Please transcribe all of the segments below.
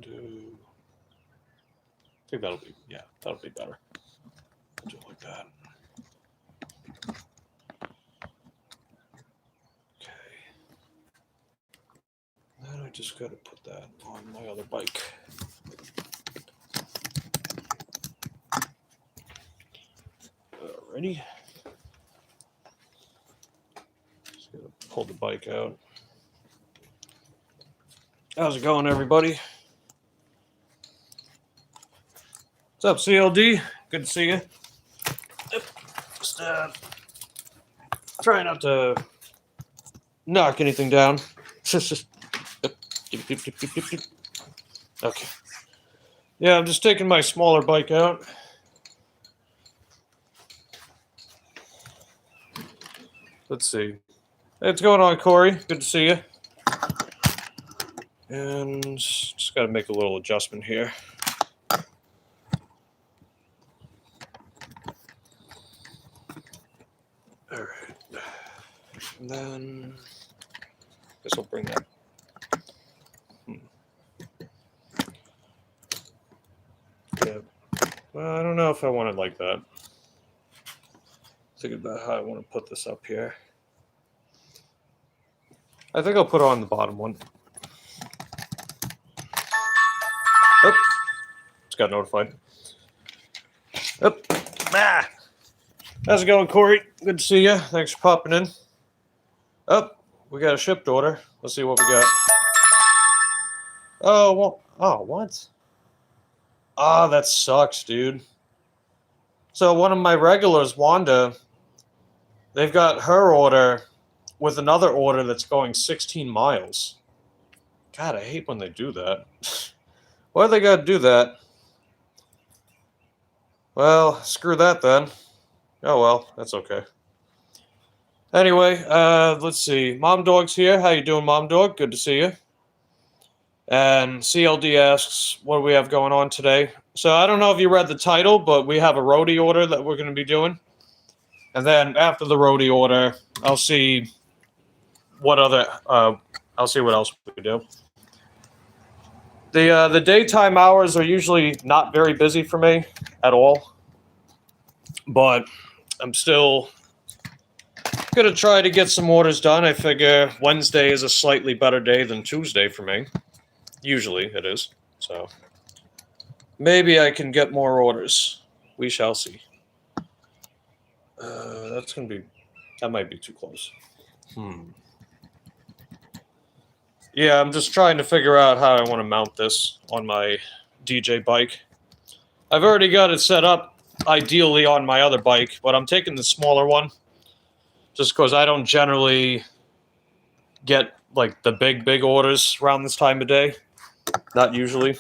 do... I think that'll be, yeah, that'll be better. I'll do it like that. Okay. Then I just got to put that on my other bike. Alrighty. Just gotta pull the bike out. How's it going, everybody? What's up, CLD? Good to see you. Yep. Just try not to knock anything down. Okay. Yeah, I'm just taking my smaller bike out. Let's see. Hey, what's going on, Corey? Good to see you. And just got to make a little adjustment here. All right. And then I guess I'll bring that. Yeah. Well, I don't know if I want it like that. Thinking about how I want to put this up here. I think I'll put it on the bottom one. Oh, just got notified. Oh, ah. How's it going, Corey? Good to see you. Thanks for popping in. Oh, we got a shipped order. Let's see what we got. Oh, well, oh, what? Ah, that sucks, dude. So one of my regulars, Wanda, they've got her order with another order that's going 16 miles. God, I hate when they do that. Why do they got to do that? Well, screw that then. Oh well, that's okay. Anyway, let's see. Mom Dog's here. How you doing, Mom Dog? Good to see you. And CLD asks, what do we have going on today? So I don't know if you read the title, but we have a roadie order that we're going to be doing. And then after the roadie order, I'll see what other, I'll see what else we can do. The daytime hours are usually not very busy for me at all. But I'm still going to try to get some orders done. I figure Wednesday is a slightly better day than Tuesday for me. Usually it is. So maybe I can get more orders. We shall see. That's going to be... That might be too close. Yeah, I'm just trying to figure out how I want to mount this on my DJ bike. I've already got it set up, ideally, on my other bike, but I'm taking the smaller one just because I don't generally get, like, the big orders around this time of day. Not usually.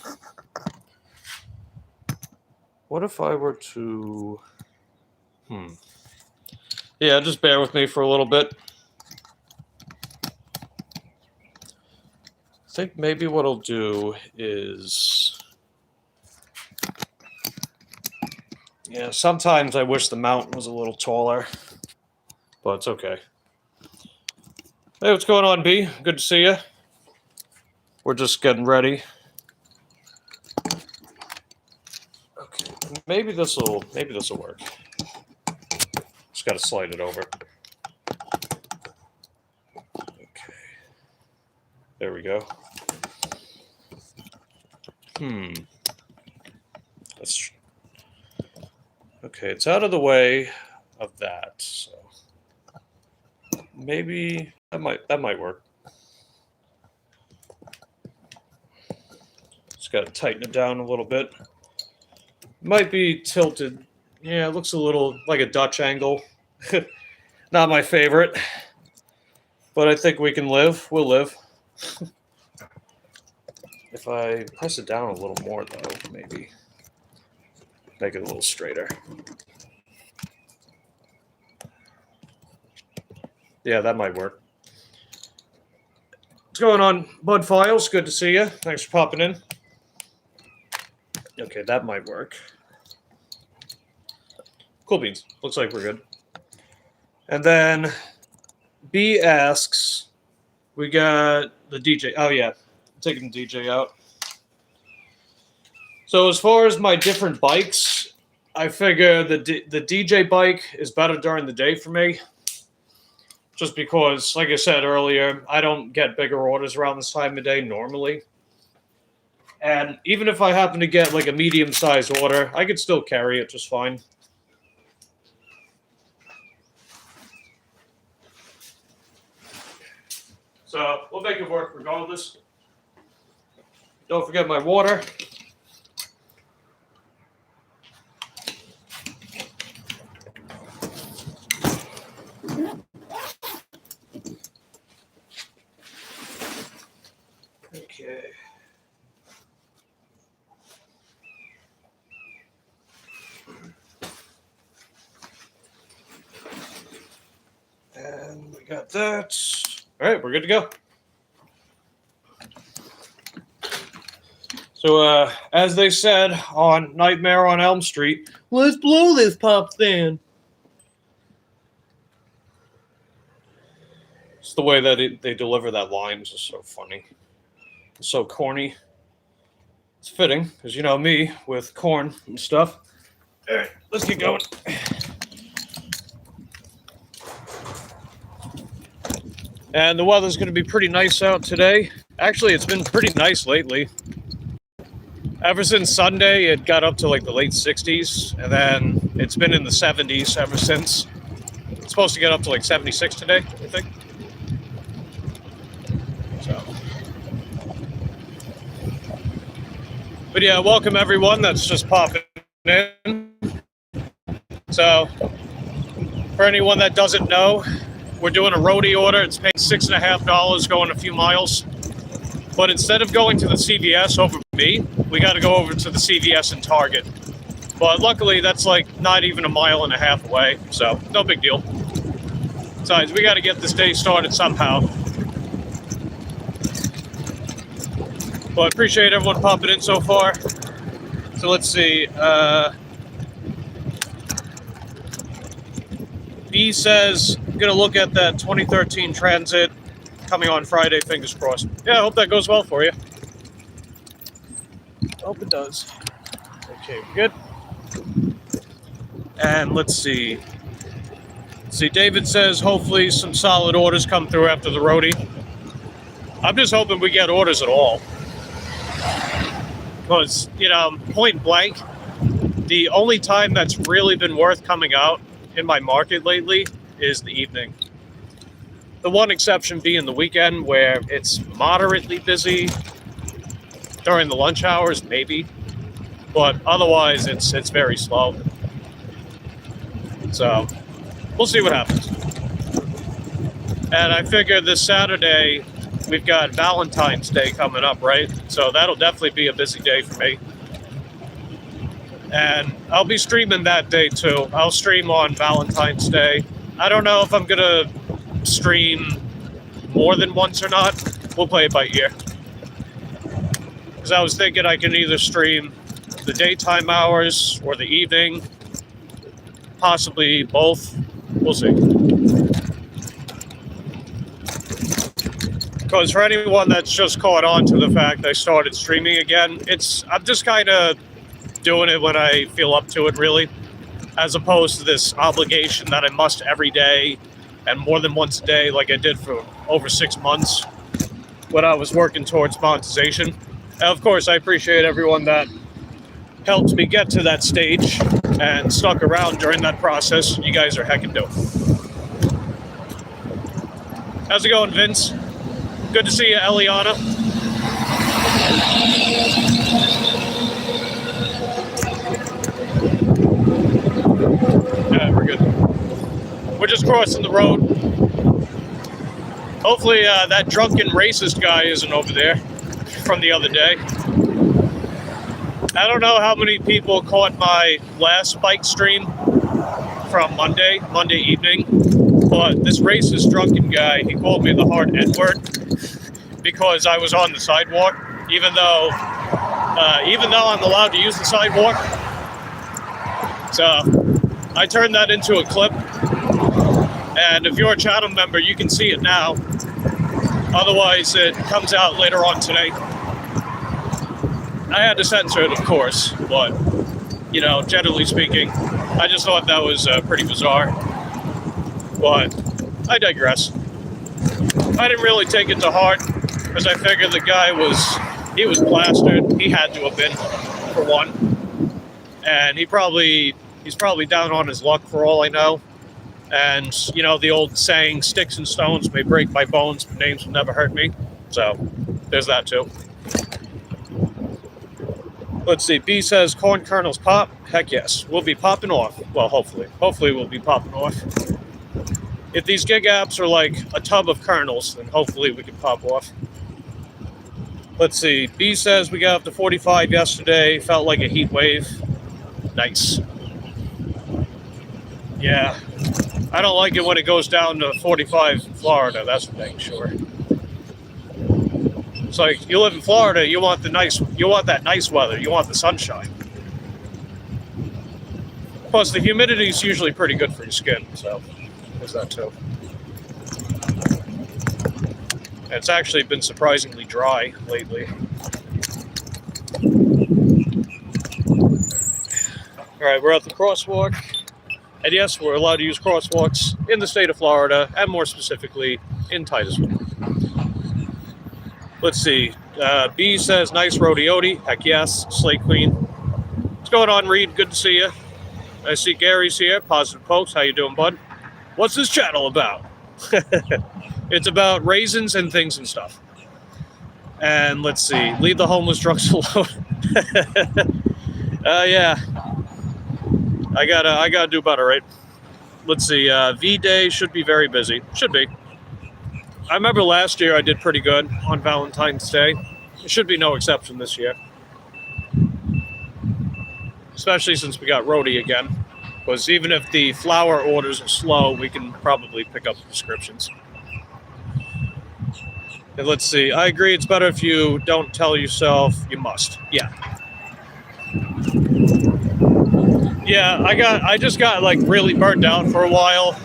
What if I were to... Yeah, just bear with me for a little bit. I think maybe what I'll do is... Yeah, sometimes I wish the mount was a little taller, but it's okay. Hey, what's going on, B? Good to see you. We're just getting ready. Okay, maybe this will work. Just got to slide it over. Okay, there we go. That's okay. It's out of the way of that, so maybe that might work. Just got to tighten it down a little bit. Might be tilted. Yeah, it looks a little like a Dutch angle. Not my favorite, but I think we can live. We'll live. If I press it down a little more, though, maybe make it a little straighter. Yeah, that might work. What's going on, Bud Files? Good to see you. Thanks for popping in. Okay, that might work. Cool beans. Looks like we're good. And then B asks, we got the DJ. Oh, yeah. I'm taking the DJ out. So as far as my different bikes, I figure the DJ bike is better during the day for me. Just because, like I said earlier, I don't get bigger orders around this time of day normally. And even if I happen to get like a medium-sized order, I could still carry it just fine. So we'll make it work regardless. Don't forget my water. Okay. And we got that. All right, we're good to go. So, as they said on Nightmare on Elm Street, let's blow this pop stand. It's the way that they deliver that line is just so funny. It's so corny. It's fitting, because you know me with corn and stuff. All right, let's get going. And the weather's going to be pretty nice out today. Actually, it's been pretty nice lately. Ever since Sunday, it got up to like the late 60s, and then it's been in the 70s ever since. It's supposed to get up to like 76 today, I think. So. But yeah, welcome everyone that's just popping in. So, for anyone that doesn't know, we're doing a roadie order. It's paying $6.50 going a few miles. But instead of going to the CVS over me, we got to go over to the CVS and Target. But luckily, that's like not even a mile and a half away, so no big deal. Besides, we got to get this day started somehow. But appreciate everyone popping in so far. So let's see. B says, I'm going to look at that 2013 Transit coming on Friday, fingers crossed. Yeah, I hope that goes well for you. Hope it does. Okay, we're good. And let's see. David says, hopefully some solid orders come through after the roadie. I'm just hoping we get orders at all. Because, you know, point blank, the only time that's really been worth coming out in my market lately is the evening. The one exception being the weekend, where it's moderately busy during the lunch hours, maybe, but otherwise it's very slow. So we'll see what happens. And I figure this Saturday we've got Valentine's Day coming up, right? So that'll definitely be a busy day for me. And I'll be streaming that day too. I'll stream on Valentine's Day. I don't know if I'm gonna stream more than once or not. We'll play it by ear. Because I was thinking I can either stream the daytime hours or the evening. Possibly both. We'll see. Because for anyone that's just caught on to the fact I started streaming again, I'm just kind of doing it when I feel up to it, really, as opposed to this obligation that I must every day and more than once a day like I did for over 6 months when I was working towards monetization. And of course, I appreciate everyone that helped me get to that stage and stuck around during that process. You guys are heckin' dope. How's it going, Vince? Good to see you, Eliana. Yeah, we're good. We're just crossing the road. Hopefully that drunken racist guy isn't over there from the other day. I don't know how many people caught my last bike stream from Monday evening, but this racist drunken guy, he called me the hard N-word because I was on the sidewalk, even though I'm allowed to use the sidewalk. So I turned that into a clip, and if you're a channel member, you can see it now. Otherwise, it comes out later on today. I had to censor it, of course, but, you know, generally speaking, I just thought that was pretty bizarre. But I digress. I didn't really take it to heart, because I figured the guy was plastered. He had to have been, for one. And he's probably down on his luck for all I know. And, you know, the old saying, sticks and stones may break my bones, but names will never hurt me. So, there's that too. Let's see, B says, corn kernels pop? Heck yes, we'll be popping off. Well, hopefully. Hopefully we'll be popping off. If these gig apps are like a tub of kernels, then hopefully we can pop off. Let's see, B says we got up to 45 yesterday, felt like a heat wave. Nice. Yeah. I don't like it when it goes down to 45 in Florida, that's for dang sure. It's like, you live in Florida, you want that nice weather, you want the sunshine. Plus, the humidity is usually pretty good for your skin, so there's that too. And it's actually been surprisingly dry lately. All right, we're at the crosswalk. And yes, we're allowed to use crosswalks in the state of Florida, and more specifically, in Titusville. Let's see. B says, nice Roadie. Heck yes. Slay Queen. What's going on, Reed? Good to see you. I see Gary's here. Positive Pokes. How you doing, bud? What's this channel about? It's about raisins and things and stuff. And let's see. Leave the homeless drunks alone. Yeah. I gotta do better, right? Let's see. V-Day should be very busy. Should be. I remember last year I did pretty good on Valentine's Day. It should be no exception this year. Especially since we got Roadie again. Because even if the flower orders are slow, we can probably pick up prescriptions. And let's see. I agree it's better if you don't tell yourself you must. Yeah. Yeah, I just got like really burned out for a while.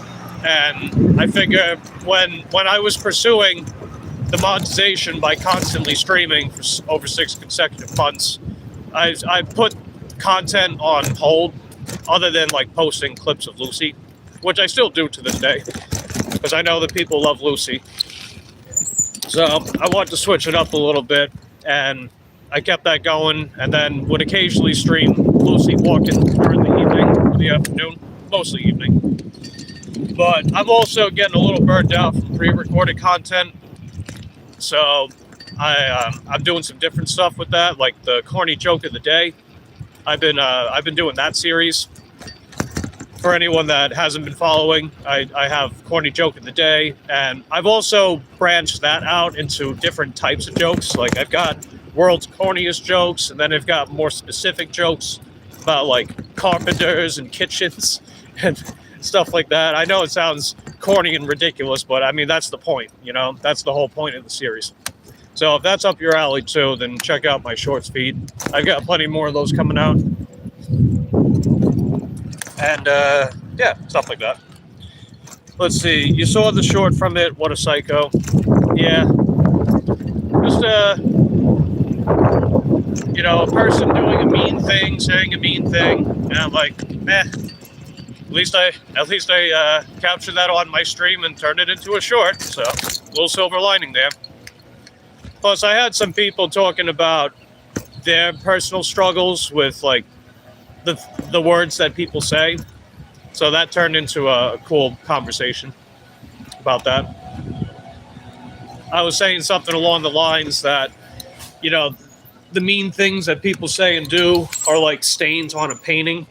And I figure when I was pursuing the monetization by constantly streaming for over 6 consecutive months, I put content on hold, other than like posting clips of Lucy, which I still do to this day, because I know that people love Lucy. So I want to switch it up a little bit, and I kept that going, and then would occasionally stream Lucy walking during the evening, or the afternoon, mostly evening. But I'm also getting a little burned out from pre-recorded content, so I'm doing some different stuff with that, like the corny joke of the day. I've been doing that series. For anyone that hasn't been following, I have corny joke of the day, and I've also branched that out into different types of jokes. Like I've got world's corniest jokes, and then I've got more specific jokes about like carpenters and kitchens and stuff like that. I know it sounds corny and ridiculous, but I mean, that's the point, you know? That's the whole point of the series. So if that's up your alley too, then check out my shorts feed. I've got plenty more of those coming out. And yeah, stuff like that. Let's see. You saw the short from it. What a psycho. Yeah. Just you know, a person doing a mean thing, saying a mean thing, and I'm like, meh. At least I captured that on my stream and turned it into a short. So, a little silver lining there. Plus, I had some people talking about their personal struggles with like the words that people say. So that turned into a cool conversation about that. I was saying something along the lines that, you know, the mean things that people say and do are like stains on a painting.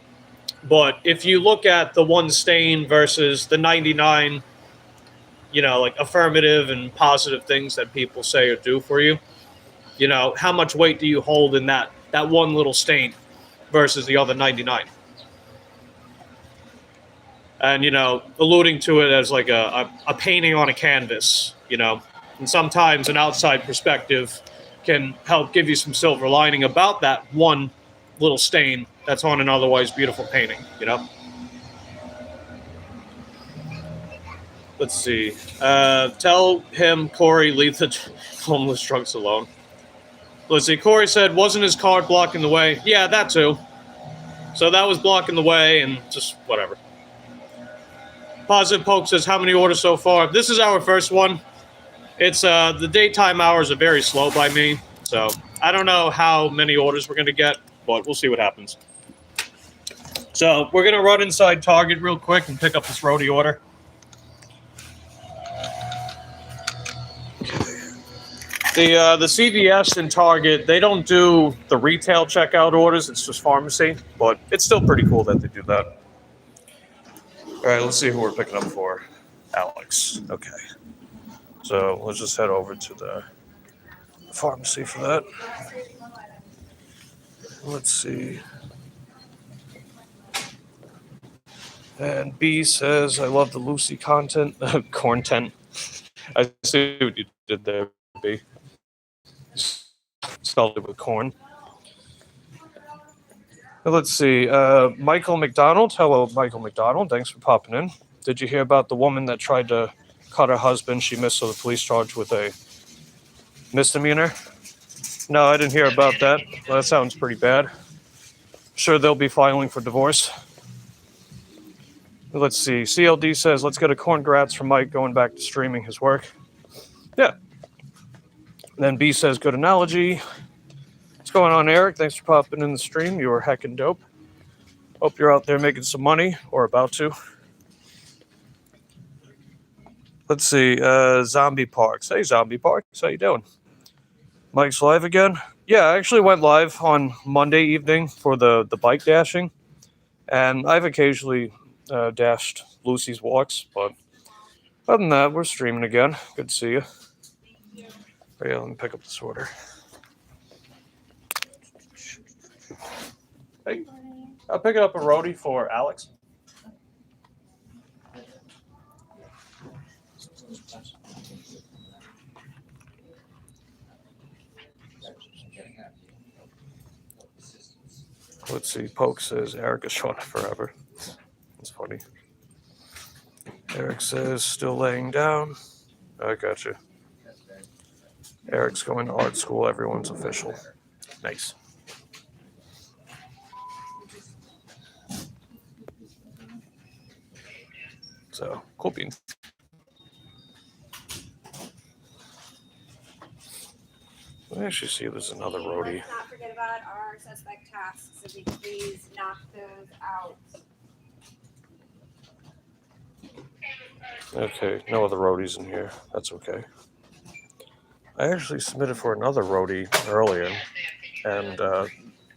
But if you look at the one stain versus the 99, you know, like affirmative and positive things that people say or do for you, you know, how much weight do you hold in that one little stain versus the other 99? And, you know, alluding to it as like a painting on a canvas, you know, and sometimes an outside perspective can help give you some silver lining about that one little stain that's on an otherwise beautiful painting, you know? Let's see. Tell him, Corey, leave the homeless drunks alone. Let's see, Corey said, wasn't his card blocking the way? Yeah, that too. So that was blocking the way and just whatever. Positive Poke says, how many orders so far? This is our first one. It's the daytime hours are very slow by me, so I don't know how many orders we're going to get, but we'll see what happens. So we're going to run inside Target real quick and pick up this Roadie order. The CVS and Target, they don't do the retail checkout orders. It's just pharmacy, but it's still pretty cool that they do that. All right, let's see who we're picking up for. Alex. Okay. So let's just head over to the pharmacy for that. Let's see. And B says, I love the Lucy content. Content. I see what you did there, B. Spelled it with corn. Let's see. Michael McDonald. Hello, Michael McDonald. Thanks for popping in. Did you hear about the woman that tried to cut her husband? She missed, so the police charged with a misdemeanor. No, I didn't hear about that. Well, that sounds pretty bad. Sure, they'll be filing for divorce. Let's see. CLD says, let's get a congrats from Mike going back to streaming his work. Yeah. And then B says, good analogy. What's going on, Eric? Thanks for popping in the stream. You were heckin' dope. Hope you're out there making some money, or about to. Let's see. Zombie Parks. Hey, Zombie Parks. How you doing? Mike's live again? Yeah, I actually went live on Monday evening for the bike dashing. And I've occasionally dashed Lucy's walks, but other than that, we're streaming again. Good to see you. But yeah, let me pick up this order. Hey, I'll pick up a Roadie for Alex. Let's see, Poke says Eric is short forever. That's funny. Eric says still laying down. I got you. Eric's going to art school. Everyone's official. Nice. So, cool beans. Let me actually see if there's another Roadie. Let's not forget about our suspect tasks. So we please knock those out. Okay, no other Roadies in here. That's okay. I actually submitted for another Roadie earlier, and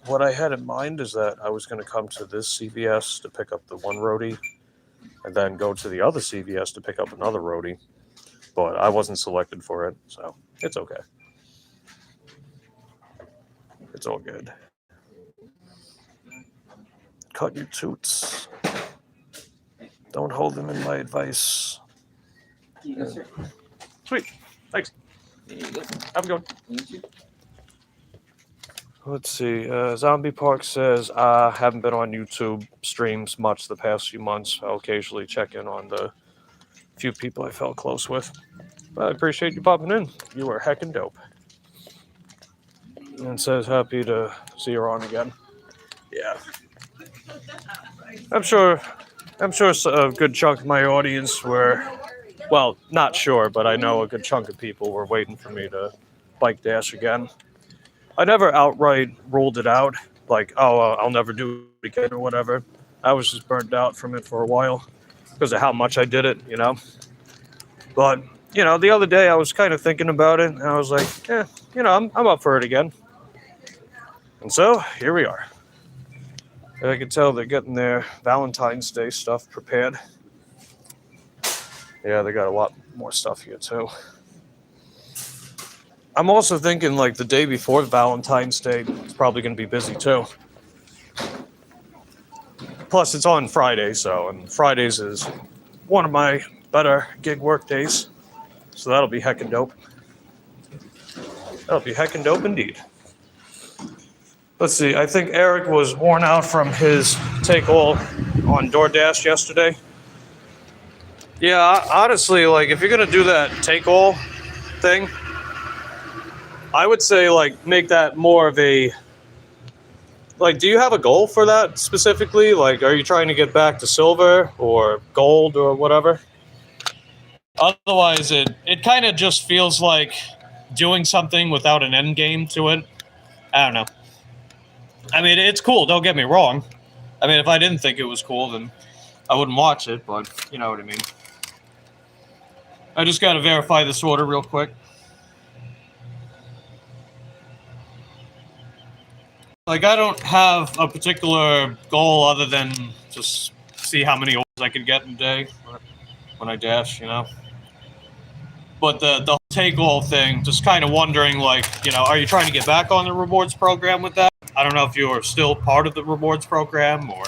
what I had in mind is that I was going to come to this CVS to pick up the one Roadie, and then go to the other CVS to pick up another Roadie, but I wasn't selected for it, so it's okay. It's all good. Cut your toots. Don't hold them in my advice. Yes, sir. Sweet. Thanks. There you go. Have a good one. Thank you. Let's see. Zombie Park says, I haven't been on YouTube streams much the past few months. I'll occasionally check in on the few people I felt close with. But I appreciate you popping in. You are heckin' dope. And it says, happy to see you on again. Yeah. I'm sure a good chunk of my audience were, well, not sure, but I know a good chunk of people were waiting for me to bike dash again. I never outright ruled it out, like, I'll never do it again or whatever. I was just burnt out from it for a while because of how much I did it, you know. But, you know, the other day I was kind of thinking about it, and I was like, you know, I'm up for it again. And so, here we are. I can tell they're getting their Valentine's Day stuff prepared. Yeah, they got a lot more stuff here, too. I'm also thinking, like, the day before Valentine's Day, it's probably going to be busy, too. Plus, it's on Friday, and Fridays is one of my better gig work days. So that'll be heckin' dope. That'll be heckin' dope indeed. Let's see, I think Eric was worn out from his take-all on DoorDash yesterday. Yeah, honestly, like, if you're going to do that take-all thing, I would say, like, make that more of a... Like, do you have a goal for that specifically? Like, are you trying to get back to silver or gold or whatever? Otherwise, it kind of just feels like doing something without an end game to it. I don't know. I mean, it's cool, don't get me wrong. I mean, if I didn't think it was cool, then I wouldn't watch it, but you know what I mean. I just gotta verify this order real quick. Like, I don't have a particular goal other than just see how many orders I can get in a day when I dash, you know? But the take all thing, just kind of wondering, like, you know, are you trying to get back on the rewards program with that? I don't know if you are still part of the rewards program, or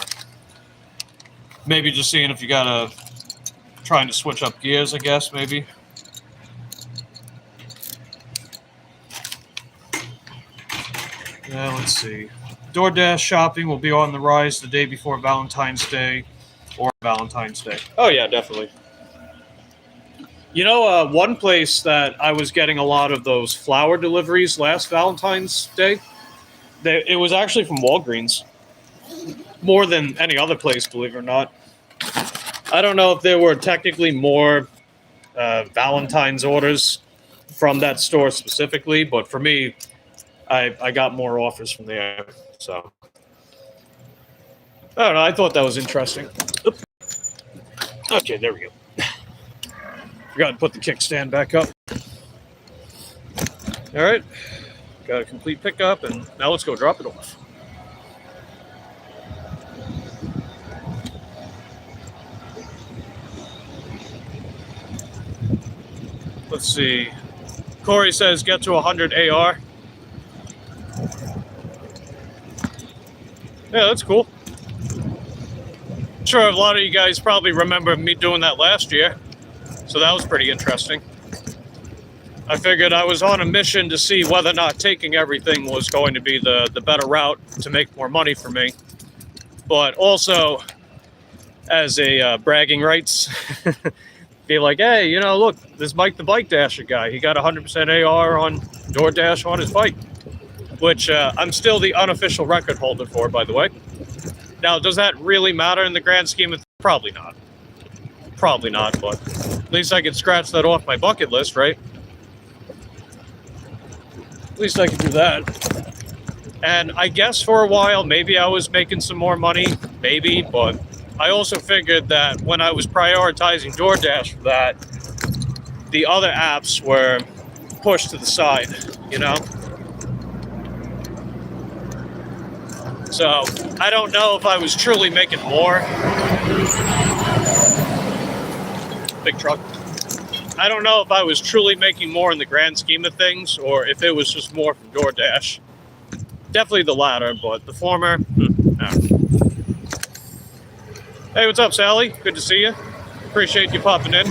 maybe just seeing if you gotta trying to switch up gears, I guess, maybe. Yeah, let's see. DoorDash shopping will be on the rise the day before Valentine's Day or Valentine's Day. Oh, yeah, definitely. You know, one place that I was getting a lot of those flower deliveries last Valentine's Day, it was actually from Walgreens. More than any other place, believe it or not. I don't know if there were technically more Valentine's orders from that store specifically, but for me, I got more offers from there. So, I don't know. I thought that was interesting. Oop. Okay, there we go. Forgot to put the kickstand back up. All right. Got a complete pickup, and now let's go drop it off. Let's see. Corey says get to 100 AR. Yeah, that's cool. Sure, a lot of you guys probably remember me doing that last year, so that was pretty interesting. I figured I was on a mission to see whether or not taking everything was going to be the better route to make more money for me, but also as a bragging rights, be like, hey, you know, look, this Mike the Bike Dasher guy, he got 100% AR on DoorDash on his bike, which I'm still the unofficial record holder for, by the way. Now, does that really matter in the grand scheme of things? Probably not. Probably not, but at least I could scratch that off my bucket list, right? At least I could do that. And I guess for a while, maybe I was making some more money, maybe, but I also figured that when I was prioritizing DoorDash for that, the other apps were pushed to the side, you know? So I don't know if I was truly making more. Big truck. I don't know if I was truly making more in the grand scheme of things, or if it was just more from DoorDash. Definitely the latter, but the former, no. Hey, what's up, Sally? Good to see you. Appreciate you popping in.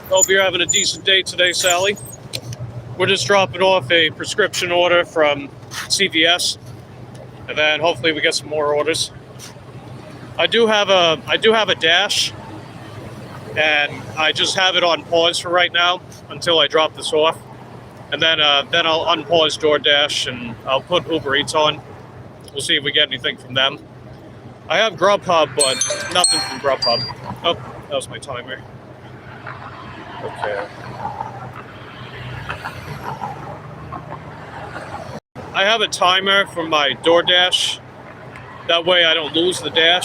Hope you're having a decent day today, Sally. We're just dropping off a prescription order from CVS, and then hopefully we get some more orders. I do have a dash, and I just have it on pause for right now until I drop this off, and then I'll unpause DoorDash and I'll put Uber Eats on. We'll see if we get anything from them. I have Grubhub, but nothing from Grubhub. Oh, that was my timer. Okay. I have a timer for my DoorDash. That way I don't lose the dash.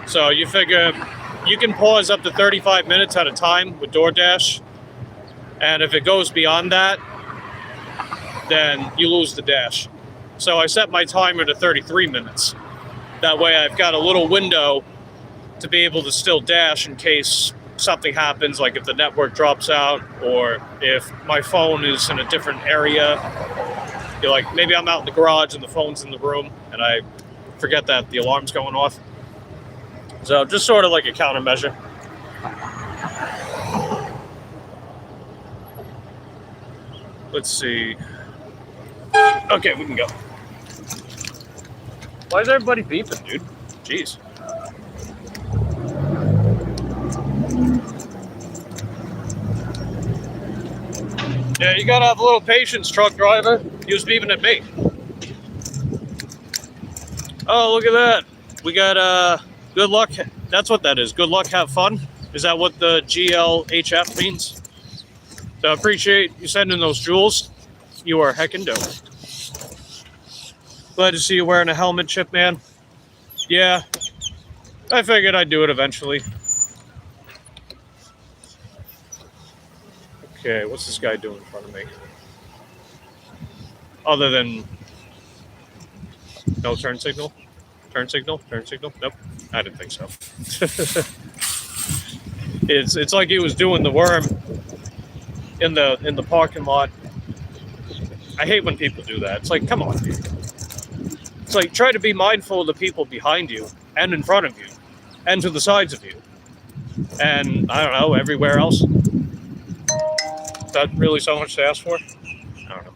So you figure you can pause up to 35 minutes at a time with DoorDash. And if it goes beyond that, then you lose the dash. So I set my timer to 33 minutes. That way I've got a little window to be able to still dash in case something happens, like if the network drops out or if my phone is in a different area. You're like, maybe I'm out in the garage and the phone's in the room and I forget that the alarm's going off. So just sort of like a countermeasure. Let's see. Okay, we can go. Why is everybody beeping, dude? Jeez. Yeah, you gotta have a little patience, truck driver. He was beeping at me. Oh, look at that. We got, good luck. That's what that is. Good luck, have fun. Is that what the GLHF means? So I appreciate you sending those jewels. You are heckin' dope. Glad to see you wearing a helmet, Chip Man. Yeah, I figured I'd do it eventually. Okay, what's this guy doing in front of me? Other than no turn signal? Turn signal? Turn signal? Nope. I didn't think so. It's like he was doing the worm in the parking lot. I hate when people do that. It's like, come on, dude. It's like, try to be mindful of the people behind you and in front of you and to the sides of you. And, I don't know, everywhere else. Is that really so much to ask for? I don't know.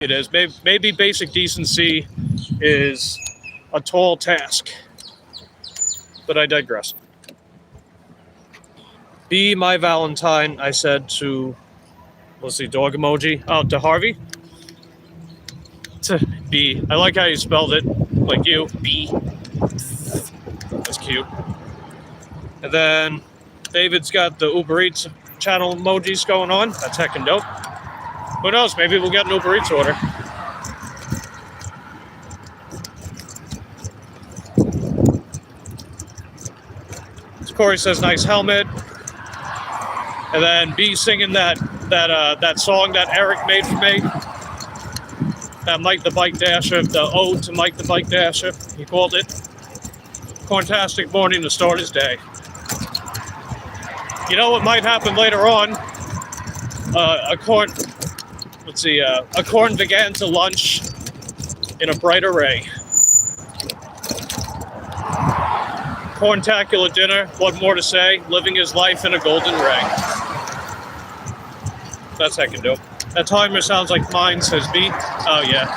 It is. Maybe basic decency is a tall task. But I digress. Be my Valentine, I said to, let's see, dog emoji. Oh, to Harvey? To B. I like how you spelled it. Like you. B. That's cute. And then David's got the Uber Eats channel emojis going on. That's heckin' dope. Who knows? Maybe we'll get an Uber Eats order. Corey says, nice helmet. And then B singing that song that Eric made for me. That Mike the Bike Dasher, the ode to Mike the Bike Dasher, he called it. Corntastic morning to start his day. You know what might happen later on? A corn began to lunch in a bright array. Corntacular dinner, what more to say? Living his life in a golden ray. That's heckin' dope. That timer sounds like mine, says B. Oh, yeah.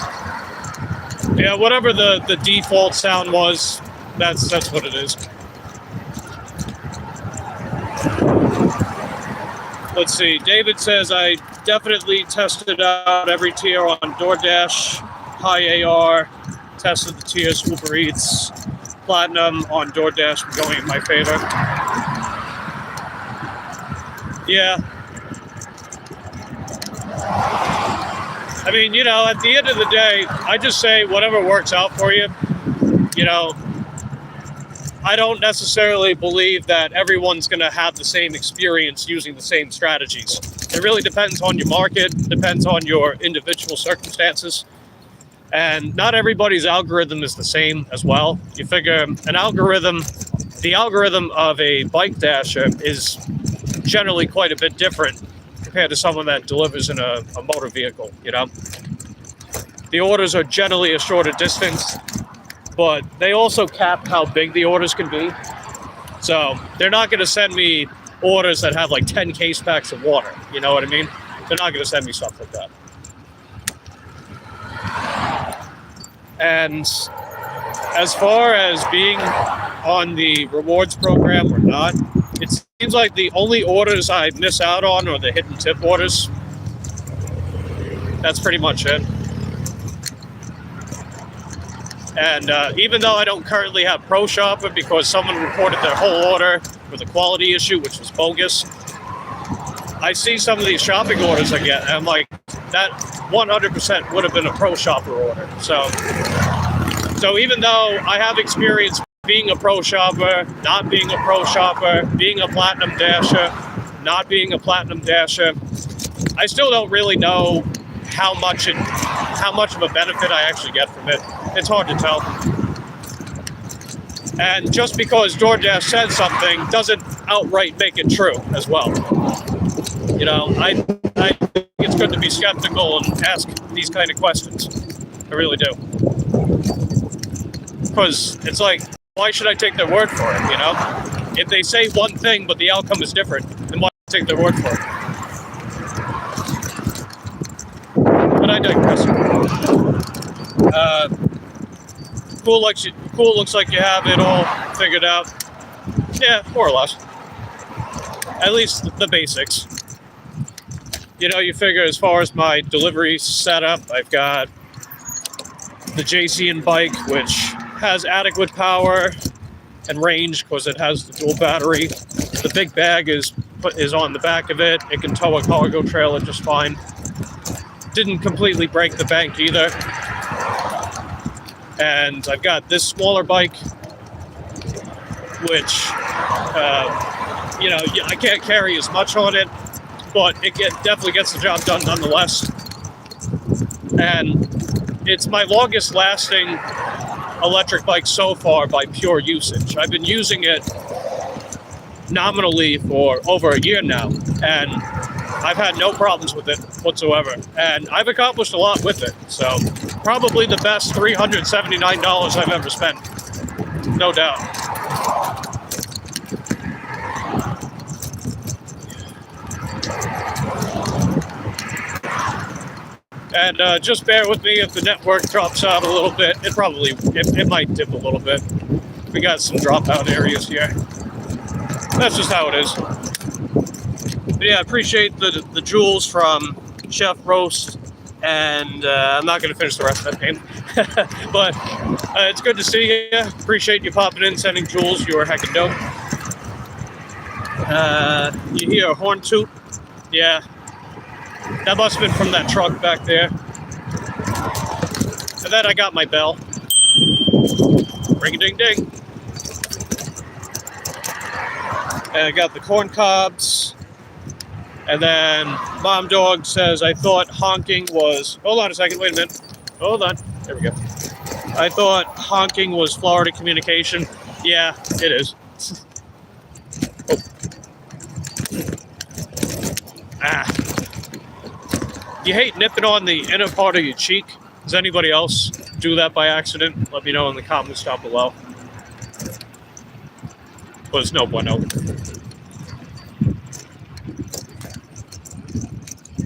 Yeah, whatever the default sound was, that's what it is. Let's see. David says, I definitely tested out every tier on DoorDash, high AR, tested the tiers, Uber Eats, Platinum on DoorDash going in my favor. Yeah. I mean, you know, at the end of the day, I just say whatever works out for you. You know, I don't necessarily believe that everyone's going to have the same experience using the same strategies. It really depends on your market, depends on your individual circumstances. And not everybody's algorithm is the same as well. You figure the algorithm of a bike dasher is generally quite a bit different compared to someone that delivers in a motor vehicle, you know? The orders are generally a shorter distance, but they also cap how big the orders can be. So they're not going to send me orders that have like 10 case packs of water. You know what I mean? They're not going to send me stuff like that. And as far as being on the rewards program or not, it seems like the only orders I miss out on are the hidden tip orders. That's pretty much it. And even though I don't currently have Pro Shopper because someone reported their whole order with a quality issue, which was bogus, I see some of these shopping orders I get, and I'm like, that 100% would have been a Pro Shopper order. So even though I have experience being a Pro Shopper, not being a Pro Shopper, being a Platinum Dasher, not being a Platinum Dasher, I still don't really know how much of a benefit I actually get from it. It's hard to tell. And just because DoorDash says something doesn't outright make it true as well. You know, I think it's good to be skeptical and ask these kind of questions. I really do. Because it's like, why should I take their word for it, you know? If they say one thing but the outcome is different, then why take their word for it? But I digress. Cool looks like you have it all figured out. Yeah, more or less. At least the basics. you know, you figure as far as my delivery setup, I've got the JCN bike, which has adequate power and range because it has the dual battery. The big bag is on the back of it. It can tow a cargo trailer just fine. Didn't completely break the bank either. And I've got this smaller bike, which, you know, I can't carry as much on it, but it definitely gets the job done nonetheless. And it's my longest lasting electric bike so far by pure usage. I've been using it nominally for over a year now, and I've had no problems with it whatsoever. And I've accomplished a lot with it. So probably the best $379 I've ever spent. No doubt. And just bear with me if the network drops out a little bit. It might dip a little bit. We got some dropout areas here. That's just how it is. But yeah, I appreciate the jewels from Chef Roast, and I'm not going to finish the rest of that game. But it's good to see you. Appreciate you popping in, sending jewels. You were heckin' dope. You hear a horn toot? Yeah. That must have been from that truck back there. And then I got my bell. Ring-a-ding-ding. And I got the corn cobs. And then Mom Dog says, I thought honking was... Hold on a second. Wait a minute. Hold on. There we go. I thought honking was Florida communication. Yeah, it is. Oh. Ah. You hate nipping on the inner part of your cheek. Does anybody else do that by accident? Let me know in the comments down below. But it's no bueno.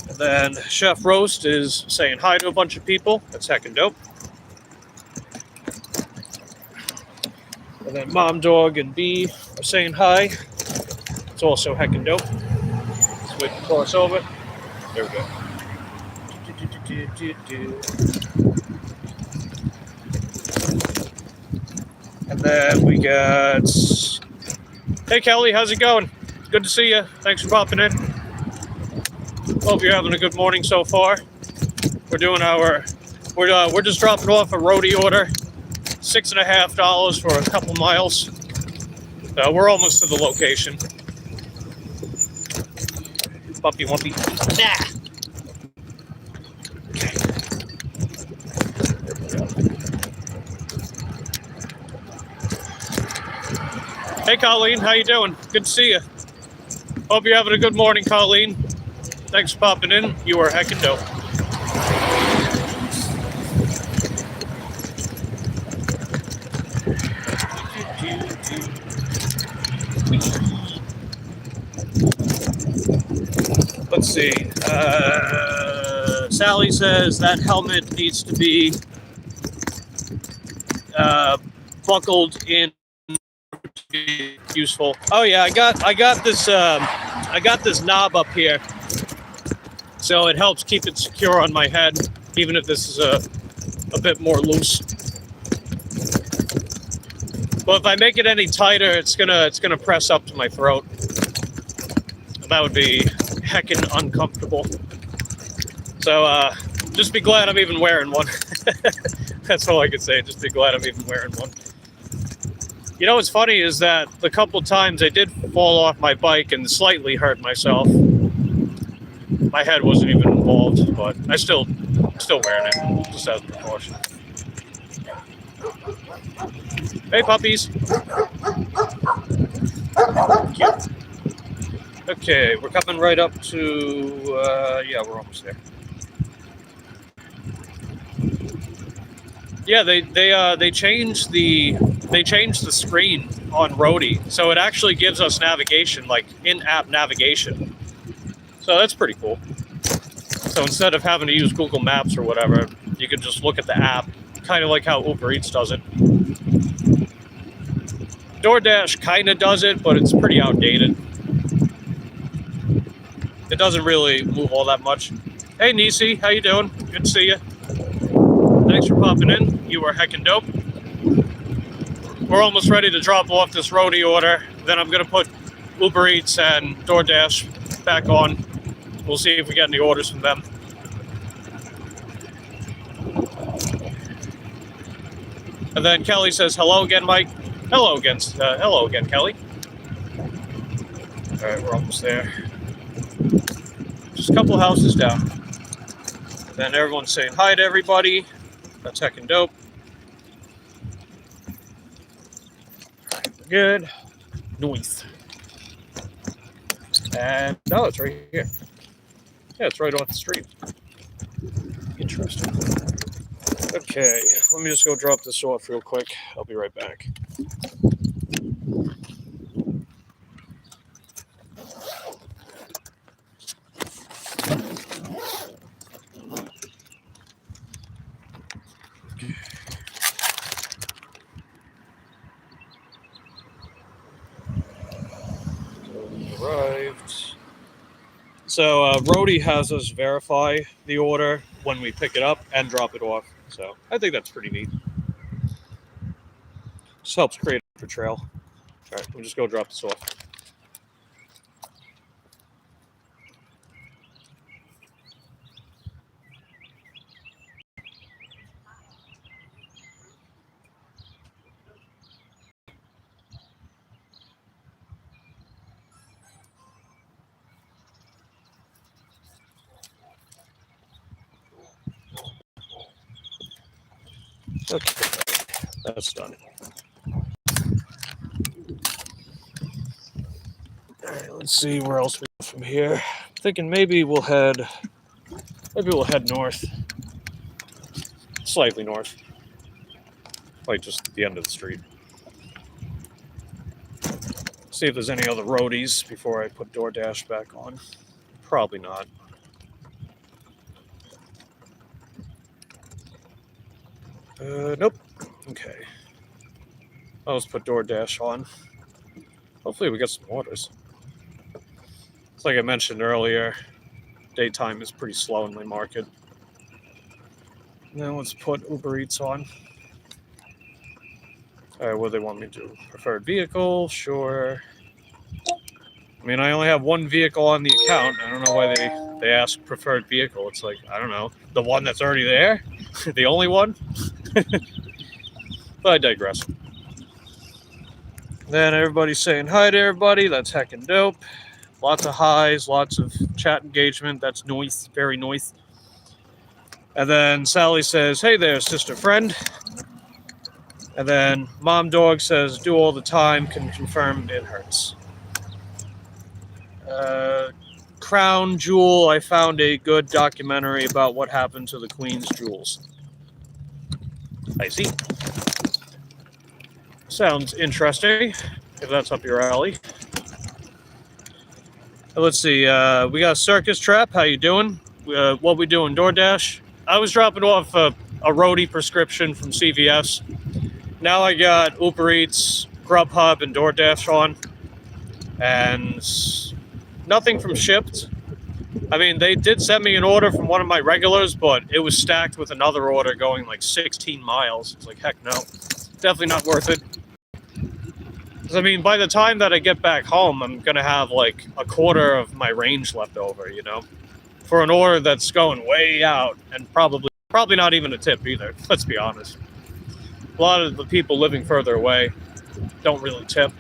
And then Chef Roast is saying hi to a bunch of people. That's heckin' dope. And then Mom Dog and B are saying hi. It's also heckin' dope. Let's wait to cross over. There we go. And then we got... Hey Kelly, how's it going? Good to see you. Thanks for popping in. Hope you're having a good morning so far. We're doing we're just dropping off a roadie order. $6.50 for a couple miles. We're almost to the location. Bumpy wumpy. Nah. Hey Colleen, how you doing? Good to see you. Hope you're having a good morning, Colleen. Thanks for popping in. You are heckin' dope. Let's see. Sally says that helmet needs to be buckled in. Useful. Oh yeah, I got this knob up here, so it helps keep it secure on my head, even if this is a bit more loose. But if I make it any tighter, it's gonna press up to my throat, and that would be heckin' uncomfortable. So just be glad I'm even wearing one. That's all I can say. Just be glad I'm even wearing one. You know what's funny is that the couple times I did fall off my bike and slightly hurt myself. My head wasn't even involved, but I'm still wearing it, just as a precaution. Hey puppies. Cute. Okay, we're coming right up to, yeah, we're almost there. Yeah, they changed the screen on Roadie, so it actually gives us navigation, like in-app navigation. So that's pretty cool. So instead of having to use Google Maps or whatever, you can just look at the app, kind of like how Uber Eats does it. DoorDash kind of does it, but it's pretty outdated. it doesn't really move all that much. Hey, Nisi, how you doing? Good to see you. Thanks for popping in. You are heckin' dope. We're almost ready to drop off this Roadie order. Then I'm going to put Uber Eats and DoorDash back on. We'll see if we get any orders from them. And then Kelly says, hello again, Mike. Hello again, Kelly. All right, we're almost there. Just a couple houses down. Then everyone's saying hi to everybody. That's heckin' dope. All right, we're good. Nice. And no, it's right here. Yeah, it's right off the street. Interesting. Okay, let me just go drop this off real quick. I'll be right back. Arrived. So Roadie has us verify the order when we pick it up and drop it off. So I think that's pretty neat. Just helps create a paper trail. All right, we'll just go drop this off. Okay, that's done. All right, let's see where else we go from here. I'm thinking maybe we'll head north, slightly north, like just the end of the street. See if there's any other roadies before I put DoorDash back on. Probably not. Nope. Okay. Let's put DoorDash on. Hopefully we get some orders. It's like I mentioned earlier, daytime is pretty slow in my market. Now let's put Uber Eats on. All right, what do they want me to do? Preferred vehicle? Sure. I mean, I only have one vehicle on the account. I don't know why they ask preferred vehicle. It's like, I don't know, the one that's already there? The only one? But I digress. Then everybody's saying hi to everybody. That's heckin' dope. Lots of highs, lots of chat engagement. That's nice, very nice. And then Sally says, hey there, sister friend. And then Mom Dog says, do all the time, can confirm it hurts. Crown Jewel, I found a good documentary about what happened to the Queen's jewels. I see. Sounds interesting, if that's up your alley. Let's see, we got Circus Trap, how you doing? What we doing, DoorDash? I was dropping off a Roadie prescription from CVS. Now I got Uber Eats, Grubhub, and DoorDash on. And nothing from Shipped. I mean, they did send me an order from one of my regulars, but it was stacked with another order going like 16 miles. It's like, heck no. Definitely not worth it. Because, I mean, by the time that I get back home, I'm going to have like a quarter of my range left over, you know? For an order that's going way out and probably not even a tip either, let's be honest. A lot of the people living further away don't really tip.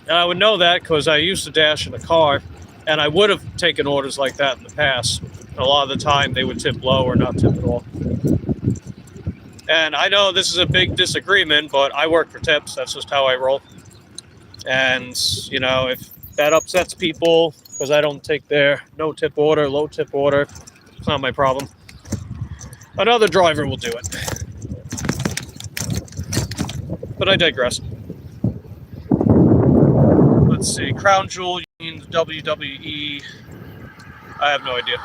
And I would know that because I used to dash in a car, and I would have taken orders like that in the past. And a lot of the time, they would tip low or not tip at all. And I know this is a big disagreement, but I work for tips. That's just how I roll. And, you know, if that upsets people because I don't take their no tip order, low tip order, it's not my problem. Another driver will do it. But I digress. Let's see. Crown Jewel, you mean the WWE? I have no idea.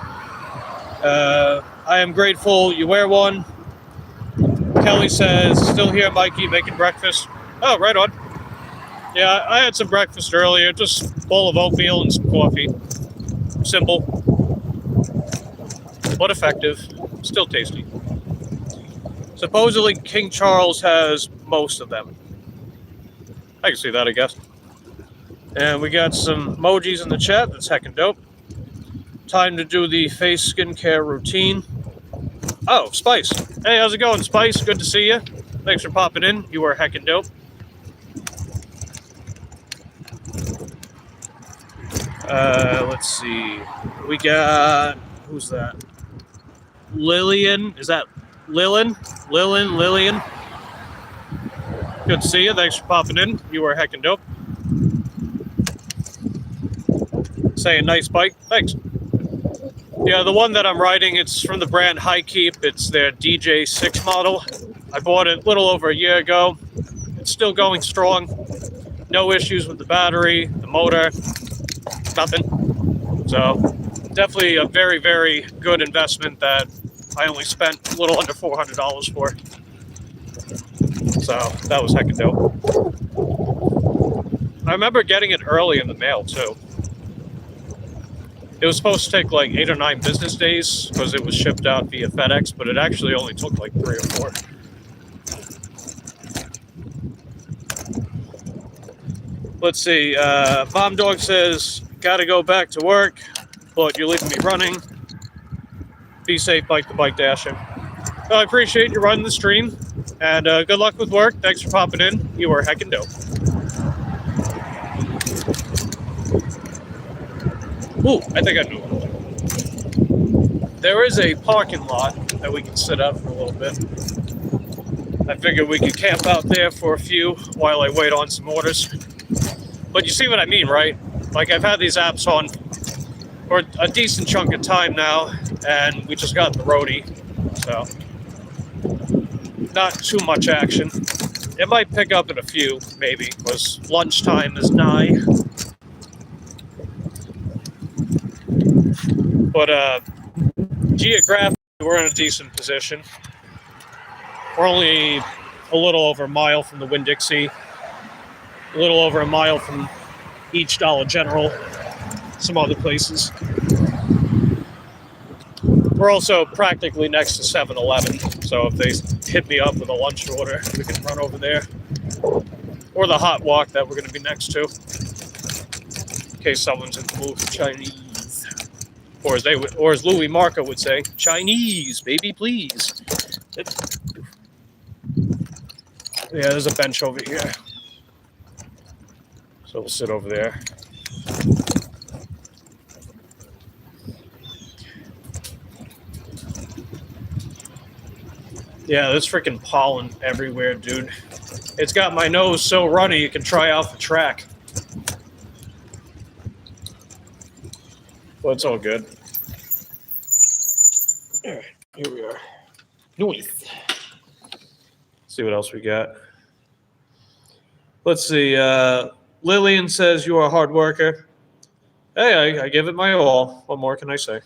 I am grateful you wear one. Kelly says, still here, Mikey, making breakfast. Oh, right on. Yeah, I had some breakfast earlier, just a bowl of oatmeal and some coffee. Simple, but effective. Still tasty. Supposedly, King Charles has most of them. I can see that, I guess. And we got some emojis in the chat. That's heckin' dope. Time to do the face skincare routine. Oh, Spice. Hey, how's it going, Spice? Good to see you. Thanks for popping in. You are heckin' dope. Let's see. We got... Who's that? Lillian. Is that Lillian? Lillian. Good to see you. Thanks for popping in. You are heckin' dope. Saying nice bike. Thanks. Yeah, the one that I'm riding, it's from the brand High Keep. It's their DJ6 model. I bought it a little over a year ago. It's still going strong. No issues with the battery, the motor, nothing. So definitely a very, very good investment that I only spent a little under $400 for. So that was heckin' dope. I remember getting it early in the mail too. It was supposed to take like 8 or 9 business days because it was shipped out via FedEx, but it actually only took like 3 or 4. Let's see. Mom Dog says, gotta go back to work, but you're leaving me running. Be safe, Bike the Bike Dasher. Well, I appreciate you running the stream, and good luck with work. Thanks for popping in. You are heckin' dope. Ooh, I think I know what I'll do. There is a parking lot that we can sit up for a little bit. I figured we could camp out there for a few while I wait on some orders. But you see what I mean, right? Like, I've had these apps on for a decent chunk of time now, and we just got the Roadie, so not too much action. It might pick up in a few, maybe, because lunchtime is nigh. But geographically, we're in a decent position. We're only a little over a mile from the Winn-Dixie, a little over a mile from each Dollar General, some other places. We're also practically next to 7-Eleven, so if they hit me up with a lunch order, we can run over there. Or the Hot Walk that we're going to be next to, in case someone's in the mood for Chinese. Or as Louis Marco would say, Chinese, baby, please. Yeah, there's a bench over here. So we'll sit over there. Yeah, there's freaking pollen everywhere, dude. It's got my nose so runny you can try out the track. Well, it's all good. All right, here we are. Nice. See what else we got. Let's see. Lillian says you are a hard worker. Hey, I give it my all. What more can I say?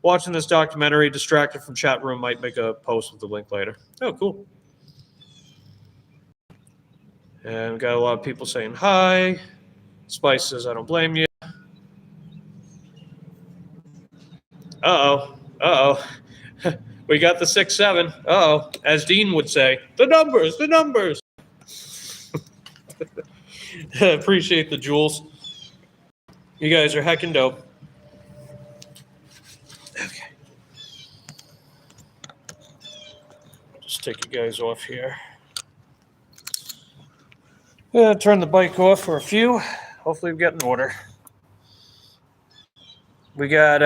Watching this documentary, distracted from chat room, might make a post with the link later. Oh, cool. And we got a lot of people saying hi. Spice says, I don't blame you. Uh-oh. Uh-oh. We got the 6-7. Uh-oh. As Dean would say, the numbers, the numbers. Appreciate the jewels. You guys are heckin' dope. Okay. Just take you guys off here. Turn the bike off for a few. Hopefully we get an order. We got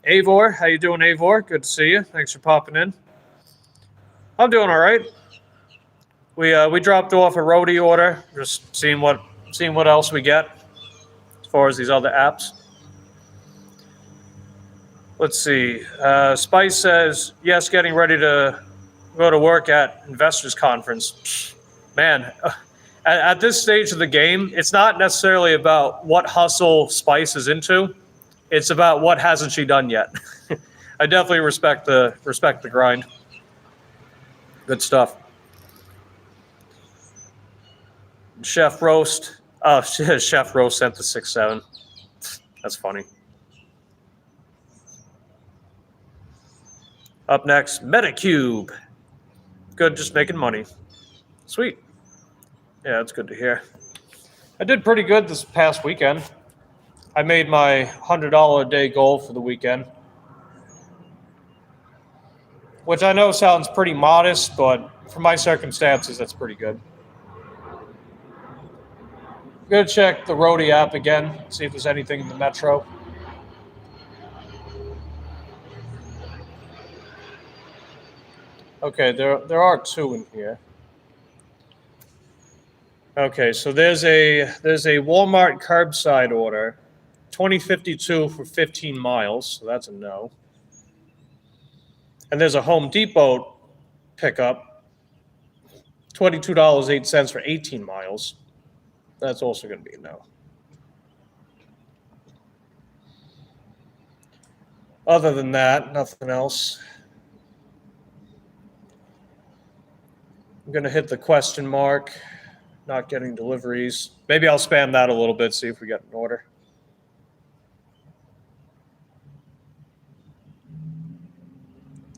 Avor. How you doing, Avor? Good to see you. Thanks for popping in. I'm doing all right. We dropped off a Roadie order, just seeing what else we get as far as these other apps. Let's see. Spice says, yes, getting ready to go to work at Investors Conference. Man, at this stage of the game, it's not necessarily about what hustle Spice is into. It's about what hasn't she done yet. I definitely respect the grind. Good stuff. Chef Roast. Oh, Chef Roast sent the 6-7. That's funny. Up next, Metacube. Good, just making money. Sweet. Yeah, that's good to hear. I did pretty good this past weekend. I made my $100 a day goal for the weekend, which I know sounds pretty modest, but for my circumstances, that's pretty good. I'm going to check the Roadie app again, see if there's anything in the Metro. Okay, there are two in here. Okay, so there's a Walmart curbside order, 2052 for 15 miles, so that's a no. And there's a Home Depot pickup, $22.08 for 18 miles. That's also going to be a no. Other than that, nothing else. I'm going to hit the question mark. Not getting deliveries. Maybe I'll spam that a little bit, see if we get an order.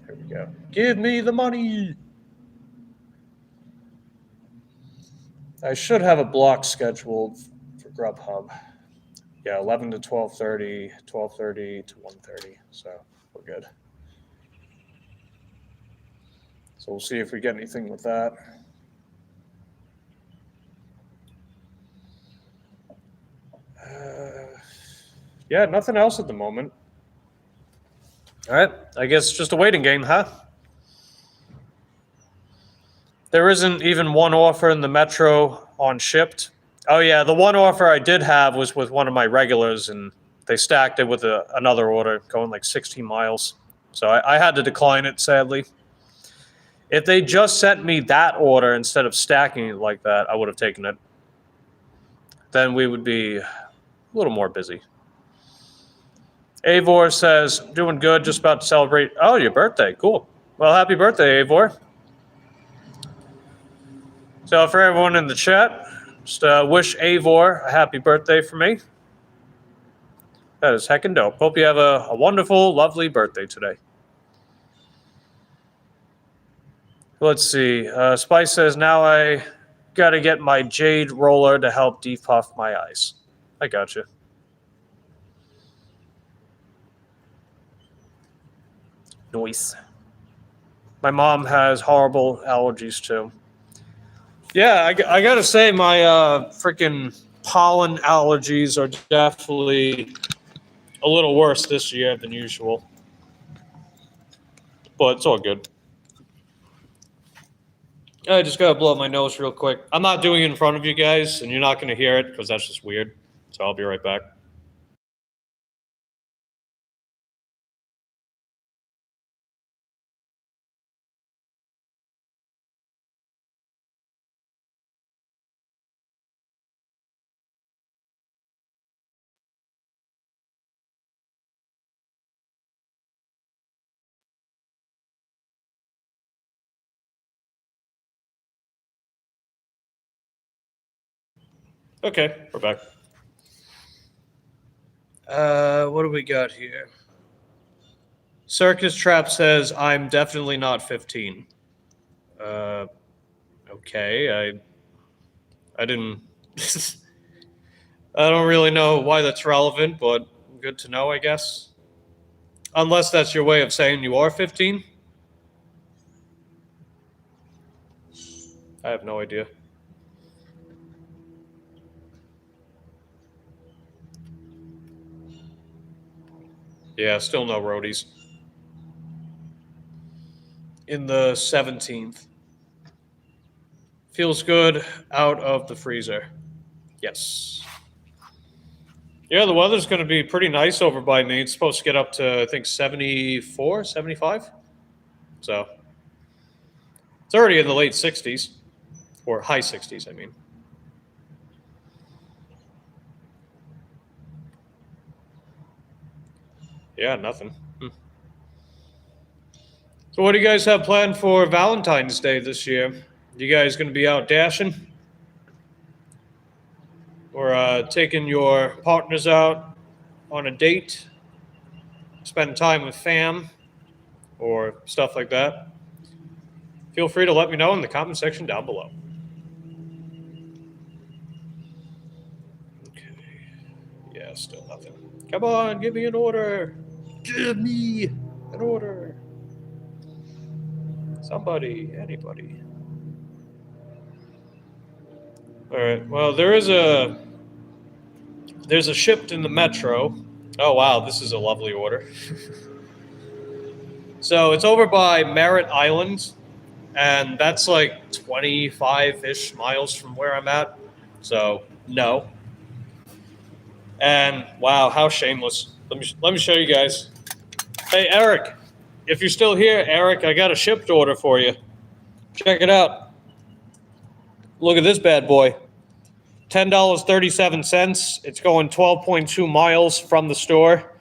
Here we go. Give me the money. I should have a block scheduled for Grubhub. Yeah, 11 to 12:30, 12:30 to 1:30. So we're good. So we'll see if we get anything with that. Yeah, nothing else at the moment. All right, I guess just a waiting game, huh? There isn't even one offer in the Metro on Shipped. Oh yeah, the one offer I did have was with one of my regulars, and they stacked it with another order going like 16 miles. So I had to decline it, sadly. If they just sent me that order instead of stacking it like that, I would have taken it. Then we would be a little more busy. Avor says, doing good, just about to celebrate. Oh, your birthday. Cool. Well, happy birthday, Avor. So for everyone in the chat, just wish Avor a happy birthday for me. That is heckin' dope. Hope you have a wonderful, lovely birthday today. Let's see. Spice says, now I got to get my jade roller to help depuff my eyes. I got you. Nice. My mom has horrible allergies too. Yeah, I got to say my freaking pollen allergies are definitely a little worse this year than usual. But it's all good. I just got to blow up my nose real quick. I'm not doing it in front of you guys, and you're not going to hear it because that's just weird. So I'll be right back. Okay, we're back. What do we got here? Circus Trap says, I'm definitely not 15. Okay, I didn't... I don't really know why that's relevant, but good to know, I guess. Unless that's your way of saying you are 15. I have no idea. Yeah, still no roadies. In the 17th. Feels good out of the freezer. Yes. Yeah, the weather's going to be pretty nice over by me. It's supposed to get up to, I think, 74, 75. So it's already in the late 60s. Or high 60s, I mean. Yeah, nothing. So what do you guys have planned for Valentine's Day this year? You guys going to be out dashing? Or taking your partners out on a date? Spend time with fam? or stuff like that, feel free to let me know in the comment section down below. Okay. Yeah, still nothing. Come on, give me an order. Give me an order. Somebody, anybody. All right. Well, there's a shipped in the metro. Oh wow, this is a lovely order. So it's over by Merritt Island, and that's like 25-ish miles from where I'm at. So no. And wow, how shameless. Let me show you guys. Hey Eric, if you're still here, Eric, I got a shipped order for you. Check it out. Look at this bad boy. $10.37. It's going 12.2 miles from the store.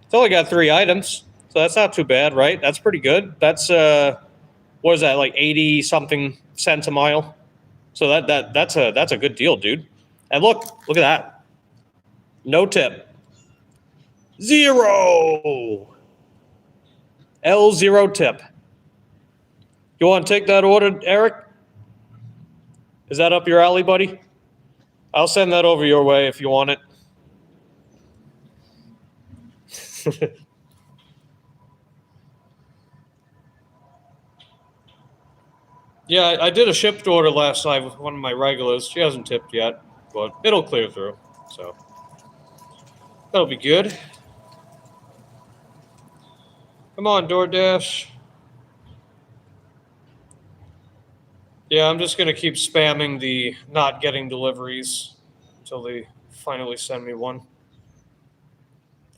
It's only got 3 items, so that's not too bad, right? That's pretty good. That's what is that, like 80 something cents a mile? So that's a good deal, dude. And look at that. No tip. 0. L0 tip. You want to take that order, Eric? Is that up your alley, buddy? I'll send that over your way if you want it. Yeah, I did a shipped order last night with one of my regulars. She hasn't tipped yet, but it'll clear through. So that'll be good. Come on, DoorDash. Yeah, I'm just going to keep spamming the not getting deliveries until they finally send me one.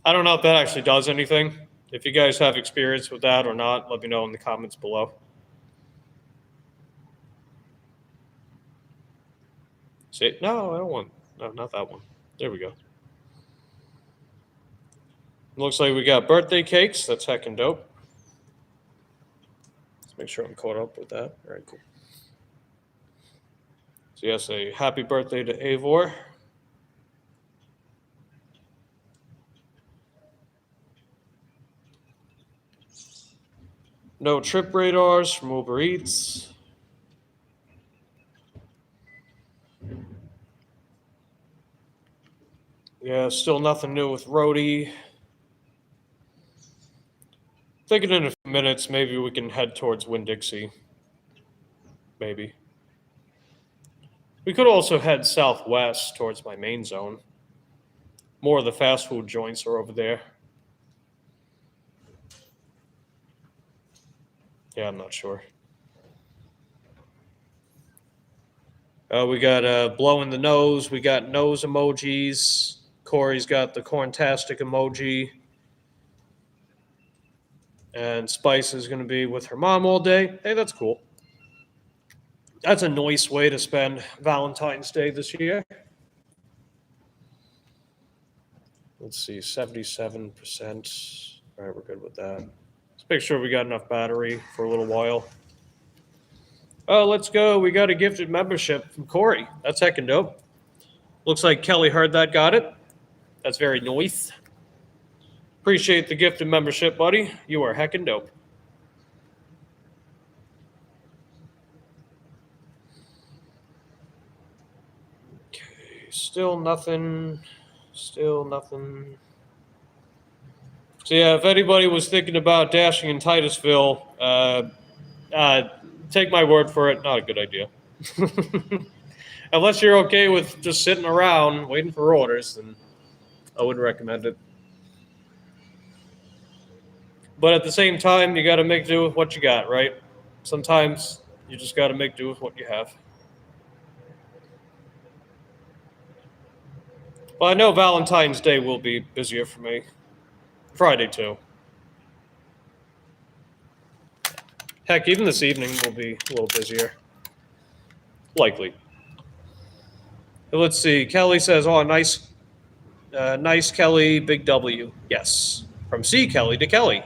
I don't know if that actually does anything. If you guys have experience with that or not, let me know in the comments below. See, no, I don't want, no, not that one. There we go. Looks like we got birthday cakes. That's heckin' dope. Let's make sure I'm caught up with that. All right, cool. So yes, a happy birthday to Avor. No trip radars from Uber Eats. Yeah, still nothing new with Roadie. Thinking in a few minutes, maybe we can head towards Winn-Dixie. Maybe. We could also head southwest towards my main zone. More of the fast food joints are over there. Yeah, I'm not sure. We got blow in the nose. We got nose emojis. Corey's got the corntastic emoji. And Spice is going to be with her mom all day. Hey, that's cool. That's a nice way to spend Valentine's Day this year. Let's see, 77%. All right, we're good with that. Let's make sure we got enough battery for a little while. Oh, let's go. We got a gifted membership from Corey. That's heckin' dope. Looks like Kelly heard that, got it. That's very nice. Appreciate the gifted membership, buddy. You are heckin' dope. Okay, still nothing. Still nothing. So yeah, if anybody was thinking about dashing in Titusville, take my word for it, not a good idea. Unless you're okay with just sitting around waiting for orders, then I wouldn't recommend it. But at the same time, you got to make do with what you got, right? Sometimes you just got to make do with what you have. Well, I know Valentine's Day will be busier for me. Friday, too. Heck, even this evening will be a little busier. Likely. But let's see. Kelly says, oh, nice Kelly, big W. Yes. From C. Kelly to Kelly.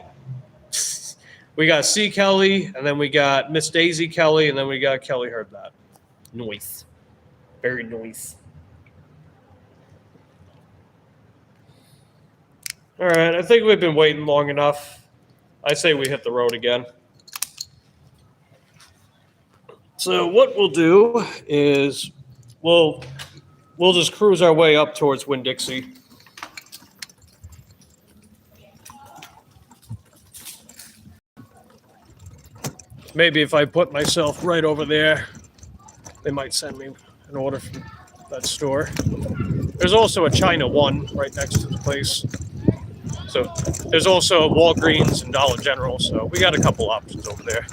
We got C. Kelly, and then we got Miss Daisy Kelly, and then we got Kelly heard that. Nice. Very nice. All right, I think we've been waiting long enough. I say we hit the road again. So what we'll do is we'll just cruise our way up towards Winn-Dixie. Maybe if I put myself right over there, they might send me an order from that store. There's also a China One right next to the place. So there's also Walgreens and Dollar General. So we got a couple options over there.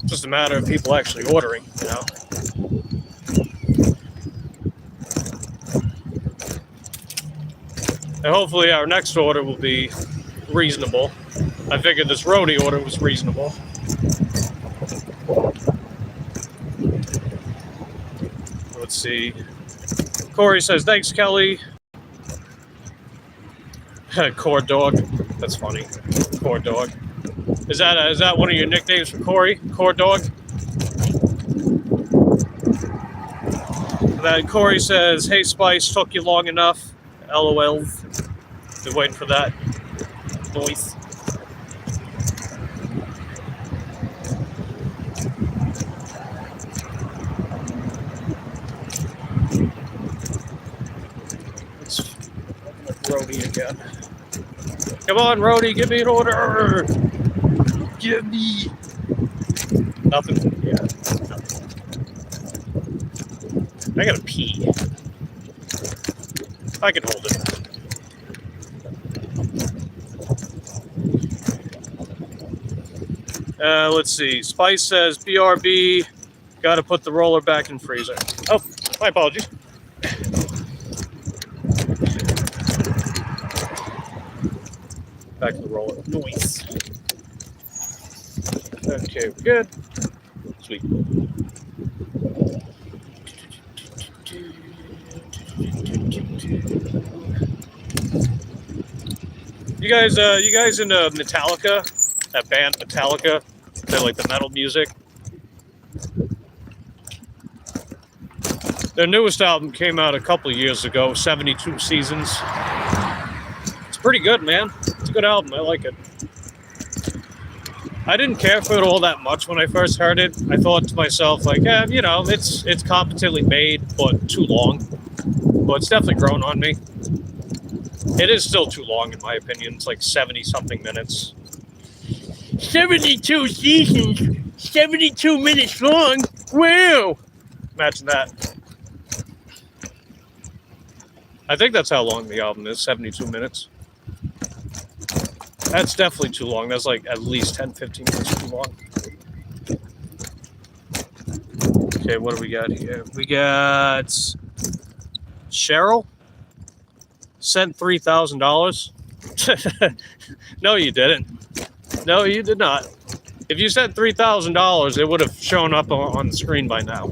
Just a matter of people actually ordering, you know. And hopefully our next order will be reasonable. I figured this Roadie order was reasonable. Let's see. Corey says, thanks, Kelly. Cord Dog. That's funny. Cord Dog. Is that one of your nicknames for Corey? Cord Dog? And then Corey says, hey, Spice, took you long enough. LOL. Been waiting for that noise. Let's open up Roadie again. Come on, Roadie, give me an order. Give me. Nothing. Yeah. Nothing. I gotta pee. I can hold it. Let's see. Spice says, BRB, gotta put the roller back in freezer. Oh, my apologies. Back to the roller. Noise. Okay, we're good. Sweet. You guys into Metallica? That band Metallica? They like the metal music. Their newest album came out a couple of years ago, 72 Seasons. It's pretty good, man. It's a good album. I like it. I didn't care for it all that much when I first heard it. I thought to myself, like, yeah, you know, it's competently made, but too long. But it's definitely grown on me. It is still too long, in my opinion. It's like 70-something minutes. 72 seasons, 72 minutes long. Wow! Imagine that. I think that's how long the album is, 72 minutes. That's definitely too long. That's like at least 10, 15 minutes too long. Okay, what do we got here? We got Cheryl. Sent $3,000. No, you didn't. No, you did not. If you sent $3,000, it would have shown up on the screen by now.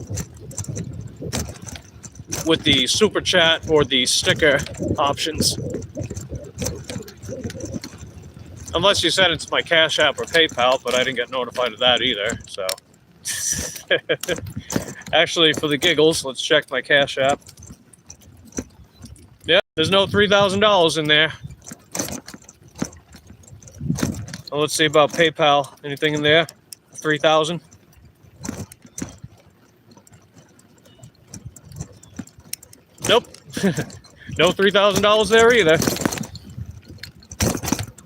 With the super chat or the sticker options. Unless you sent it to my Cash App or PayPal, but I didn't get notified of that either, so. Actually, for the giggles, let's check my Cash App. Yeah, there's no $3,000 in there. Well, let's see about PayPal. Anything in there? 3,000? Nope. No $3,000 there either.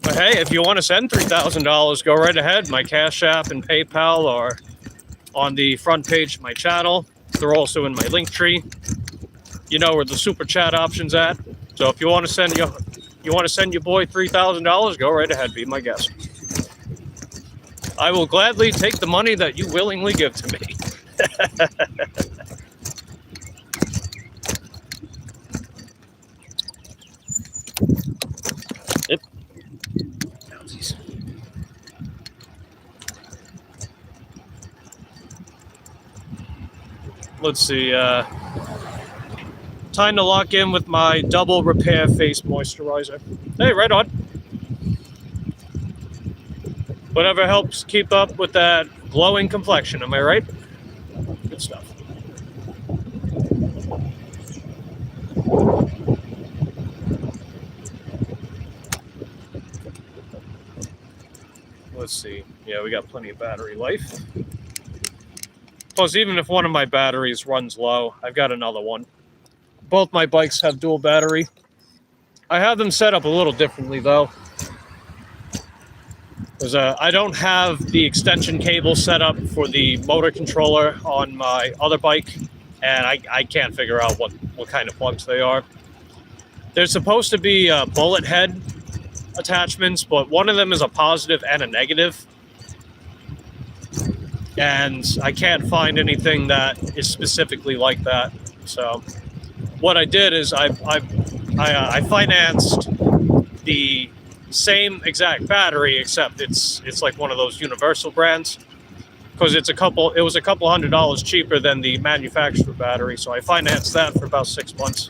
But hey, if you want to send $3,000, go right ahead. My Cash App and PayPal are on the front page of my channel. They're also in my link tree. You know where the super chat option's at. So if you want to send your boy $3,000, go right ahead. Be my guest. I will gladly take the money that you willingly give to me. Yep. Let's see. Time to lock in with my double repair face moisturizer. Hey, right on. Whatever helps keep up with that glowing complexion, am I right? Good stuff. let's see. Yeah, we got plenty of battery life. Plus, even if one of my batteries runs low, I've got another one. Both my bikes have dual battery. I have them set up a little differently, though. Because I don't have the extension cable set up for the motor controller on my other bike, and I can't figure out what kind of plugs they are. There's supposed to be bullet head attachments, but one of them is a positive and a negative. And I can't find anything that is specifically like that. So what I did is I financed the same exact battery, except it's like one of those universal brands, because it was a couple $100 cheaper than the manufacturer battery. So I financed that for about 6 months.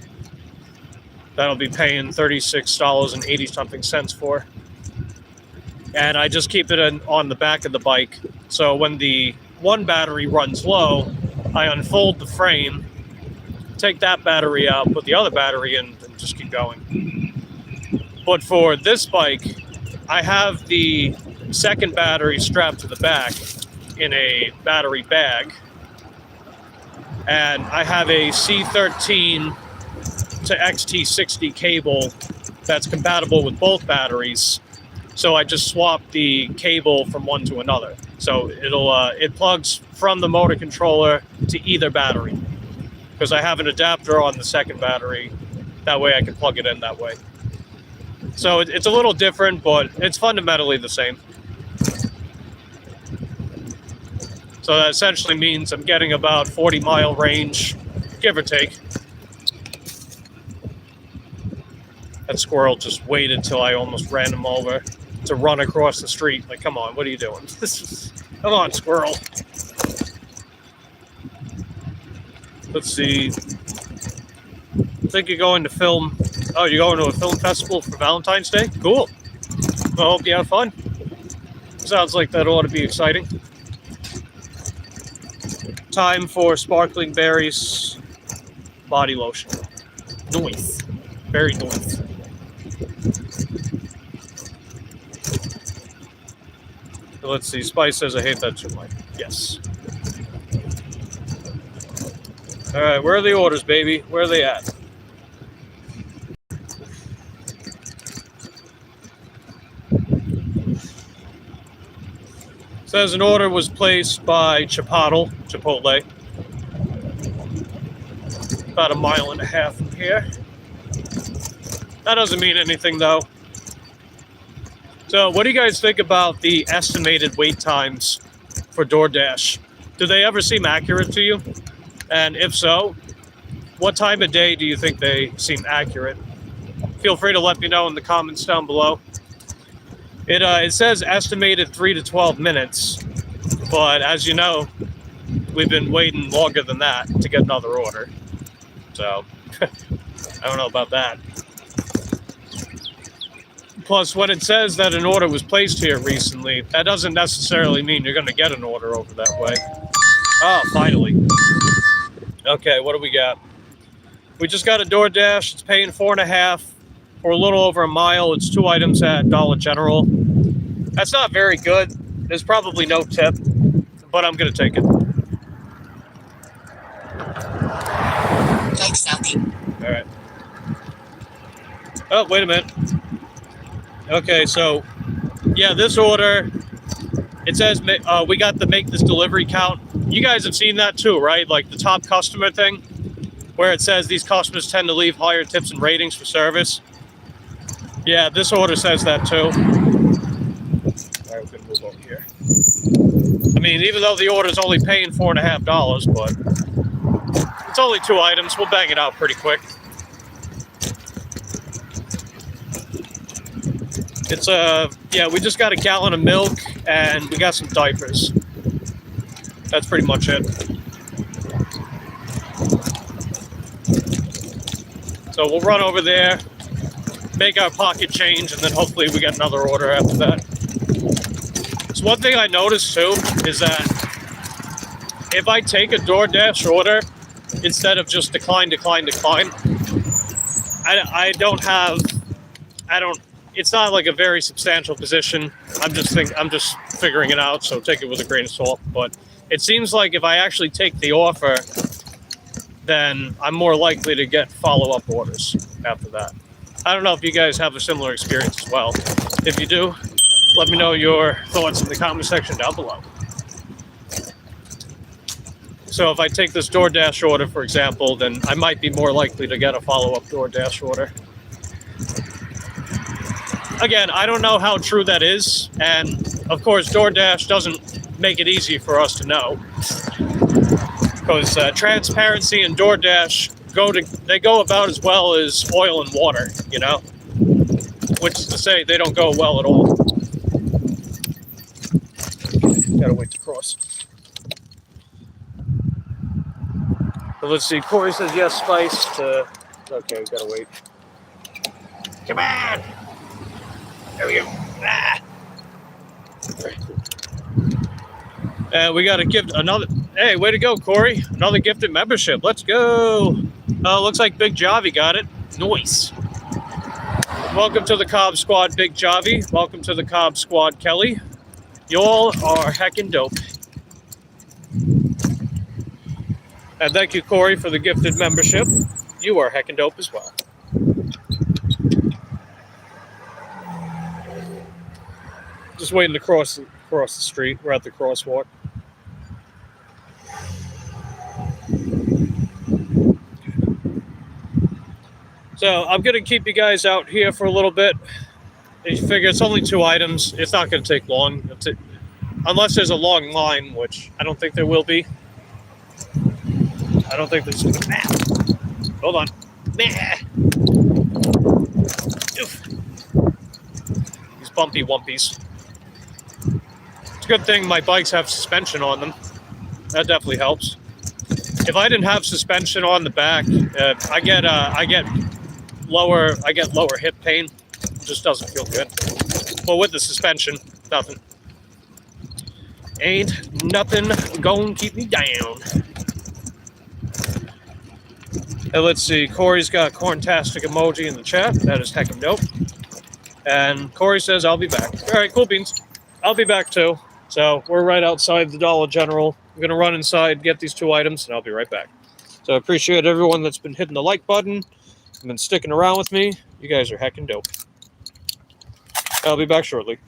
That'll be paying $36.80 something for. And I just keep it on the back of the bike. So when the one battery runs low, I unfold the frame, take that battery out, put the other battery in, and just keep going. But for this bike, I have the second battery strapped to the back in a battery bag. And I have a C13 to XT60 cable that's compatible with both batteries. So I just swap the cable from one to another. So it plugs from the motor controller to either battery, because I have an adapter on the second battery. That way I can plug it in that way. So it's a little different, but it's fundamentally the same. So that essentially means I'm getting about 40-mile range, give or take. That squirrel just waited till I almost ran him over to run across the street. Like, come on, what are you doing? Come on, squirrel. Let's see. I think you're going to film. Oh, you're going to a film festival for Valentine's Day? Cool. I hope you have fun. Sounds like that ought to be exciting. Time for sparkling berries body lotion. Nice. Very nice. So let's see. Spice says I hate that too much. Yes. All right, where are the orders, baby? Where are they at? Says an order was placed by Chipotle, about 1.5 miles from here. That doesn't mean anything, though. So what do you guys think about the estimated wait times for DoorDash? Do they ever seem accurate to you? And if so, what time of day do you think they seem accurate? Feel free to let me know in the comments down below. It says estimated 3 to 12 minutes, but as you know, we've been waiting longer than that to get another order. So, I don't know about that. Plus, when it says that an order was placed here recently, that doesn't necessarily mean you're going to get an order over that way. Oh, finally. Okay, what do we got? We just got a DoorDash. It's paying $4.50 for a little over 1 mile. It's 2 items at Dollar General. That's not very good. There's probably no tip, but I'm going to take it. Thanks, Southie. All right. Oh, wait a minute. Okay, so, yeah, this order, it says we got the make this delivery count. You guys have seen that too, right? Like the top customer thing, where it says these customers tend to leave higher tips and ratings for service. Yeah, this order says that too. All right, we're gonna move over here. I mean, even though the order's only paying $4.50, but it's only 2 items. We'll bang it out pretty quick. It's yeah, we just got a gallon of milk and we got some diapers. That's pretty much it. So we'll run over there, make our pocket change, and then hopefully we get another order after that. So one thing I noticed too is that if I take a DoorDash order instead of just decline, it's not like a very substantial position. I'm just figuring it out, so take it with a grain of salt. But it seems like if I actually take the offer, then I'm more likely to get follow-up orders after that. I don't know if you guys have a similar experience as well. If you do, let me know your thoughts in the comment section down below. So if I take this DoorDash order, for example, then I might be more likely to get a follow-up DoorDash order. Again, I don't know how true that is, and of course DoorDash doesn't make it easy for us to know, because transparency and DoorDash go about as well as oil and water, you know, which is to say they don't go well at all. Gotta wait to cross. So let's see. Corey says yes, spiced. Okay, we gotta wait. Come on. There we go. Ah. We got to give another. Hey, way to go, Corey! Another gifted membership. Let's go. Looks like Big Javi got it. Nice. Welcome to the Cobb Squad, Big Javi. Welcome to the Cobb Squad, Kelly. Y'all are heckin' dope. And thank you, Corey, for the gifted membership. You are heckin' dope as well. Just waiting to cross the street. We're at the crosswalk. So I'm going to keep you guys out here for a little bit. You figure it's only 2 items. It's not going to take long. Unless there's a long line, which I don't think there will be. I don't think there's... Hold on. Oof. These bumpy wumpies. It's a good thing my bikes have suspension on them. That definitely helps. If I didn't have suspension on the back, I get lower hip pain. It just doesn't feel good. But with the suspension, nothing. Ain't nothing gonna keep me down. And let's see, Corey's got corntastic emoji in the chat. That is heckin' dope. And Corey says, I'll be back. All right, cool beans. I'll be back too. So we're right outside the Dollar General. I'm going to run inside, get these 2 items, and I'll be right back. So I appreciate everyone that's been hitting the like button and been sticking around with me. You guys are heckin' dope. I'll be back shortly.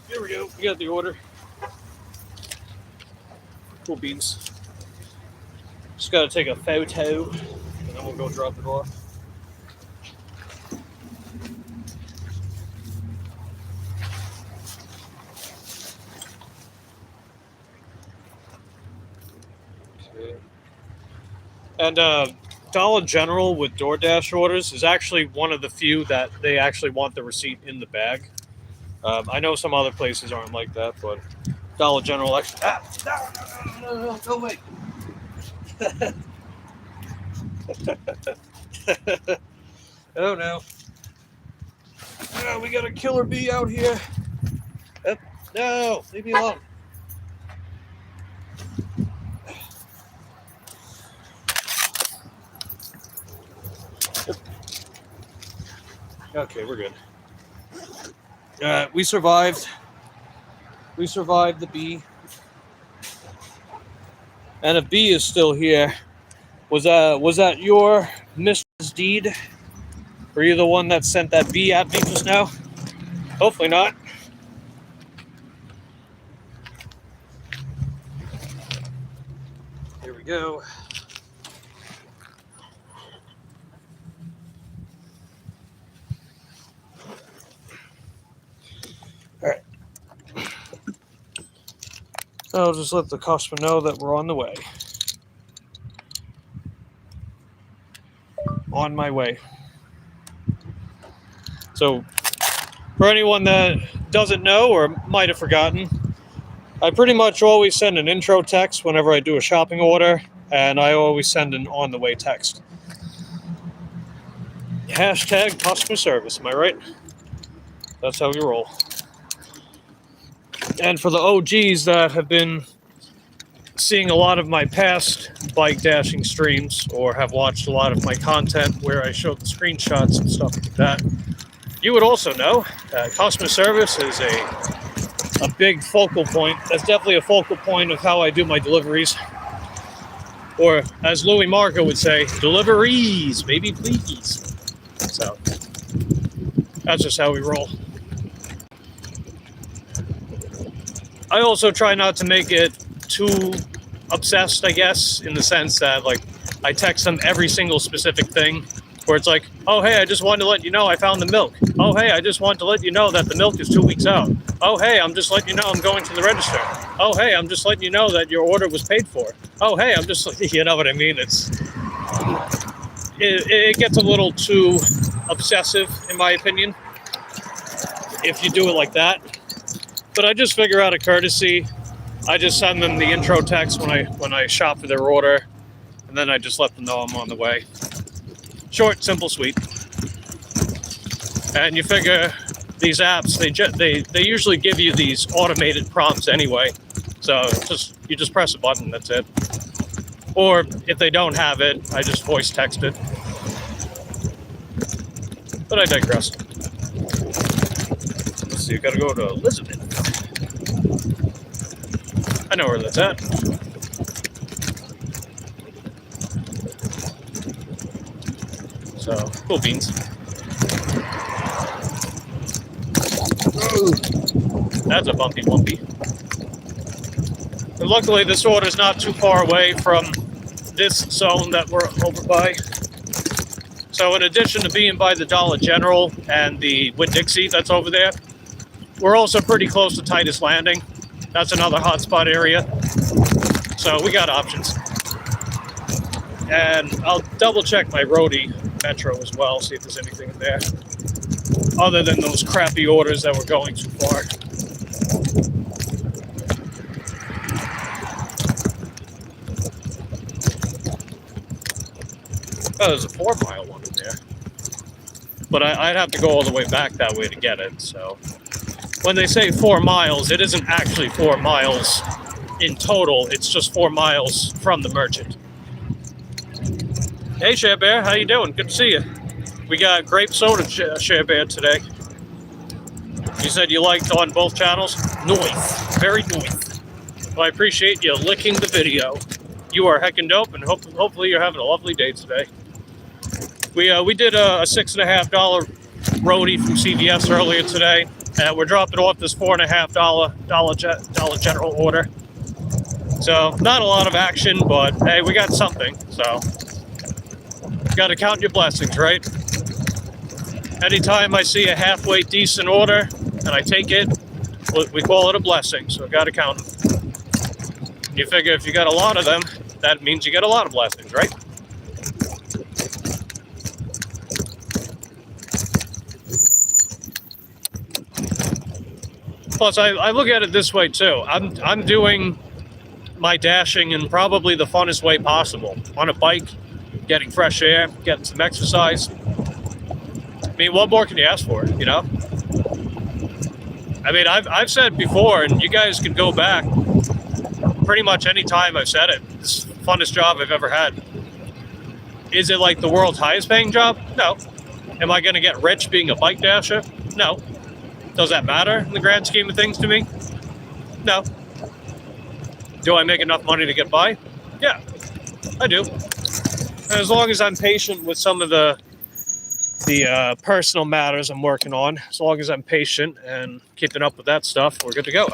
Here we go. We got the order. Cool beans. Just gotta take a photo, and then we'll go drop it off. Okay. And Dollar General with DoorDash orders is actually one of the few that they actually want the receipt in the bag. I know some other places aren't like that, but Dollar General actually. No, go away. Oh no. Oh, we got a killer bee out here. No, leave me alone. Okay, we're good. We survived. We survived the bee. And if bee is still here, was that your Mrs. Deed? Were you the one that sent that bee at me just now? Hopefully not. Here we go. All right. I'll just let the customer know that we're on the way. On my way. So, for anyone that doesn't know or might have forgotten, I pretty much always send an intro text whenever I do a shopping order, and I always send an on-the-way text. Hashtag customer service, am I right? That's how we roll. And for the OGs that have been seeing a lot of my past bike dashing streams or have watched a lot of my content where I showed the screenshots and stuff like that, you would also know customer service is a big focal point. That's definitely a focal point of how I do my deliveries. Or as Louis Marco would say, deliveries, baby, please. So that's just how we roll. I also try not to make it too obsessed, I guess, in the sense that, like, I text them every single specific thing, where it's like, oh, hey, I just wanted to let you know I found the milk. Oh, hey, I just wanted to let you know that the milk is 2 weeks out. Oh, hey, I'm just letting you know I'm going to the register. Oh, hey, I'm just letting you know that your order was paid for. Oh, hey, I'm just, you know what I mean? It gets a little too obsessive, in my opinion, if you do it like that. But I just figure out a courtesy. I just send them the intro text when I shop for their order, and then I just let them know I'm on the way. Short, simple, sweet. And you figure these apps, they usually give you these automated prompts anyway. So you just press a button, that's it. Or if they don't have it, I just voice text it. But I digress. Let's see, gotta go to Elizabeth. I know where that's at. So, cool beans. Ooh, that's a bumpy wumpy. And luckily, this order is not too far away from this zone that we're over by. So in addition to being by the Dollar General and the Winn-Dixie that's over there, we're also pretty close to Titus Landing. That's another hotspot area. So we got options. And I'll double check my Roadie Metro as well, see if there's anything in there. Other than those crappy orders that were going too far. Oh, there's a 4-mile one in there. But I'd have to go all the way back that way to get it, so. When they say 4 miles, it isn't actually 4 miles in total. It's just 4 miles from the merchant. Hey, Share Bear, how you doing? Good to see you. We got grape soda, Share Bear, today. You said you liked on both channels? Nice. Very nice. Well, I appreciate you licking the video. You are heckin' dope, and hopefully you're having a lovely day today. We did a $6.50 Roadie from CVS earlier today. And we're dropping off this $4.50 Dollar General order. So not a lot of action, but hey, we got something. So you got to count your blessings, right? Anytime I see a halfway decent order and I take it, we call it a blessing. So got to count them. You figure if you got a lot of them, that means you get a lot of blessings, right? Plus, I look at it this way too. I'm doing my dashing in probably the funnest way possible. On a bike, getting fresh air, getting some exercise. I mean, what more can you ask for, you know? I mean, I've said before, and you guys can go back pretty much any time I've said it. This is the funnest job I've ever had. Is it like the world's highest paying job? No. Am I going to get rich being a bike dasher? No. Does that matter in the grand scheme of things to me? No. Do I make enough money to get by? Yeah, I do. And as long as I'm patient with some of the personal matters I'm working on, as long as I'm patient and keeping up with that stuff, we're good to go.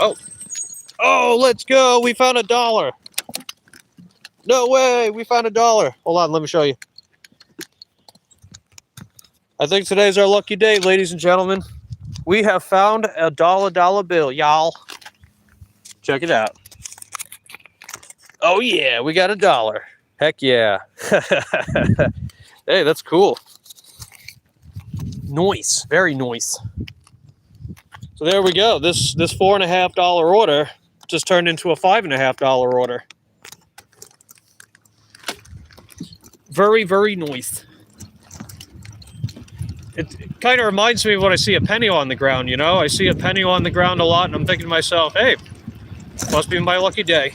Oh, let's go. We found $1. No way. We found $1. Hold on. Let me show you. I think today's our lucky day, ladies and gentlemen. We have found a dollar bill, y'all. Check it out. Oh, yeah. We got $1. Heck yeah. Hey, that's cool. Nice. Very nice. So there we go. This $4.50 order just turned into a $5.50 order. Very, very nice. It kind of reminds me of when I see a penny on the ground, you know? I see a penny on the ground a lot, and I'm thinking to myself, hey, must be my lucky day.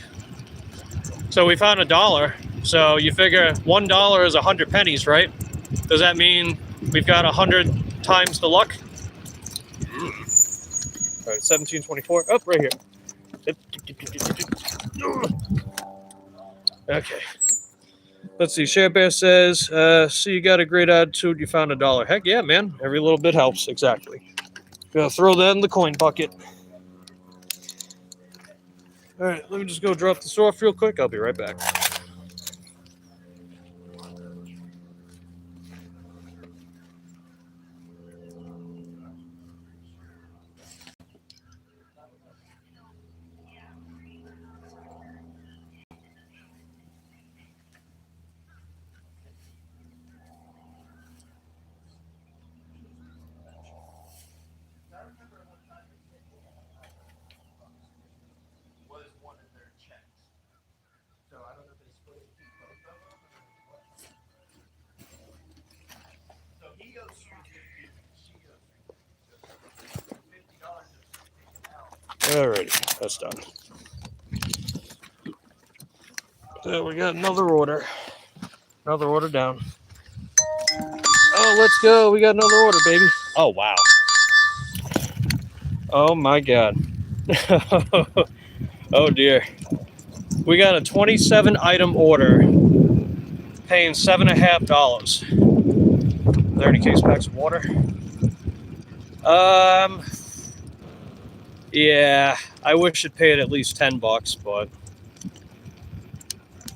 So we found $1. So you figure $1 is 100 pennies, right? Does that mean we've got 100 times the luck? All right, 1724. Oh, right here. Okay. Let's see. Share Bear says, so you got a great attitude. You found $1. Heck yeah, man. Every little bit helps. Exactly. Gonna throw that in the coin bucket. All right, let me just go drop this off real quick. I'll be right back. Alrighty, that's done. So we got another order. Another order down. Oh, let's go. We got another order, baby. Oh, wow. Oh, my God. Oh, dear. We got a 27-item order paying $7.50. 30 case packs of water. Yeah, I wish it paid at least $10, but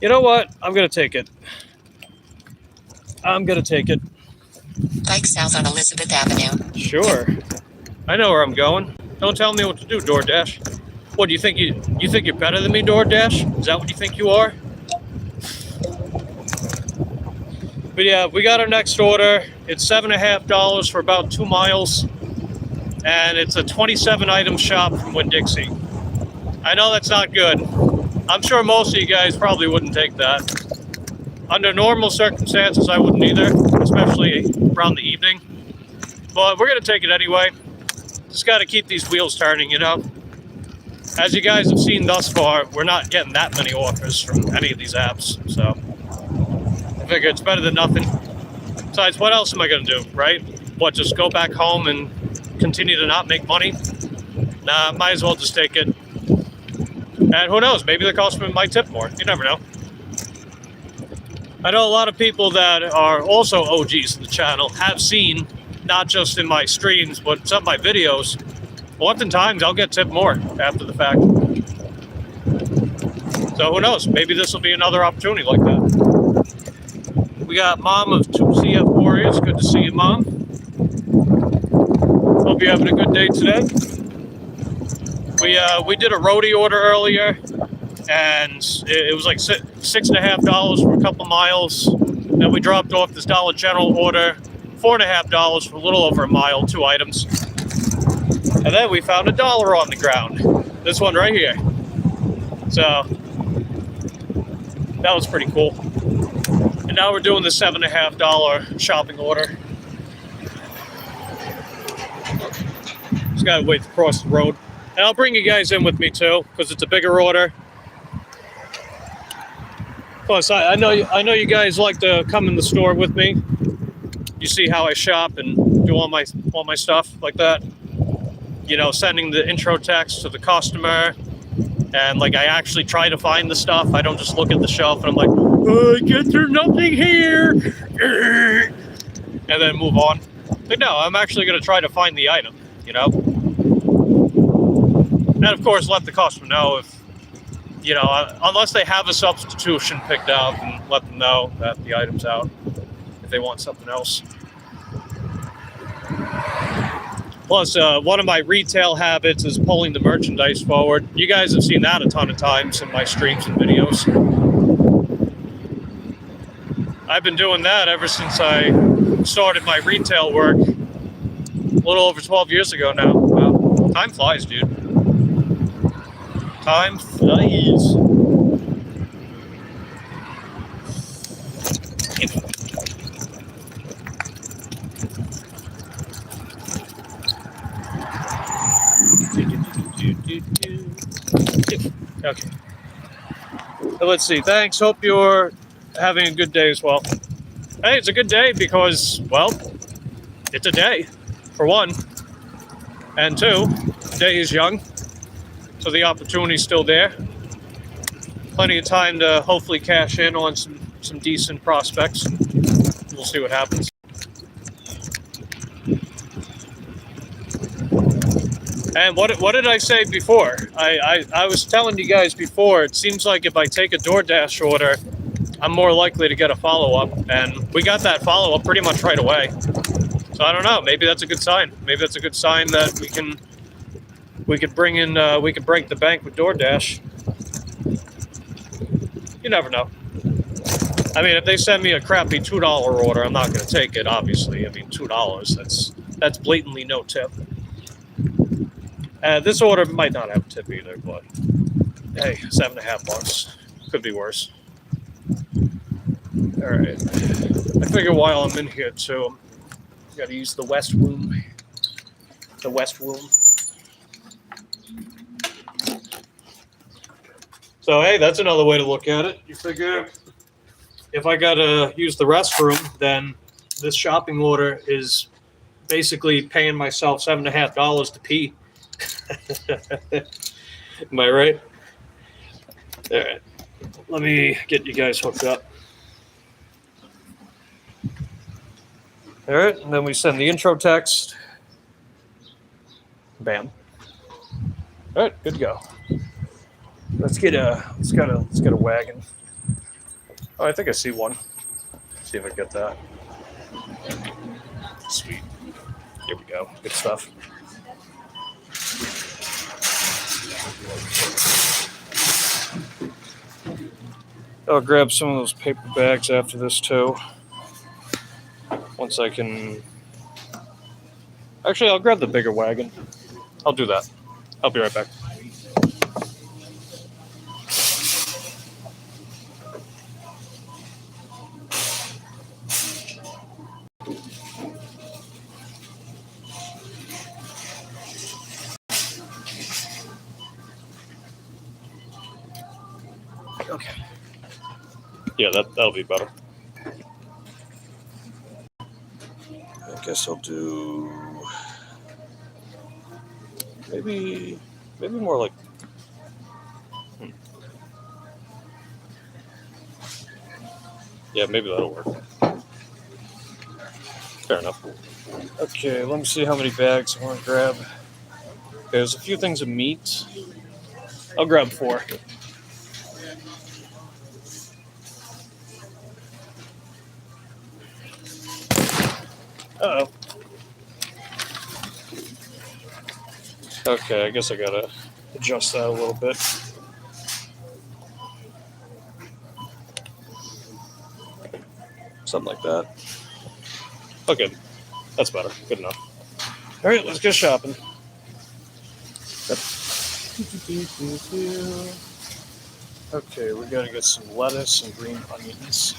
you know what? I'm gonna take it. I'm gonna take it. Bike south on Elizabeth Avenue. Sure. I know where I'm going. Don't tell me what to do, DoorDash. What do you think? You think you're better than me, DoorDash? Is that what you think you are? But yeah, we got our next order. It's $7.50 for about 2 miles. And it's a 27-item shop from Winn-Dixie. I know that's not good. I'm sure most of you guys probably wouldn't take that. Under normal circumstances, I wouldn't either, especially around the evening. But we're going to take it anyway. Just got to keep these wheels turning, you know? As you guys have seen thus far, we're not getting that many offers from any of these apps. So I figure it's better than nothing. Besides, what else am I going to do, right? What, just go back home and continue to not make money? Nah, might as well just take it. And who knows, maybe the customer might tip more. You never know. I know a lot of people that are also OGs to the channel have seen, not just in my streams, but some of my videos, oftentimes I'll get tipped more after the fact. So who knows? Maybe this will be another opportunity like that. We got Mom of 2 CF Warriors. Good to see you, Mom. Hope you're having a good day today. We did a roadie order earlier, and it was like $6.50 for a couple miles. Then we dropped off this Dollar General order, $4.50 for a little over a mile, 2 items. And then we found $1 on the ground. This one right here. So that was pretty cool. And now we're doing the $7.50 shopping order. Just gotta wait to cross the road. And I'll bring you guys in with me too, because it's a bigger order. Plus, I know you guys like to come in the store with me. You see how I shop and do all my stuff like that. You know, sending the intro text to the customer, and like I actually try to find the stuff. I don't just look at the shelf and I'm like, I guess there's nothing here, and then move on. But no, I'm actually going to try to find the item. You know, and of course let the customer know if, you know, unless they have a substitution picked out, and let them know that the item's out if they want something else. Plus, one of my retail habits is pulling the merchandise forward. You guys have seen that a ton of times in my streams and videos. I've been doing that ever since I started my retail work a little over 12 years ago now. Wow. Time flies, dude. Time flies. Okay. So let's see. Thanks. Hope you're having a good day as well. Hey, it's a good day because, well, it's a day, for one. And two, the day is young, so the opportunity's still there. Plenty of time to hopefully cash in on some decent prospects. We'll see what happens. And what did I say before? I was telling you guys before, it seems like if I take a DoorDash order, I'm more likely to get a follow-up. And we got that follow-up pretty much right away. So I don't know, maybe that's a good sign. Maybe that's a good sign that we can break the bank with DoorDash. You never know. I mean, if they send me a crappy $2 order, I'm not going to take it, obviously. I mean, $2, that's blatantly no tip. This order might not have a tip either, but hey, $7.50. Could be worse. All right. I figure while I'm in here too, I got to use the West Room. The West Room. So hey, that's another way to look at it. You figure if I got to use the restroom, then this shopping order is basically paying myself $7.50 to pee. Am I right? All right. Let me get you guys hooked up. All right, and then we send the intro text. Bam. All right, good to go. Let's get a wagon. Oh, I think I see one. See if I get that. Sweet. Here we go. Good stuff. I'll grab some of those paper bags after this too. Once I can... Actually, I'll grab the bigger wagon. I'll do that. I'll be right back. Okay. Yeah, that'll be better. I guess I'll do maybe more like yeah, maybe that'll work. Fair enough. Okay, let me see how many bags I want to grab. There's a few things of meat. I'll grab 4. Uh-oh. Okay, I guess I gotta adjust that a little bit. Something like that. Okay, that's better. Good enough. All right, let's get shopping. Okay, we gotta get some lettuce and green onions.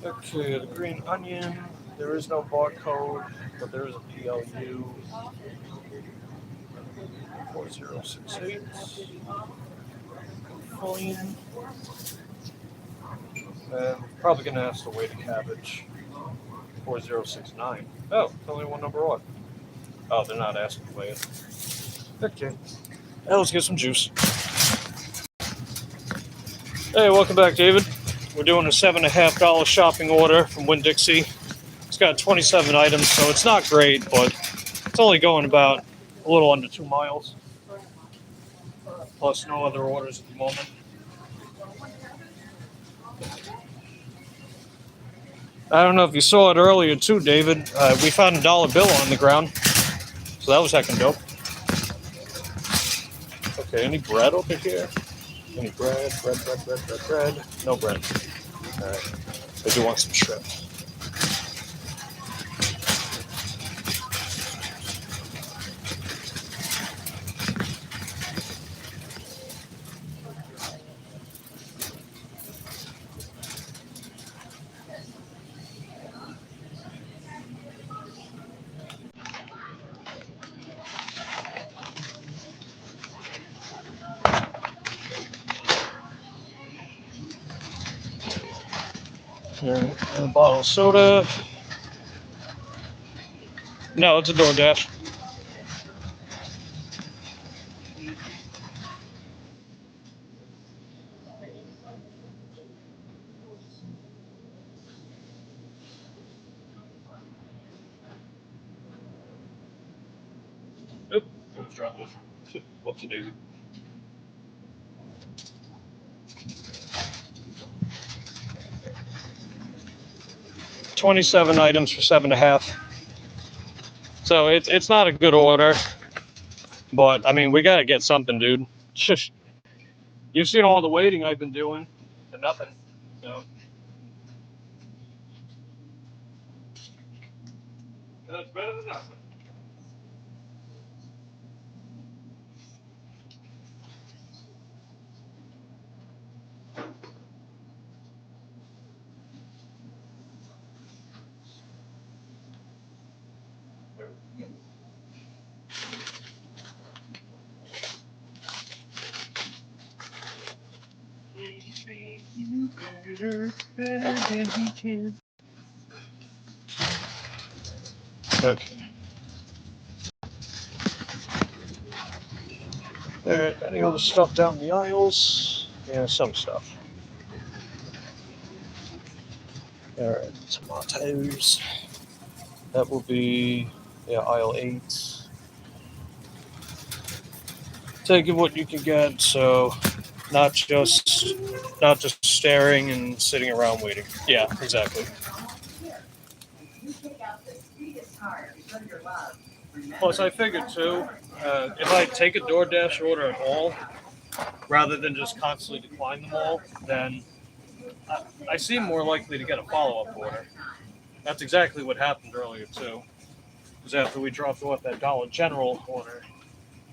Okay, the green onion. There is no barcode, but there is a PLU 4068. Fine. And probably gonna ask to wait a cabbage 4069. Oh, only one number on. Oh, they're not asking to weigh it. Okay. Now let's get some juice. Hey, welcome back, David. We're doing a $7.50 shopping order from Winn-Dixie. It's got 27 items, so it's not great, but it's only going about a little under 2 miles. Plus no other orders at the moment. I don't know if you saw it earlier too, David. We found a dollar bill on the ground, so that was heckin' dope. Okay, any bread over here? Any bread? Bread. No bread. All right. I do want some shrimp. And a bottle of soda. No, it's a DoorDash. Oop, almost dropped it. What's a daisy? $27 items for $7.50. So it's not a good order, but I mean we gotta get something, dude. Shush. You've seen all the waiting I've been doing for nothing. So that's better than nothing. Okay. Alright, any other stuff down the aisles? Yeah, some stuff. Alright, tomatoes. That will be aisle 8. Taking what you can get, so not just staring and sitting around waiting. Yeah, exactly. Plus, I figured too, if I take a DoorDash order at all, rather than just constantly decline them all, then I seem more likely to get a follow-up order. That's exactly what happened earlier too. Because after we dropped off that Dollar General order,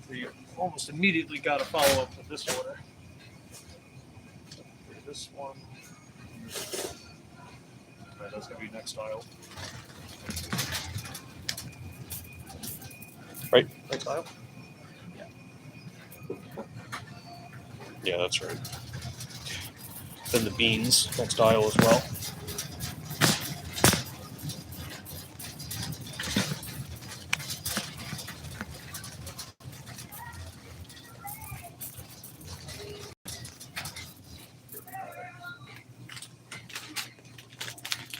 we almost immediately got a follow-up with this order. This one. Right, that's gonna be next aisle. Right, next aisle. Yeah, that's right. Then the beans, next aisle as well.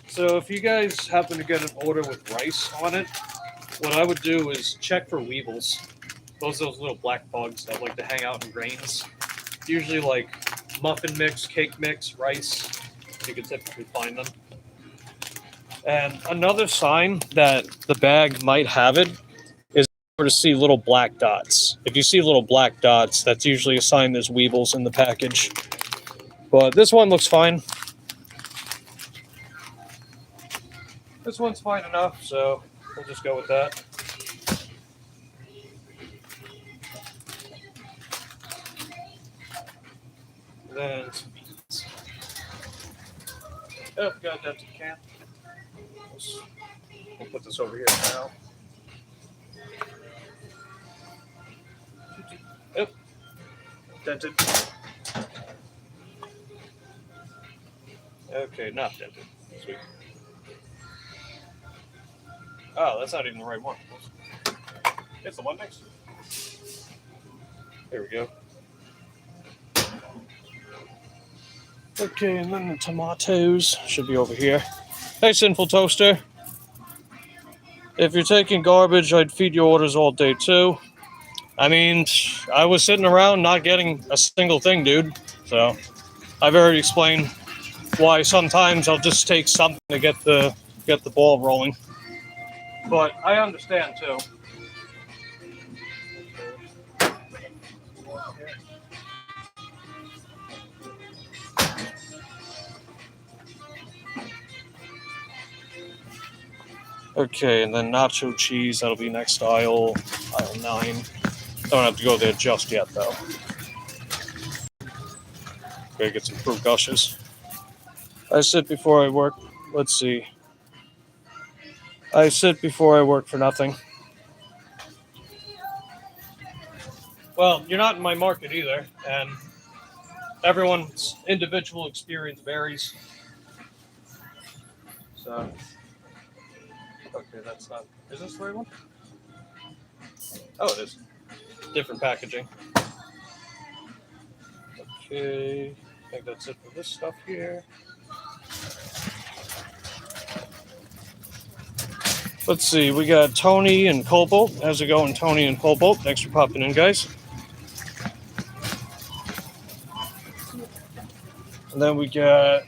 So if you guys happen to get an order with rice on it, what I would do is check for weevils. Those little black bugs that like to hang out in grains. Usually like muffin mix, cake mix, rice. You can typically find them. And another sign that the bag might have it is to see little black dots. If you see little black dots, that's usually a sign there's weevils in the package. But this one looks fine. This one's fine enough, so we'll just go with that. Then some beans. Oh, got that can. We'll put this over here now. Yep. Dented. Okay, not dented. Sweet. Oh, that's not even the right one. It's the one next to it. There we go. Okay, and then the tomatoes should be over here. Hey, Sinful Toaster. If you're taking garbage, I'd feed your orders all day too. I mean, I was sitting around not getting a single thing, dude. So I've already explained why sometimes I'll just take something to get the ball rolling. But I understand too. Okay, and then nacho cheese, that'll be next aisle 9. Don't have to go there just yet, though. Okay, get some fruit gushes. I sit before I work. Let's see. I sit before I work for nothing. Well, you're not in my market either, and everyone's individual experience varies. So, okay, that's not. Is this the right one? Oh, it is. Different packaging. Okay, I think that's it for this stuff here. Let's see, we got Tony and Cobalt. How's it going, Tony and Cobalt? Thanks for popping in, guys. And then we got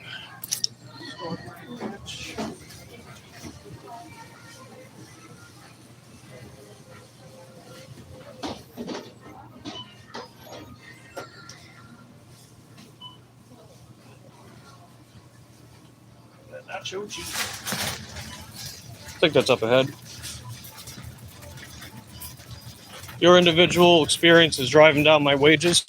nacho cheese. I think that's up ahead. Your individual experience is driving down my wages.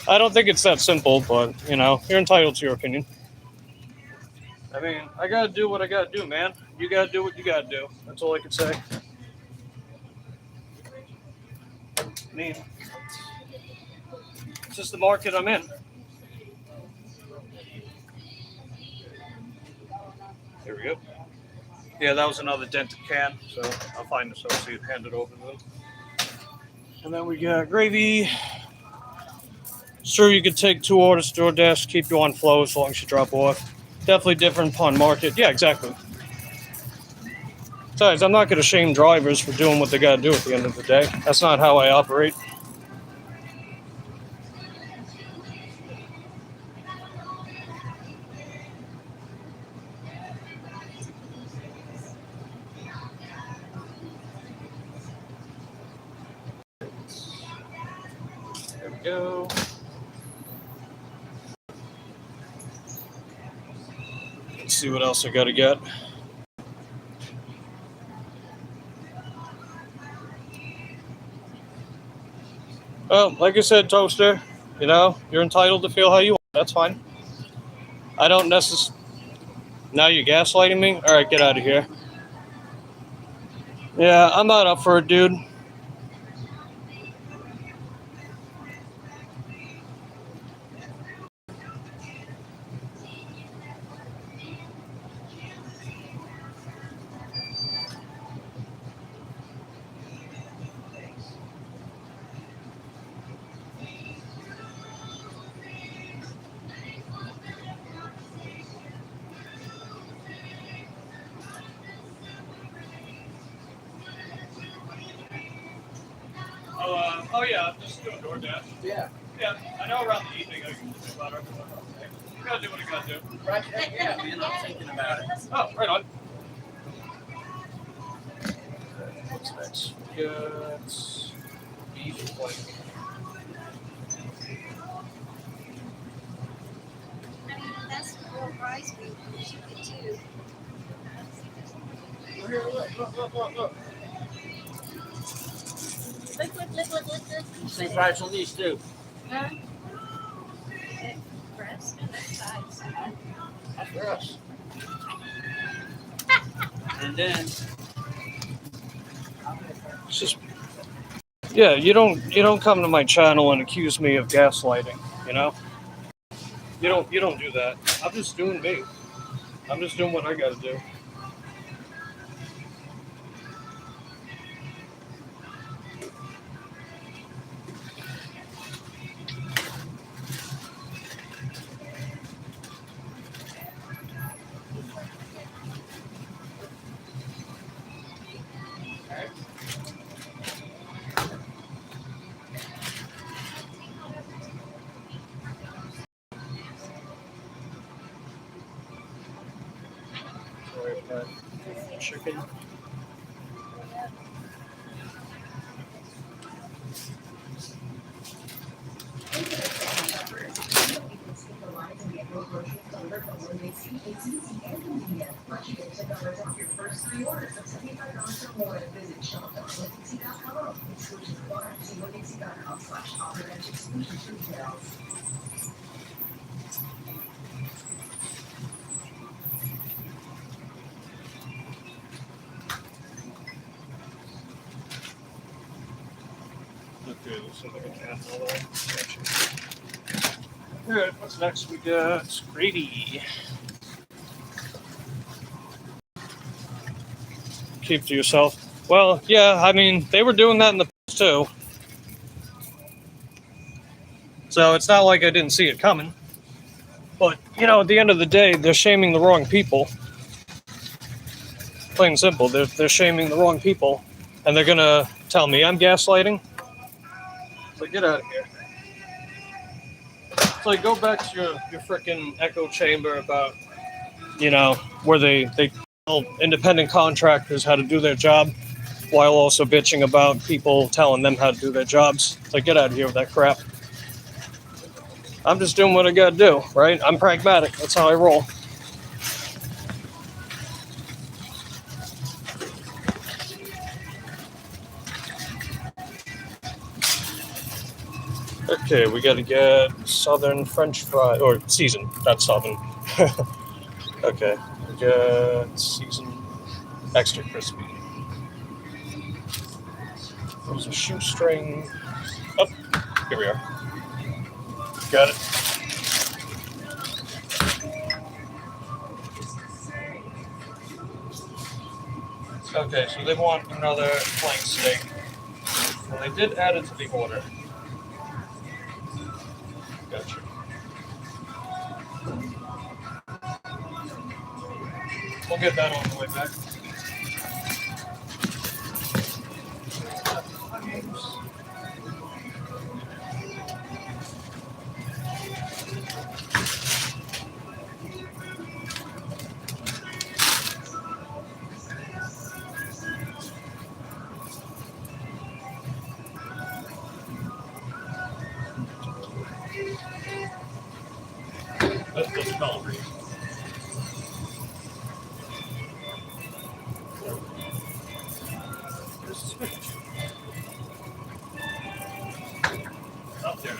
I don't think it's that simple, but, you know, you're entitled to your opinion. I mean, I gotta do what I gotta do, man. You gotta do what you gotta do. That's all I can say. I mean, it's just the market I'm in. There we go. Yeah, that was another dented can, so I'll find the associate and hand it over to them. And then we got gravy. Sure, you could take 2 orders to DoorDash, keep you on flow as long as you drop off. Definitely different upon market. Yeah, exactly. Besides, I'm not going to shame drivers for doing what they got to do at the end of the day. That's not how I operate. go. Let's see what else I gotta get. Well, like I said, Toaster, you know, you're entitled to feel how you want. That's fine. I don't necessarily... Now you're gaslighting me? Alright, get out of here. Yeah, I'm not up for it, dude. Oh yeah, just do a DoorDash. Yeah. Yeah, I know around the evening I can do better. You gotta do what I gotta do. Right. Yeah, man. I'm thinking about it. Oh, right on. What's next? We got beef plank. I mean, that's real price we should get too. Look. Look. Same price on these too. Huh? Breast and that size. That's for us. And then It's just, yeah, you don't come to my channel and accuse me of gaslighting, you know? You don't do that. I'm just doing me. I'm just doing what I gotta do. Sorry about chicken. Okay, looks like I can all that. Alright, what's next? We got Roadie. Keep to yourself. Well, yeah, I mean, they were doing that in the past too. So it's not like I didn't see it coming. But, you know, at the end of the day, they're shaming the wrong people. Plain and simple, they're shaming the wrong people. And they're gonna tell me I'm gaslighting? So get out of here. It's like, go back to your frickin' echo chamber about, you know, where they tell independent contractors how to do their job while also bitching about people telling them how to do their jobs. It's like, get out of here with that crap. I'm just doing what I gotta do, right? I'm pragmatic. That's how I roll. Okay, we gotta get southern French fry, or seasoned, not southern. Okay, we got seasoned extra crispy. There's a shoestring. Oh, here we are. Got it. Okay, so they want another flank steak. Well, they did add it to the order. Gotcha. We'll get that on the way back. color for you. Where's the switch? Up there.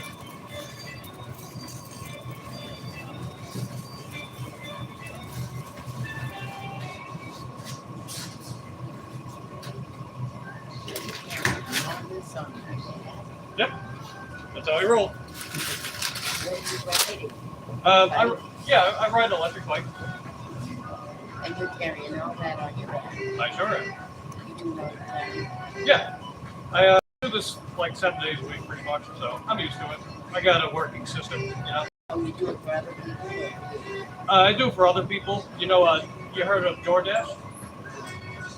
Yep, that's how we roll. I ride an electric bike. And you're carrying all that on your back. I sure am. You do know that. Yeah, I do this like 7 days a week pretty much, so I'm used to it. I got a working system, you know. Oh, you do it for other people? I do it for other people. You know, you heard of DoorDash?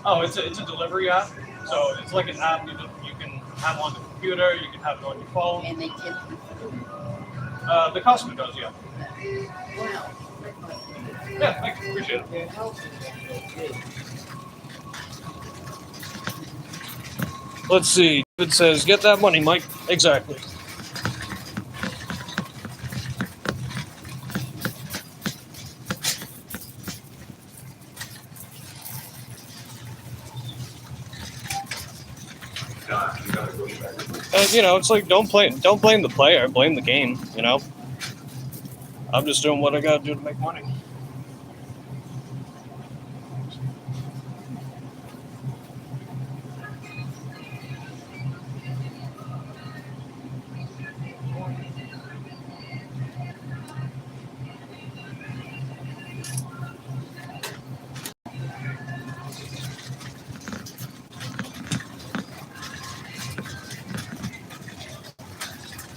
Oh, it's a delivery app. So it's like an app you can have on the computer, you can have it on your phone. And they tip you. The customer does, yeah. Wow. Yeah, thanks. Appreciate it. They're helping you too. Let's see. It says, get that money, Mike. Exactly. And, you know, it's like don't blame the player, blame the game, you know. I'm just doing what I gotta do to make money.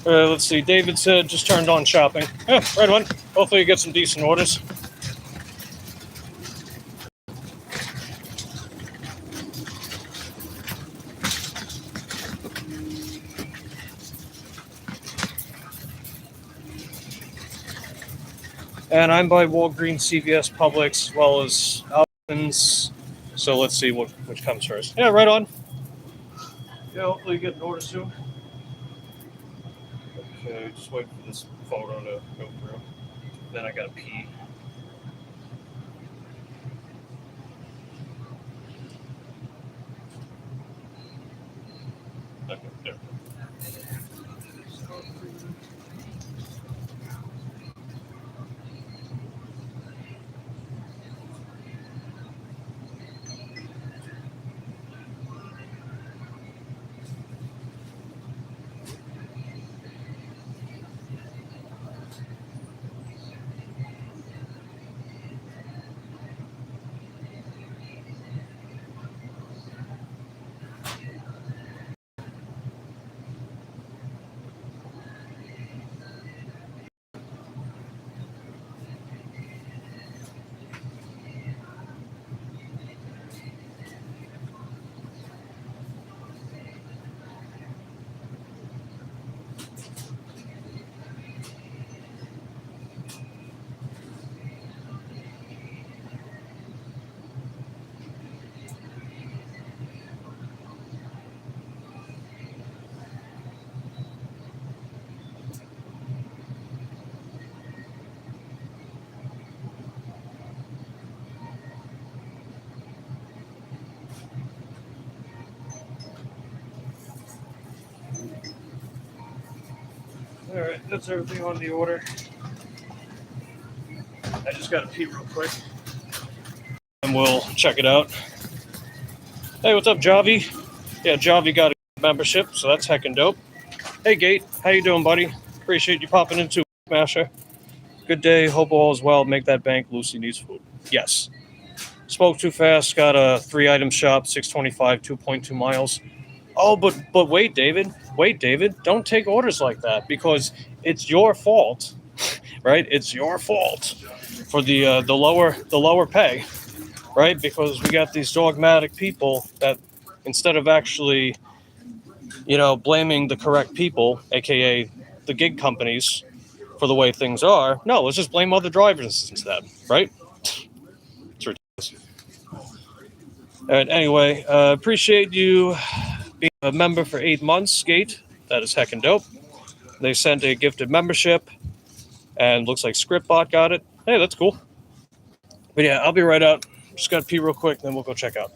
Let's see. David said just turned on shopping. Yeah, right on. Hopefully you get some decent orders. And I'm by Walgreens, CVS, Publix, as well as Albertsons. So let's see which comes first. Yeah, right on. Yeah, hopefully you get an order soon. Okay, just wait for this photo to go through. Then I gotta pee. Okay, there. All right, that's everything on the order. I just gotta pee real quick, and we'll check it out. Hey, what's up, Javi? Yeah, Javi got a membership, so that's heckin' dope. Hey, Gate, how you doing, buddy? Appreciate you popping into Smasher. Good day. Hope all is well. Make that bank. Lucy needs food. Yes. Spoke too fast. Got a 3-item shop. 625. 2.2 miles. Oh, but wait, David. Wait, David. Don't take orders like that because it's your fault, right? It's your fault for the lower pay, right? Because we got these dogmatic people that instead of actually, you know, blaming the correct people, aka the gig companies, for the way things are, no, let's just blame other drivers instead, right? It's ridiculous. All right. Anyway, appreciate you being a member for 8 months, Skate. That is heckin' dope. They sent a gifted membership, and looks like ScriptBot got it. Hey, that's cool. But yeah, I'll be right out. Just got to pee real quick, then we'll go check out.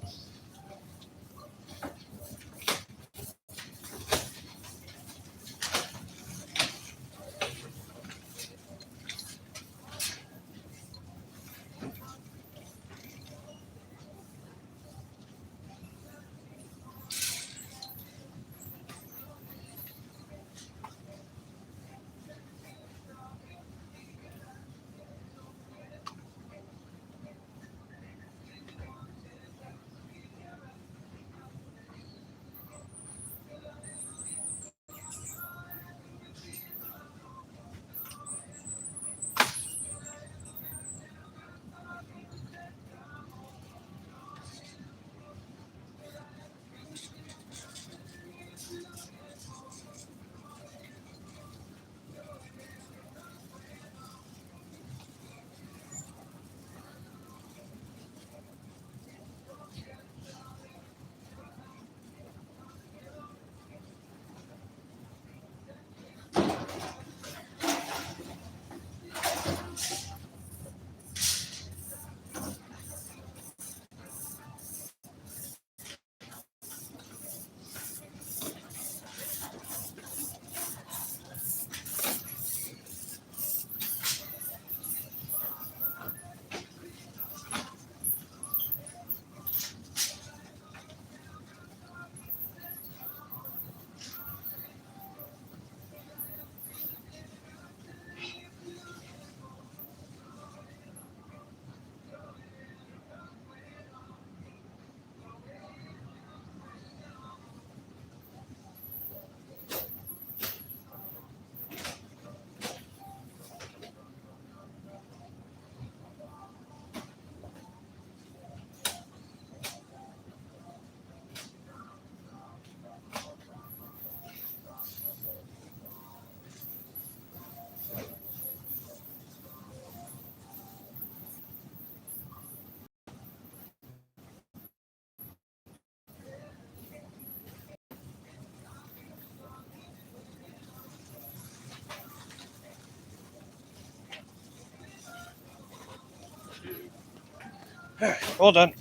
All done.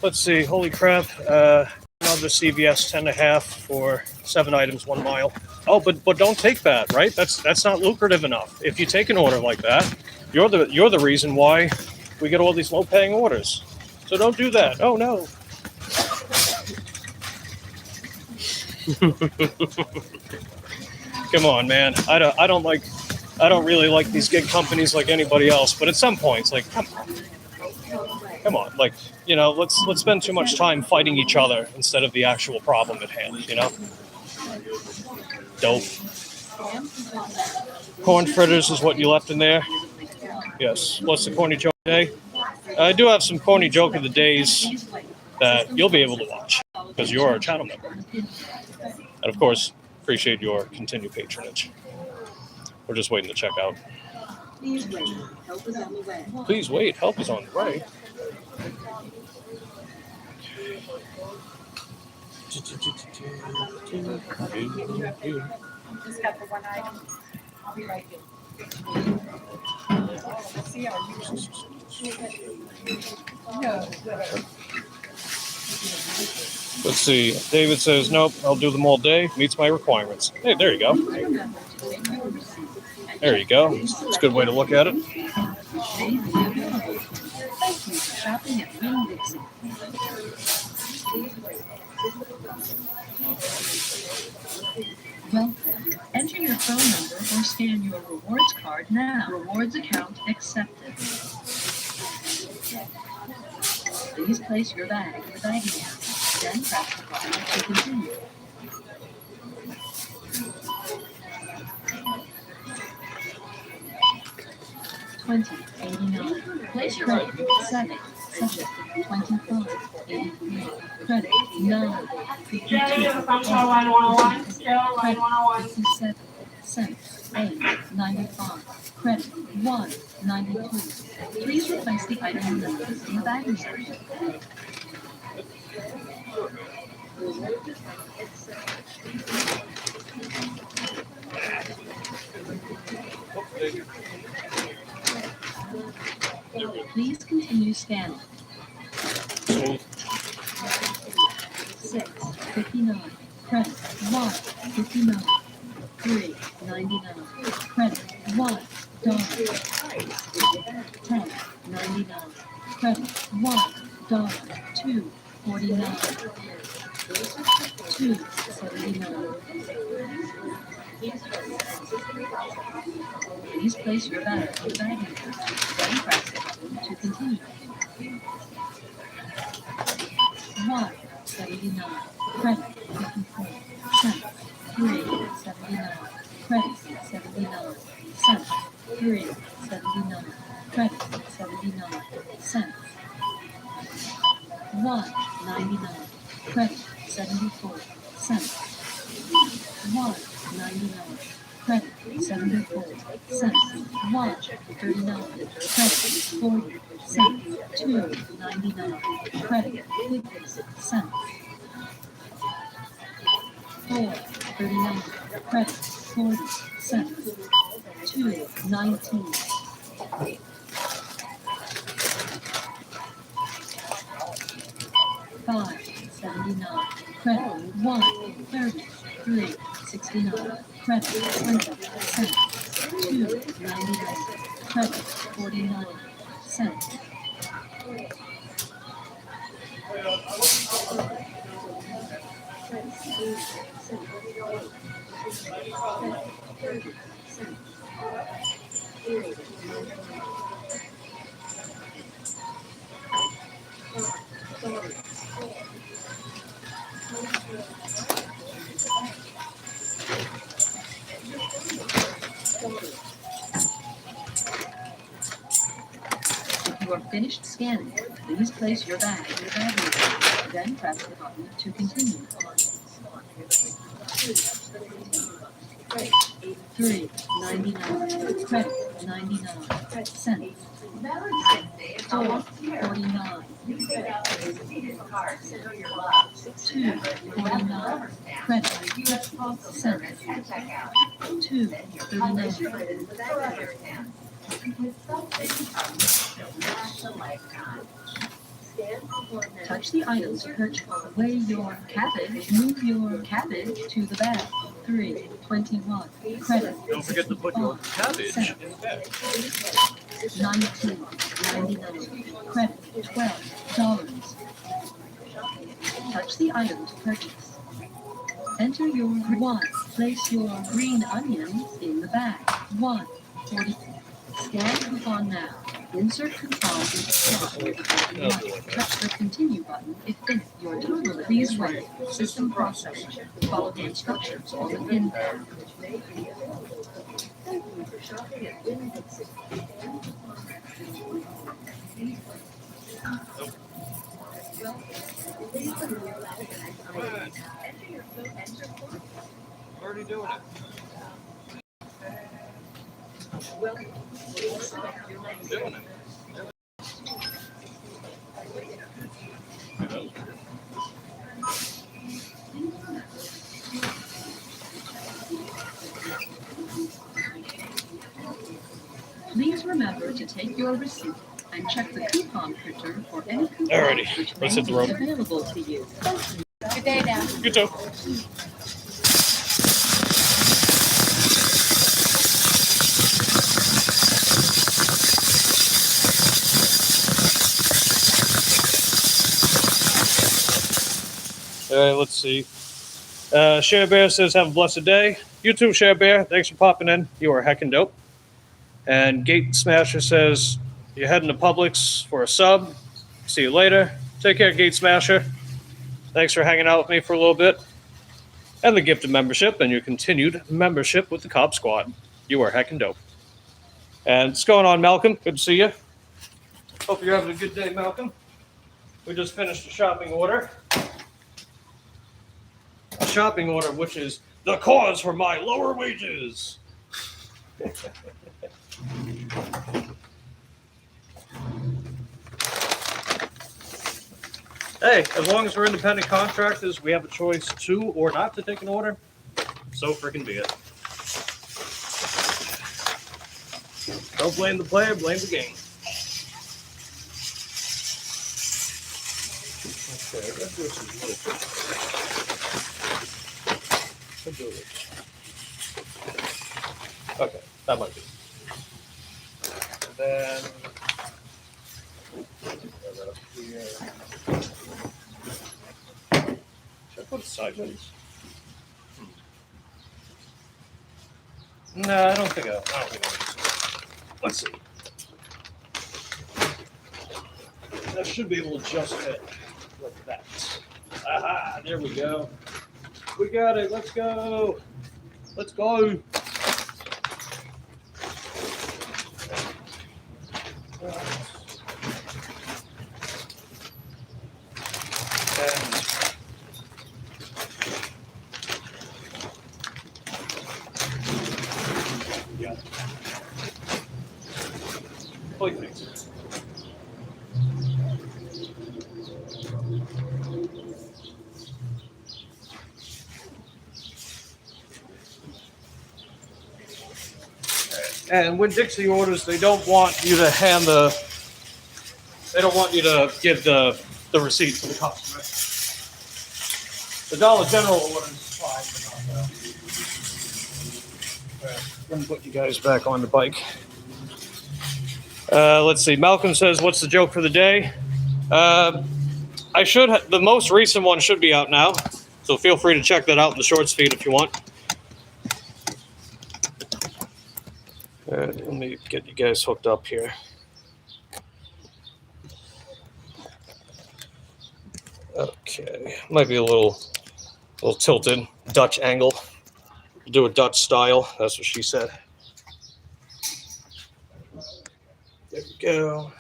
Let's see. Holy crap. Another CVS 10.5 for 7 items, 1 mile. Oh, but don't take that, right? That's not lucrative enough. If you take an order like that, you're the reason why we get all these low paying orders. So don't do that. Oh no. Come on, man. I don't really like these gig companies like anybody else, but at some point it's like, come on, like, let's spend too much time fighting each other instead of the actual problem at hand, Dope. Corn fritters is what you left in there. Yes. What's the corny joke today? I do have some corny joke of the days that you'll be able to watch because you're a channel member. And of course, appreciate your continued patronage. We're just waiting to check out. Please wait. Help is on the way. Please wait. Help is on the way. Just got the one item. I'll be right here. See how Let's see. David says, nope, I'll do them all day. Meets my requirements. Hey, there you go. There you go. It's a good way to look at it. Welcome. Enter your phone number or scan your rewards card now. Rewards account accepted. Please place your bag in the bagging area. Then press the button to continue. $20.89. Place credit 7. Subject 25.83. Credit 9. 52. Credit 57 cents. 8.95. Credit 1.92. Please replace the item in the existing bagging section. Scanning. Smooth. 6.59. Credit. 1.59. 3.99. Credit. $1. 10.99. Credit. $1. 2.49. 2.79. Please place your bag on the bagging belt. Then press the button to continue. 1.79. Credit. 54 cents. 3.79. Credit. 79 cents. 3.79. Credit. 79 cents. 1.99. Credit. 74 cents. 1.99. Credit. 74 cents. 1.39. Credit. 40 cents. 2.99. Credit. 50 cents. 4.39. Credit. 40 cents. 2.19. 5.79. Credit. 1.33. 69. Credit. 20 cents. 2.99. Credit. 49 cents. If you are finished scanning, please place your bag in the bag area. Then press the button to continue. 3.99. Credit. 99 cents. 4.49. 2.49. Credit. 50 cents. 2.39. Touch the item to purchase. Weigh your cabbage. Move your cabbage to the bag. 3.21. Credit. Don't forget to put your 65 cabbage cents. in the bag. 19.99. Credit. $12. Touch the item to purchase. Enter your 1. Place your green onions in the bag. 1.40. Scan coupon now. Insert coupon into slot with the button mark. Touch the continue button if finished. Your total. Please wait. System processing. Follow the instructions on the pin pad. Already doing it. Doing it. Please remember to take your receipt and check the coupon printer for any coupons Alrighty, which let's may hit the be road. available to you. Good day now. Good job. All right, let's see. Share Bear says, have a blessed day. You too, Share Bear. Thanks for popping in. You are heckin' dope. And Gate Smasher says, you're heading to Publix for a sub. See you later. Take care, Gate Smasher. Thanks for hanging out with me for a little bit. And the gift of membership and your continued membership with the Cobb Squad. You are heckin' dope. And what's going on, Malcolm? Good to see you. Hope you're having a good day, Malcolm. We just finished a shopping order. A shopping order which is the cause for my lower wages. Hey, as long as we're independent contractors, we have a choice to or not to take an order. So freaking be it. Don't blame the player, blame the game. Okay, I gotta do some little bit. Could do it. Okay, that might be. And then put that up here. Should I put it sideways? No, I don't think I need to. Let's see. I should be able to adjust it like that. Aha, there we go. We got it. Let's go. Let's go. Yeah. Plate mixer. And when Dixie orders, they don't want you to they don't want you to give the receipt to the customer. The Dollar General order is fine, but not that. All right, let me put you guys back on the bike. Let's see. Malcolm says, "What's the joke for the day?" The most recent one should be out now, so feel free to check that out in the shorts feed if you want. Let me get you guys hooked up here. Okay, might be a little tilted, Dutch angle. We'll do a Dutch style. That's what she said. There we go.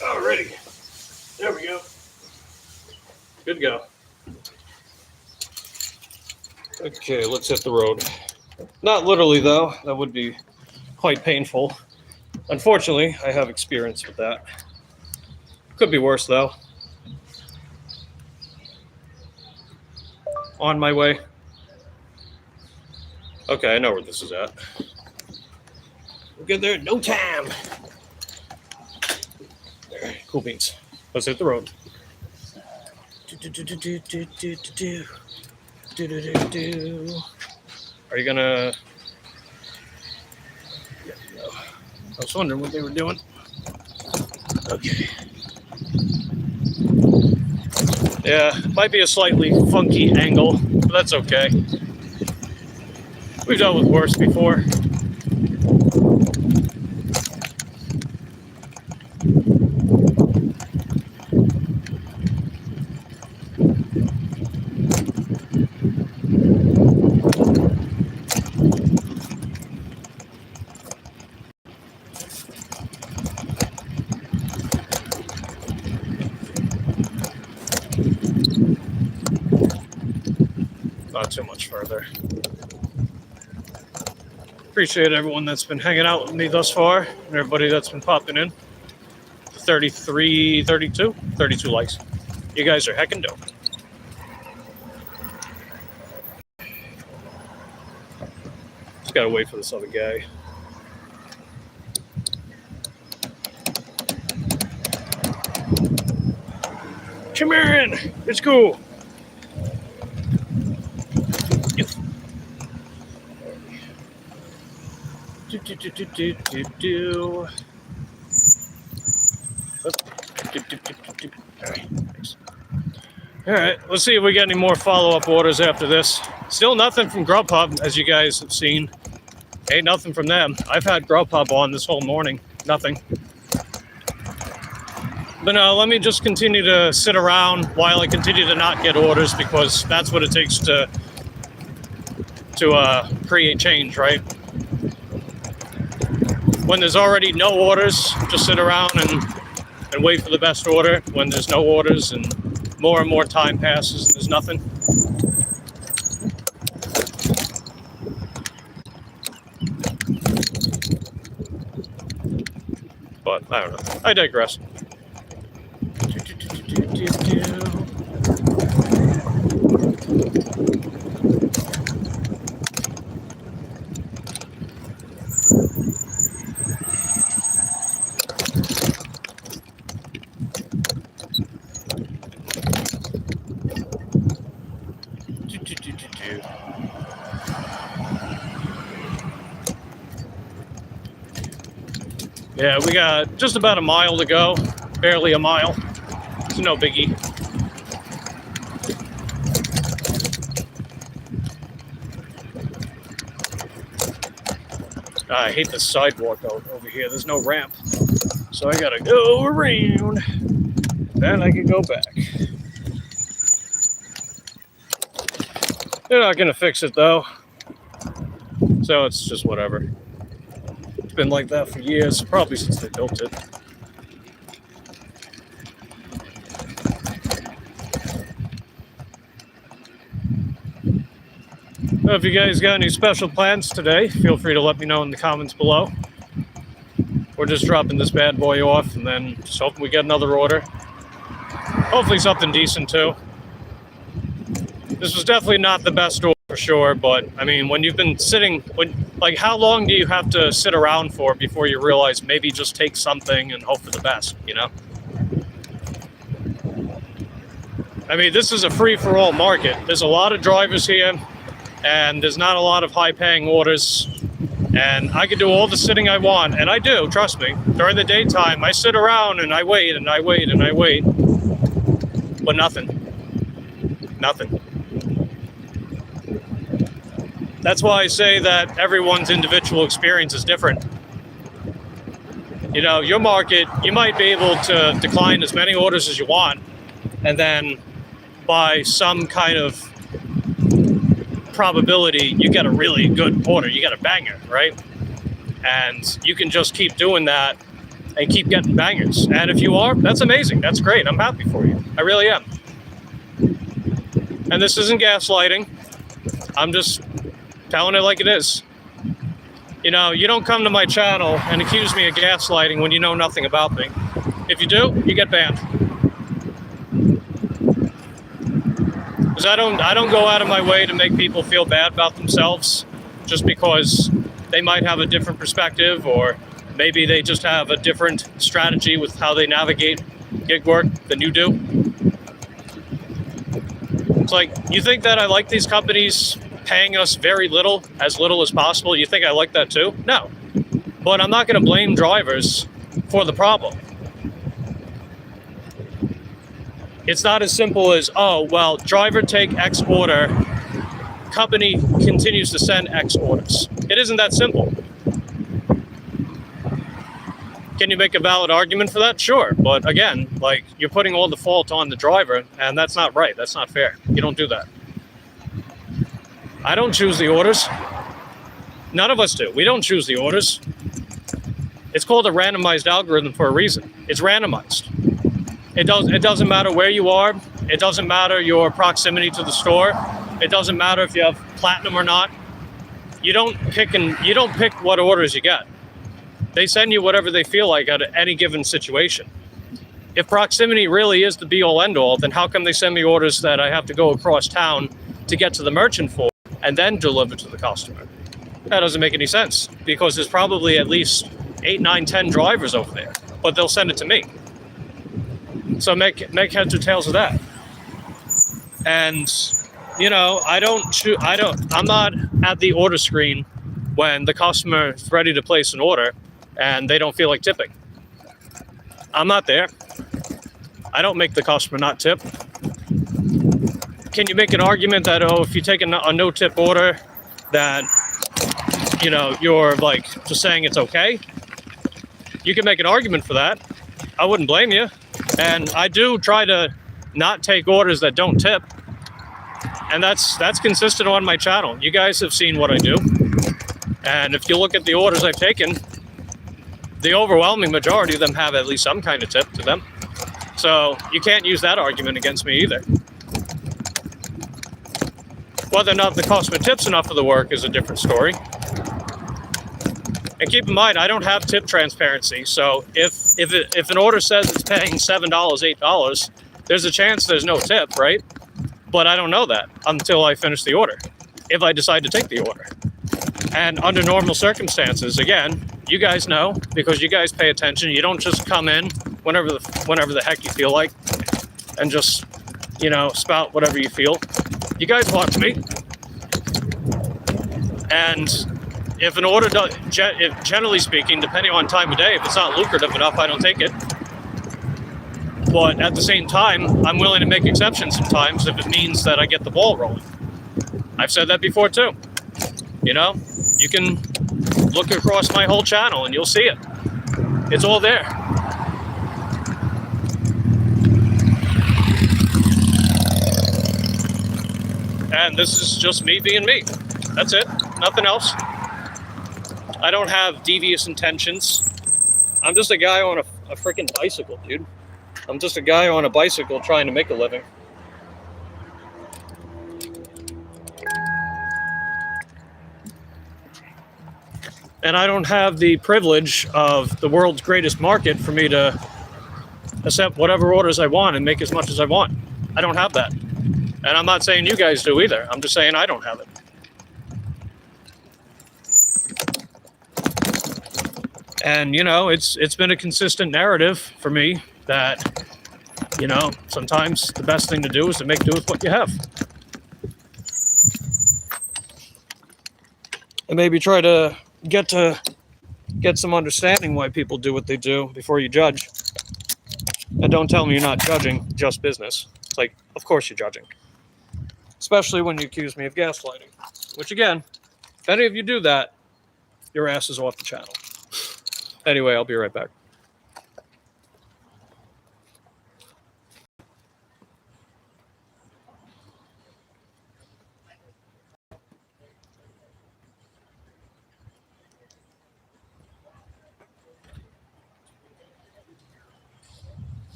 Alrighty. There we go. Good to go. Okay, let's hit the road. Not literally, though. That would be quite painful. Unfortunately, I have experience with that. Could be worse, though. On my way. Okay, I know where this is at. We'll get there in no time. There, cool beans. Let's hit the road. Are you gonna? Yeah, no. I was wondering what they were doing. Okay. Yeah, might be a slightly funky angle, but that's okay. We've dealt with worse before. Not too much further. Appreciate everyone that's been hanging out with me thus far, and everybody that's been popping in. 32 likes. You guys are heckin' dope. Just gotta wait for this other guy. Come in, it's cool. All right, let's see if we get any more follow-up orders after this. Still nothing from Grubhub, as you guys have seen. Ain't nothing from them. I've had Grubhub on this whole morning. Nothing. But no, let me just continue to sit around while I continue to not get orders, because that's what it takes to create change, right? When there's already no orders, just sit around and wait for the best order. When there's no orders and more time passes and there's nothing. But I don't know. I digress. Yeah, we got just about a mile to go. Barely a mile. It's no biggie. I hate the sidewalk over here. There's no ramp. So I gotta go around. Then I can go back. They're not gonna fix it though. So it's just whatever. It's been like that for years, probably since they built it. So if you guys got any special plans today, feel free to let me know in the comments below. We're just dropping this bad boy off and then just hoping we get another order. Hopefully something decent too. This was definitely not the best order for sure, but I mean, when you've been sitting, like how long do you have to sit around for before you realize maybe just take something and hope for the best, you know? I mean, this is a free-for-all market. There's a lot of drivers here, and there's not a lot of high-paying orders, and I can do all the sitting I want, and I do, trust me. During the daytime, I sit around and I wait and I wait and I wait, but nothing. Nothing. That's why I say that everyone's individual experience is different. You know, your market, you might be able to decline as many orders as you want, and then by some kind of probability, you get a really good order, you get a banger, right? And you can just keep doing that and keep getting bangers. And if you are, that's amazing. That's great. I'm happy for you. I really am. And this isn't gaslighting. I'm just telling it like it is. You know, you don't come to my channel and accuse me of gaslighting when you know nothing about me. If you do, you get banned. Because I don't go out of my way to make people feel bad about themselves just because they might have a different perspective, or maybe they just have a different strategy with how they navigate gig work than you do. It's like, you think that I like these companies paying us very little as possible? You think I like that too? No. But I'm not going to blame drivers for the problem. It's not as simple as, oh, well, driver take X order, company continues to send X orders. It isn't that simple. Can you make a valid argument for that? Sure. But again, like, you're putting all the fault on the driver, and that's not right. That's not fair. You don't do that. I don't choose the orders. None of us do. We don't choose the orders. It's called a randomized algorithm for a reason. It's randomized. It doesn't matter where you are. It doesn't matter your proximity to the store. It doesn't matter if you have platinum or not. You don't pick what orders you get. They send you whatever they feel like at any given situation. If proximity really is the be-all end-all, then how come they send me orders that I have to go across town to get to the merchant for and then deliver to the customer? That doesn't make any sense, because there's probably at least 8, 9, 10 drivers over there, but they'll send it to me. So make heads or tails of that. And you know, I'm not at the order screen when the customer is ready to place an order and they don't feel like tipping. I'm not there. I don't make the customer not tip. Can you make an argument that, oh, if you take a no-tip order, that, you know, you're like just saying it's okay? You can make an argument for that. I wouldn't blame you. And I do try to not take orders that don't tip. And that's consistent on my channel. You guys have seen what I do. And if you look at the orders I've taken, the overwhelming majority of them have at least some kind of tip to them. So you can't use that argument against me either. Whether or not the customer tips enough for the work is a different story. And keep in mind, I don't have tip transparency. So if an order says it's paying $7, $8, there's a chance there's no tip, right? But I don't know that until I finish the order, if I decide to take the order. And under normal circumstances, again, you guys know, because you guys pay attention. You don't just come in whenever the heck you feel like and just, spout whatever you feel. You guys watch me. And if an order does, if generally speaking, depending on time of day, if it's not lucrative enough, I don't take it. But at the same time, I'm willing to make exceptions sometimes if it means that I get the ball rolling. I've said that before too. You can look across my whole channel and you'll see it. It's all there. And this is just me being me. That's it. Nothing else. I don't have devious intentions. I'm just a guy on a freaking bicycle, dude. I'm just a guy on a bicycle trying to make a living. And I don't have the privilege of the world's greatest market for me to accept whatever orders I want and make as much as I want. I don't have that. And I'm not saying you guys do either. I'm just saying I don't have it. And, it's been a consistent narrative for me that, sometimes the best thing to do is to make do with what you have. And maybe try to get some understanding why people do what they do before you judge. And don't tell me you're not judging just business. It's like, of course you're judging. Especially when you accuse me of gaslighting. Which again, if any of you do that, your ass is off the channel. Anyway, I'll be right back.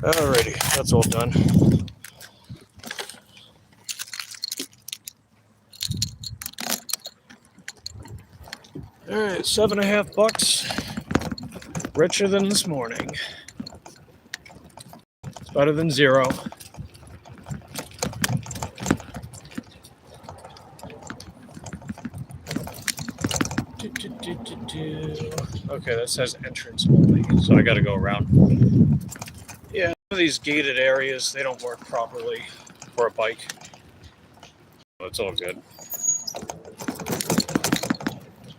Alrighty, that's all done. Alright, $7.50. Richer than this morning. It's better than zero. Okay, that says entrance only, so I gotta go around. Yeah, some of these gated areas, they don't work properly for a bike. So it's all good.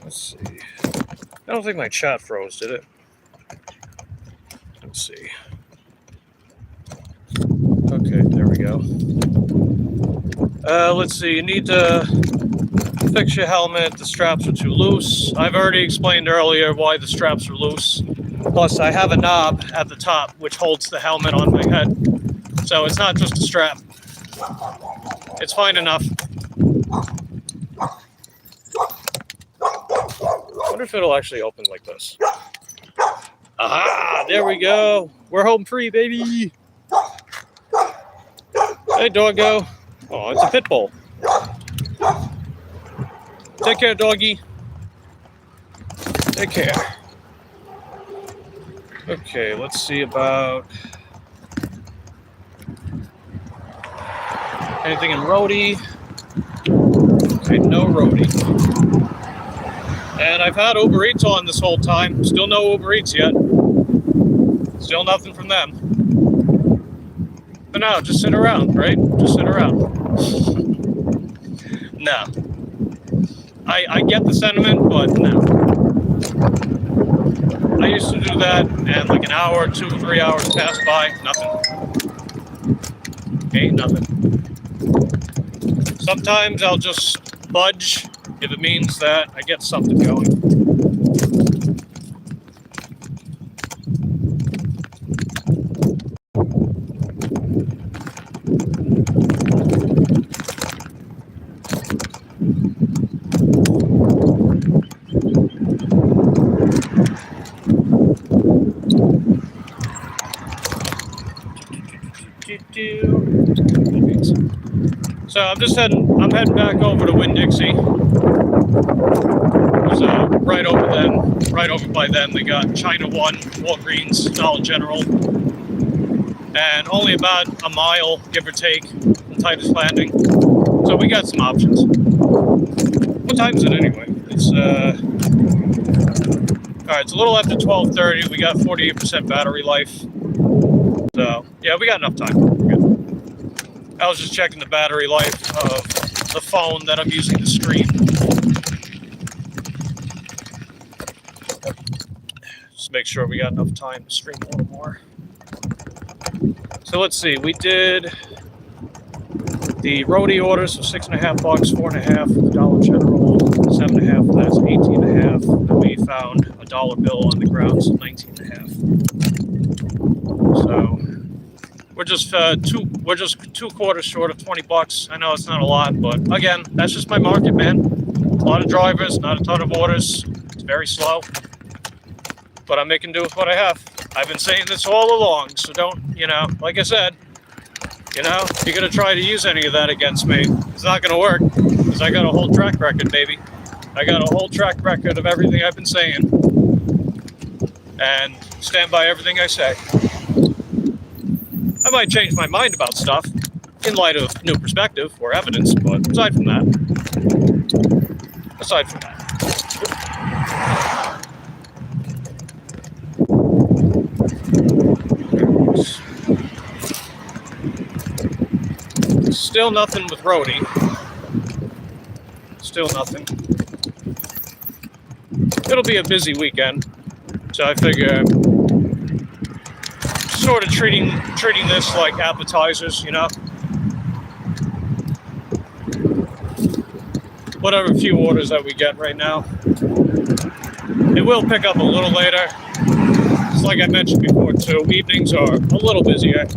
Let's see. I don't think my chat froze, did it? Let's see. Okay, there we go. Let's see, you need to fix your helmet. The straps are too loose. I've already explained earlier why the straps are loose. Plus, I have a knob at the top which holds the helmet on my head. So it's not just a strap. It's fine enough. I wonder if it'll actually open like this. Aha! There we go. We're home free, baby. Hey, doggo. Oh, it's a pit bull. Take care, doggy. Take care. Okay, let's see about anything in Roadie. Okay, no Roadie. And I've had Uber Eats on this whole time. Still no Uber Eats yet. Still nothing from them. But no, just sit around, right? Just sit around. No. I get the sentiment, but no. I used to do that, and like an hour, 2 or 3 hours pass by, nothing. Ain't nothing. Sometimes I'll just budge if it means that I get something going. So I'm heading back over to Winn-Dixie. Right over by them, they got China One, Walgreens, Dollar General, and only about a mile, give or take, from Titus Landing. So we got some options. What time is it anyway? It's all right. It's a little after 12:30. We got 48% battery life. So yeah, we got enough time. We're good. I was just checking the battery life of the phone that I'm using to stream. Just make sure we got enough time to stream a little more. So let's see, we did the Roadie orders of $6.50, $4.50, Dollar General, $7.50, that's $18.50. And we found a dollar bill on the ground, so $19.50. So we're just two quarters short of $20. I know it's not a lot, but again, that's just my market, man. A lot of drivers, not a ton of orders. It's very slow, but I'm making do with what I have. I've been saying this all along, so don't, like I said, if you're gonna try to use any of that against me, it's not gonna work, because I got a whole track record, baby. I got a whole track record of everything I've been saying, and stand by everything I say. I might change my mind about stuff in light of new perspective or evidence, but aside from that. Still nothing with Roadie. Still nothing. It'll be a busy weekend, so I figure sort of treating this like appetizers, whatever few orders that we get right now. It will pick up a little later. It's like I mentioned before too, evenings are a little busier.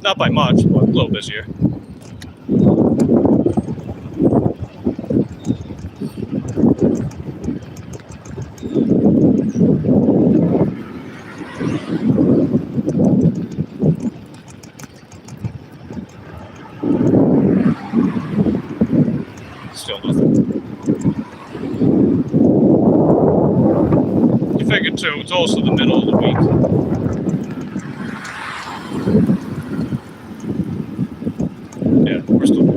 Not by much, but a little busier. Still nothing. You figure too, it's also the middle of the week. Yeah, we're still good.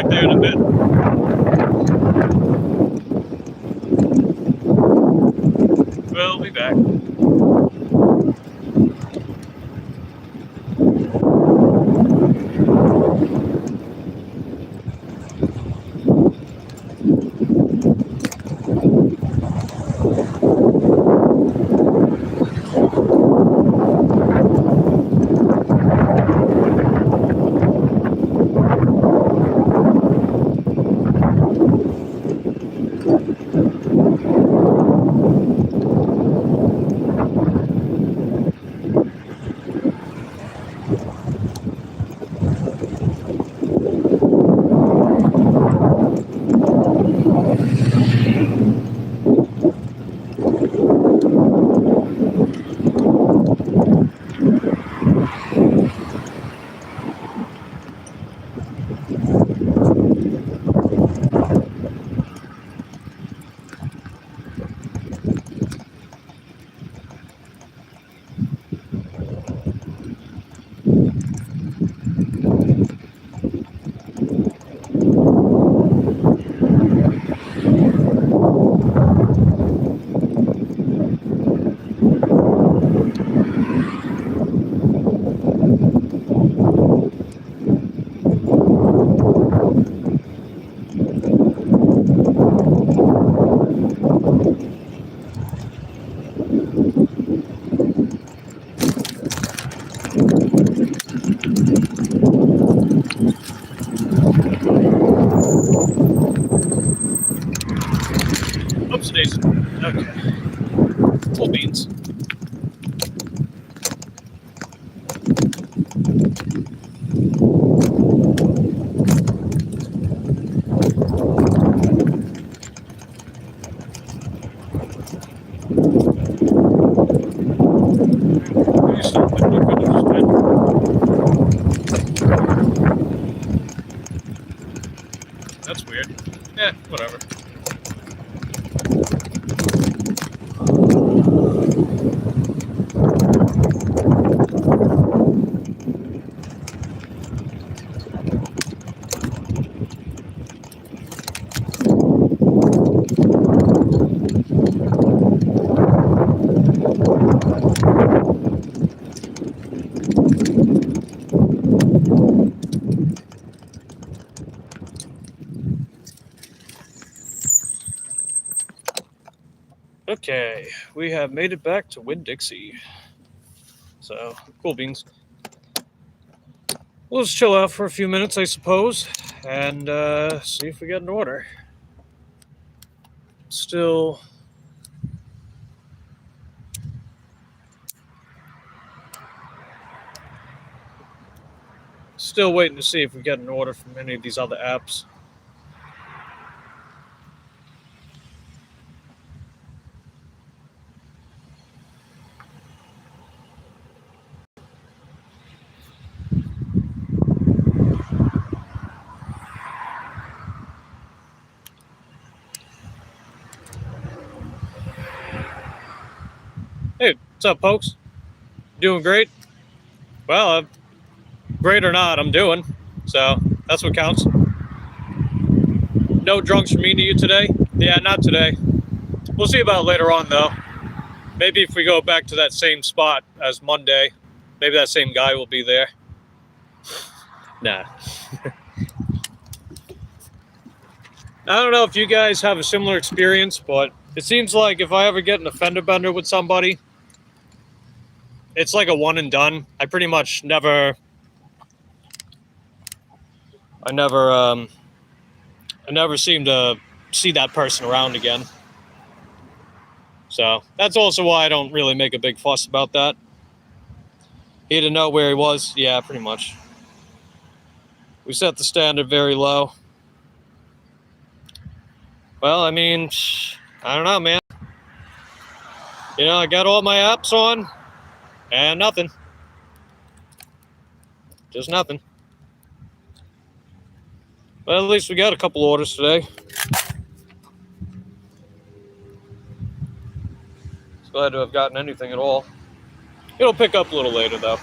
back there in a bit. We'll be back. Oopsie-daisy. Okay. Cool beans. That's weird. Yeah, whatever. Okay, we have made it back to Winn-Dixie. So, cool beans. We'll just chill out for a few minutes, I suppose, and see if we get an order. Still waiting to see if we get an order from any of these other apps. Hey, what's up, folks? Doing great? Well, great or not, I'm doing. So, that's what counts. No drunks from me to you today? Yeah, not today. We'll see about it later on, though. Maybe if we go back to that same spot as Monday, maybe that same guy will be there. Nah. I don't know if you guys have a similar experience, but it seems like if I ever get in a fender bender with somebody, it's like a one and done. I pretty much never seem to see that person around again. So that's also why I don't really make a big fuss about that. He didn't know where he was. Yeah, pretty much. We set the standard very low. Well, I mean, I don't know, man. You know, I got all my apps on, and nothing. Just nothing. But at least we got a couple orders today. Glad to have gotten anything at all. It'll pick up a little later, though.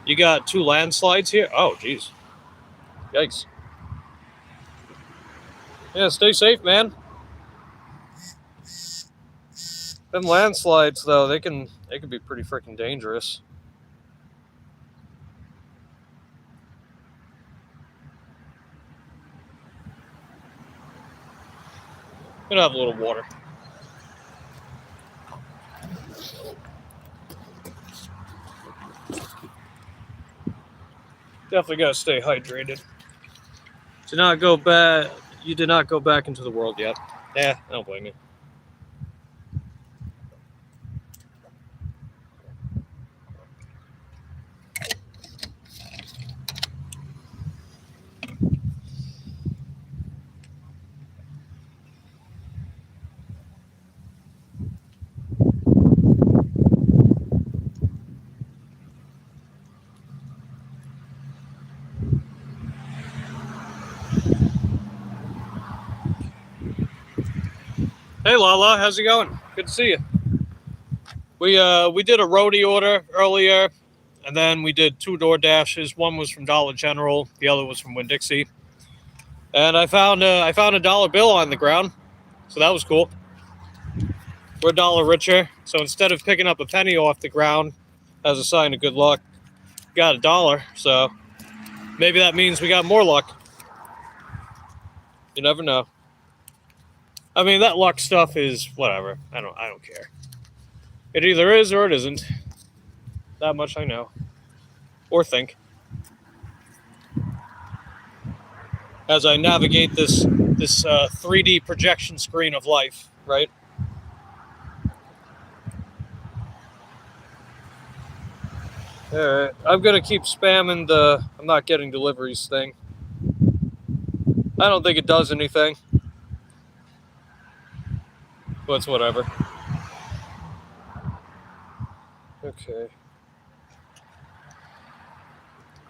You got 2 landslides here? Oh, jeez. Yikes. Yeah, stay safe, man. Them landslides, though, they can be pretty freaking dangerous. Gonna have a little water. Definitely gotta stay hydrated. You did not go back into the world yet. Yeah, I don't blame you. Hey Lala, how's it going? Good to see you. We did a Roadie order earlier, and then we did 2 DoorDashes. One was from Dollar General, the other was from Winn-Dixie. And I found a dollar bill on the ground, so that was cool. We're a dollar richer, so instead of picking up a penny off the ground as a sign of good luck, got a dollar. So maybe that means we got more luck. You never know. I mean, that luck stuff is whatever. I don't care. It either is or it isn't. That much I know. Or think. As I navigate this 3D projection screen of life, right? Alright, I'm gonna keep spamming the I'm not getting deliveries thing. I don't think it does anything. But it's whatever. Okay.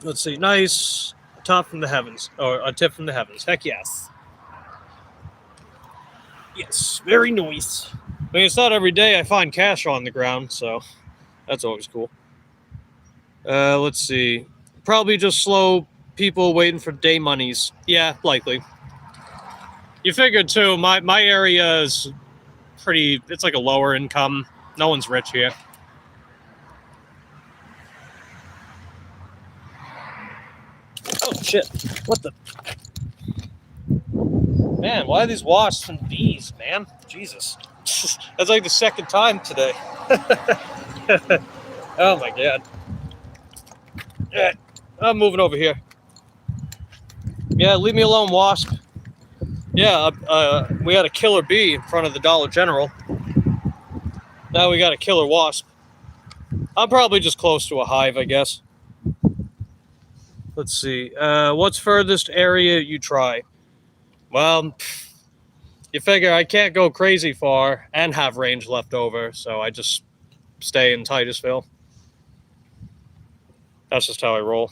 Let's see. Nice. A top from the heavens. Or a tip from the heavens. Heck yes. Yes. Very nice. I mean, it's not every day I find cash on the ground, so that's always cool. Let's see. Probably just slow people waiting for day monies. Yeah, likely. You figured, too, my area is it's like a lower income. No one's rich here. Oh, shit. What the? Man, why are these wasps and bees, man? Jesus. That's like the second time today. Oh, my God. Yeah, I'm moving over here. Yeah, leave me alone, wasp. Yeah, we had a killer bee in front of the Dollar General. Now we got a killer wasp. I'm probably just close to a hive, I guess. Let's see. What's furthest area you try? Well, you figure I can't go crazy far and have range left over, so I just stay in Titusville. That's just how I roll.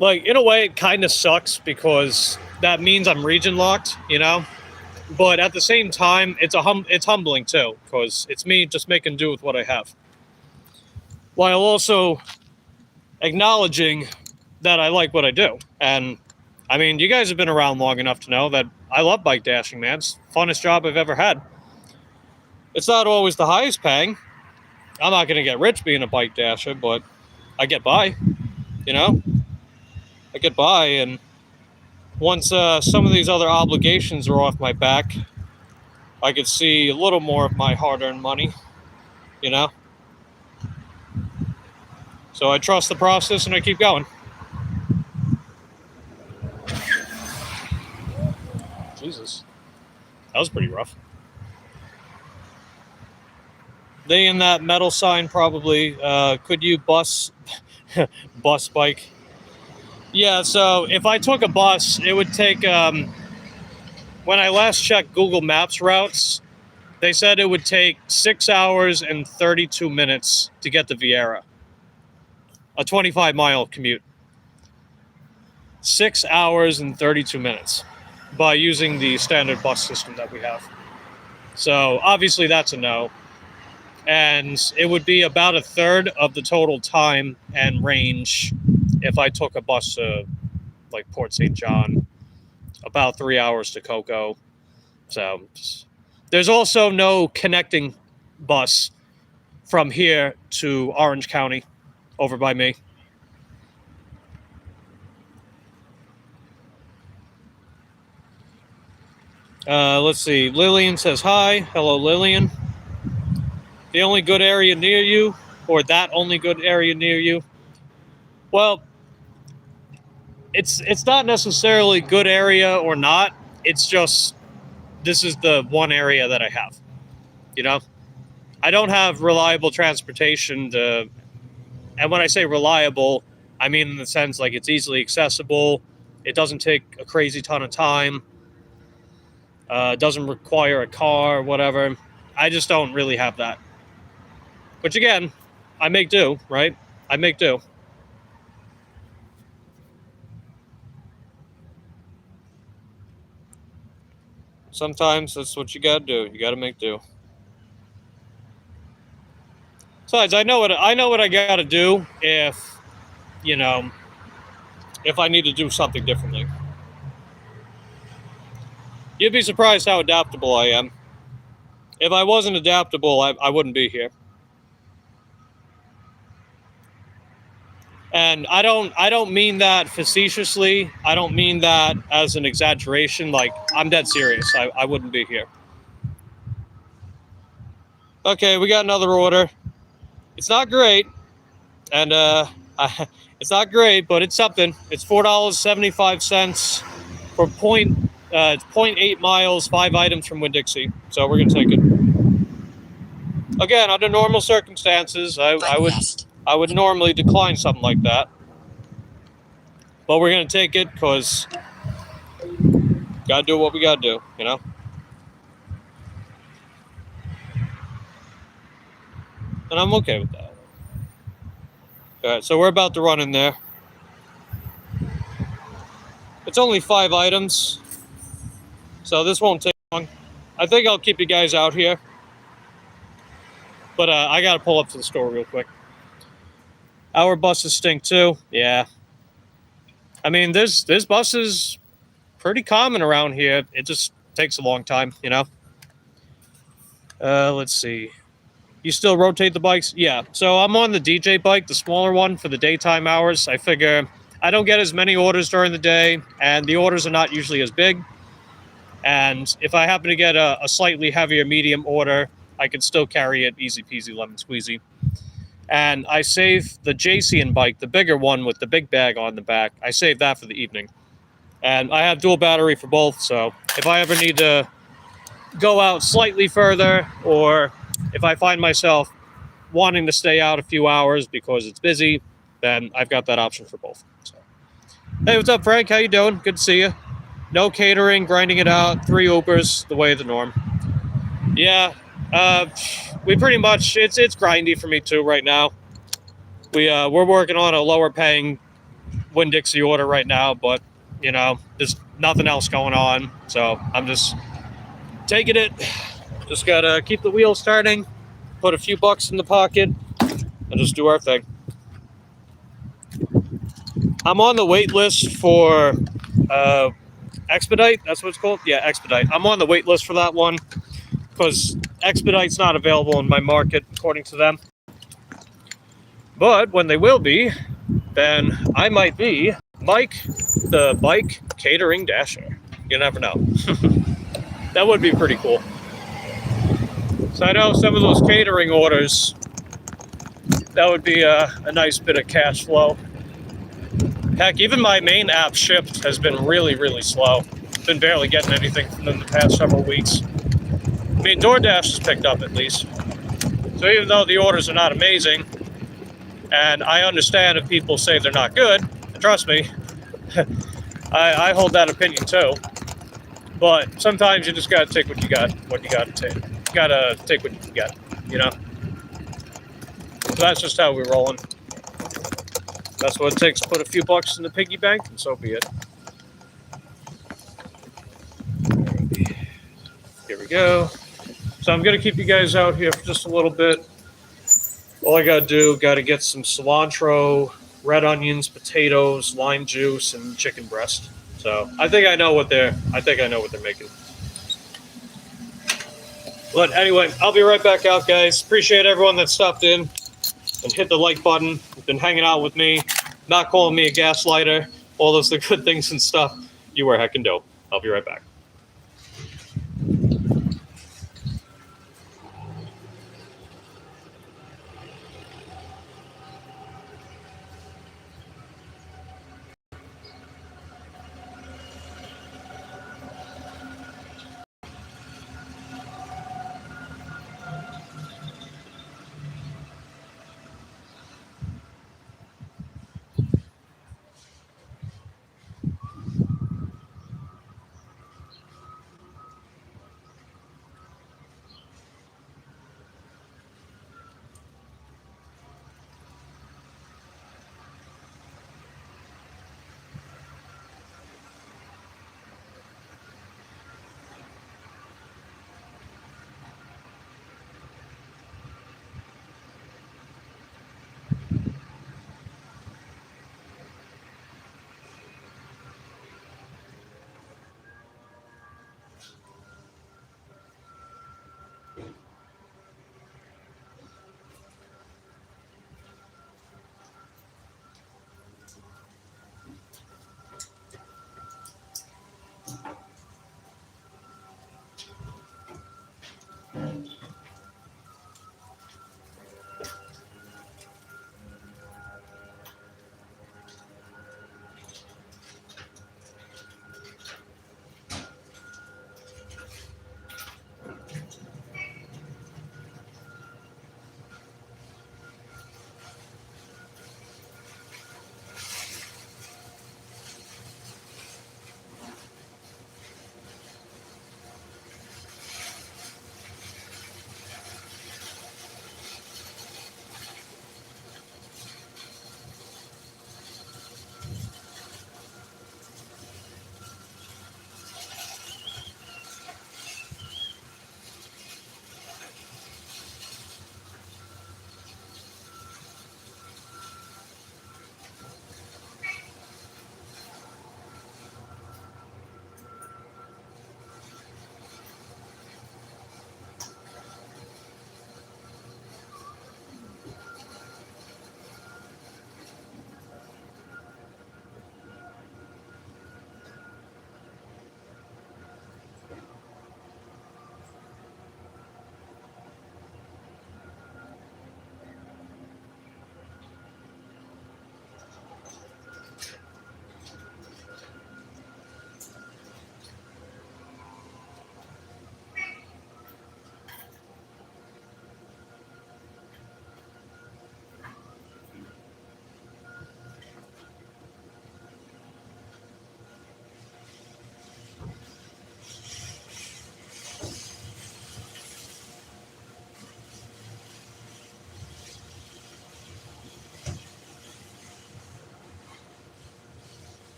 Like, in a way, it kind of sucks because that means I'm region locked, you know? But at the same time, it's humbling, too, because it's me just making do with what I have. While also acknowledging that I like what I do. And, I mean, you guys have been around long enough to know that I love bike dashing, man. It's the funnest job I've ever had. It's not always the highest paying. I'm not going to get rich being a bike dasher, but I get by, you know? I get by, and once some of these other obligations are off my back, I could see a little more of my hard-earned money, you know? So I trust the process and I keep going. Jesus. That was pretty rough. They in that metal sign probably, could you bus bike? Yeah, so if I took a bus, it would take, when I last checked Google Maps routes, they said it would take 6 hours and 32 minutes to get to Vieira. A 25-mile commute. 6 hours and 32 minutes by using the standard bus system that we have. So obviously that's a no. And it would be about a third of the total time and range if I took a bus to like Port St. John about 3 hours to Cocoa. So there's also no connecting bus from here to Orange County over by me. Let's see. Lillian says hi. Hello, Lillian. The only good area near you, or that only good area near you? Well, it's not necessarily good area or not. It's just this is the one area that I have. You know, I don't have reliable transportation to, and when I say reliable, I mean in the sense like it's easily accessible. It doesn't take a crazy ton of time. Doesn't require a car, whatever. I just don't really have that. Which again, I make do, right? I make do. Sometimes that's what you gotta do. You gotta make do. Besides, I know what I gotta do if, you know, if I need to do something differently. You'd be surprised how adaptable I am. If I wasn't adaptable, I wouldn't be here. And I don't mean that facetiously. I don't mean that as an exaggeration. Like, I'm dead serious. I wouldn't be here. Okay, we got another order. It's not great, and it's not great, but it's something. It's $4.75 for 0.8 miles, 5 items from Winn-Dixie. So we're gonna take it. Again, under normal circumstances, I would normally decline something like that, but we're gonna take it because gotta do what we gotta do, you know. And I'm okay with that. All right, so we're about to run in there. It's only 5 items, so this won't take long. I think I'll keep you guys out here, but I gotta pull up to the store real quick. Our buses stink too. Yeah. I mean, this bus is pretty common around here. It just takes a long time, you know. Let's see. You still rotate the bikes? Yeah. So I'm on the DJ bike, the smaller one for the daytime hours. I figure I don't get as many orders during the day, and the orders are not usually as big. And if I happen to get a slightly heavier medium order, I can still carry it easy peasy lemon squeezy. And I save the Jaycean bike, the bigger one with the big bag on the back. I save that for the evening. And I have dual battery for both, so if I ever need to go out slightly further, or if I find myself wanting to stay out a few hours because it's busy, then I've got that option for both. So. Hey, what's up, Frank? How you doing? Good to see you. No catering, grinding it out, 3 Ubers, the way of the norm. Yeah, we pretty much, it's grindy for me too right now. We're working on a lower paying Winn-Dixie order right now, but you know, there's nothing else going on, so I'm just taking it. Just gotta keep the wheels turning, put a few bucks in the pocket, and just do our thing. I'm on the wait list for Expedite. That's what it's called? Yeah, Expedite. I'm on the wait list for that one because Expedite's not available in my market, according to them. But when they will be, then I might be Mike, the bike catering dasher. You never know. That would be pretty cool. So I know some of those catering orders, that would be a nice bit of cash flow. Heck, even my main app Shipped has been really, really slow. Been barely getting anything from them the past several weeks. I mean, DoorDash has picked up at least. So even though the orders are not amazing, and I understand if people say they're not good, trust me, I hold that opinion too. But sometimes you just gotta take what you got to take. You gotta take what you can get, you know? So that's just how we're rolling. That's what it takes to put a few bucks in the piggy bank, and so be it. Here we go. So I'm gonna keep you guys out here for just a little bit. All I gotta get some cilantro, red onions, potatoes, lime juice, and chicken breast. So I think I know what they're making. But anyway, I'll be right back out, guys. Appreciate everyone that stopped in and hit the like button. Been hanging out with me, not calling me a gaslighter, all those good things and stuff. You were heckin' dope. I'll be right back.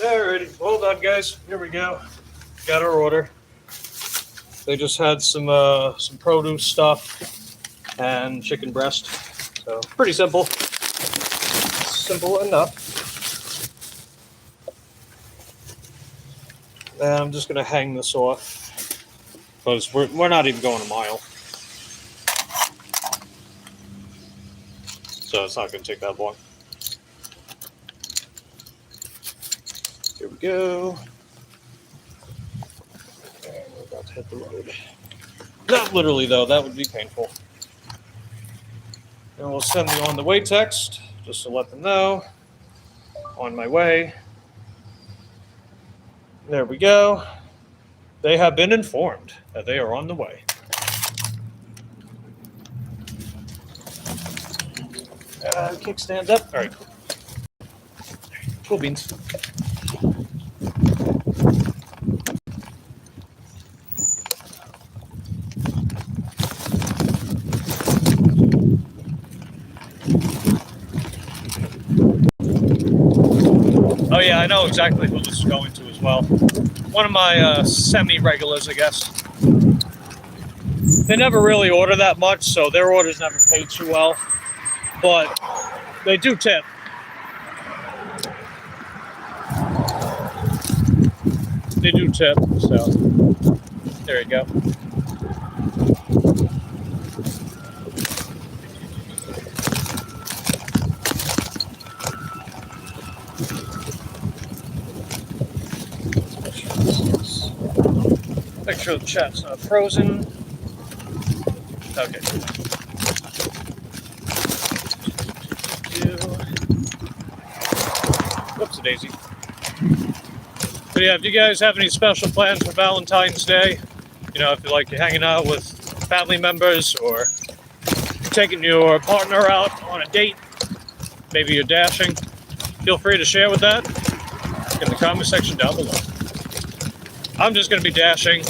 Alrighty, hold on, guys. Here we go. Got our order. They just had some produce stuff and chicken breast. So pretty simple. Simple enough. And I'm just gonna hang this off because we're not even going a mile. So it's not gonna take that long. Here we go. And we're about to hit the road. Not literally, though. That would be painful. And we'll send the on the way text just to let them know. On my way. There we go. They have been informed that they are on the way. Kickstand up. All right. Cool beans. Oh yeah, I know exactly who this is going to as well. One of my semi-regulars, I guess. They never really order that much, so their orders never pay too well. But they do tip. They do tip, so there you go. Make sure the chat's not frozen. Okay. Whoops, a daisy. But yeah, if you guys have any special plans for Valentine's Day, you know, if you like hanging out with family members or taking your partner out on a date, maybe you're dashing, feel free to share with that in the comment section down below. I'm just going to be dashing.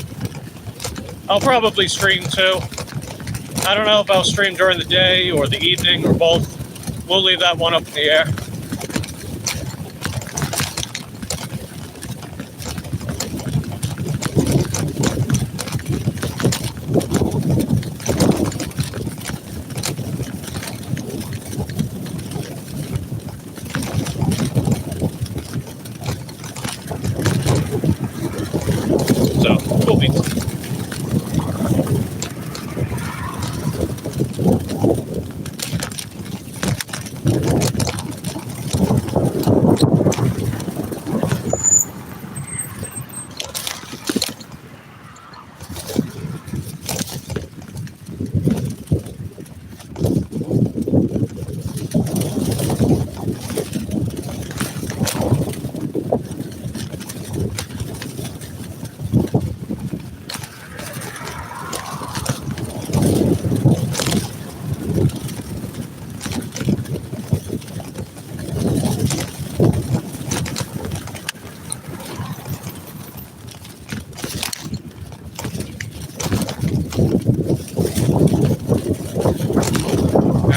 I'll probably stream too. I don't know if I'll stream during the day or the evening or both. We'll leave that one up in the air. So, cool beans.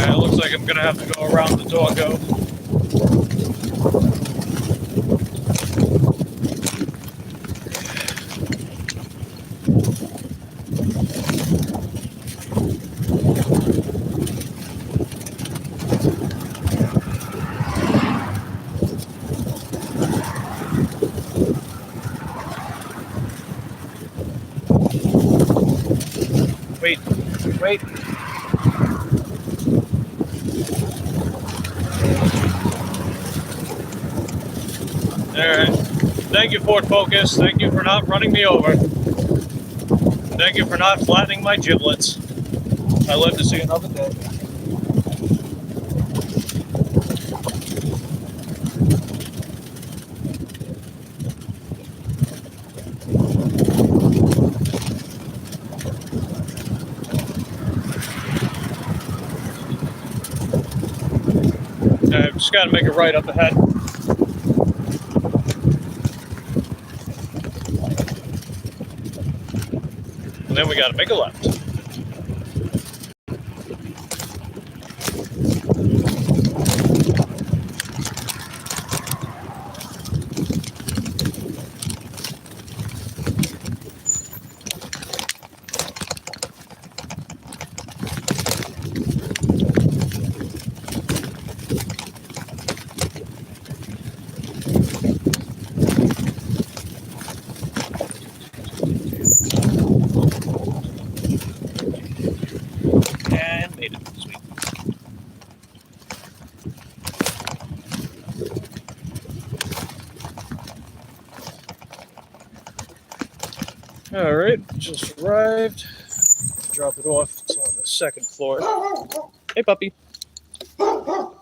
It looks like I'm gonna have to go around the doggo. Wait. Alright. Thank you, Ford Focus. Thank you for not running me over. Thank you for not flattening my giblets. I live to see another day. I've just got to make a right up ahead. And then we got to make a left. All right, just arrived. Drop it off. It's on the second floor. Hey, puppy. I'll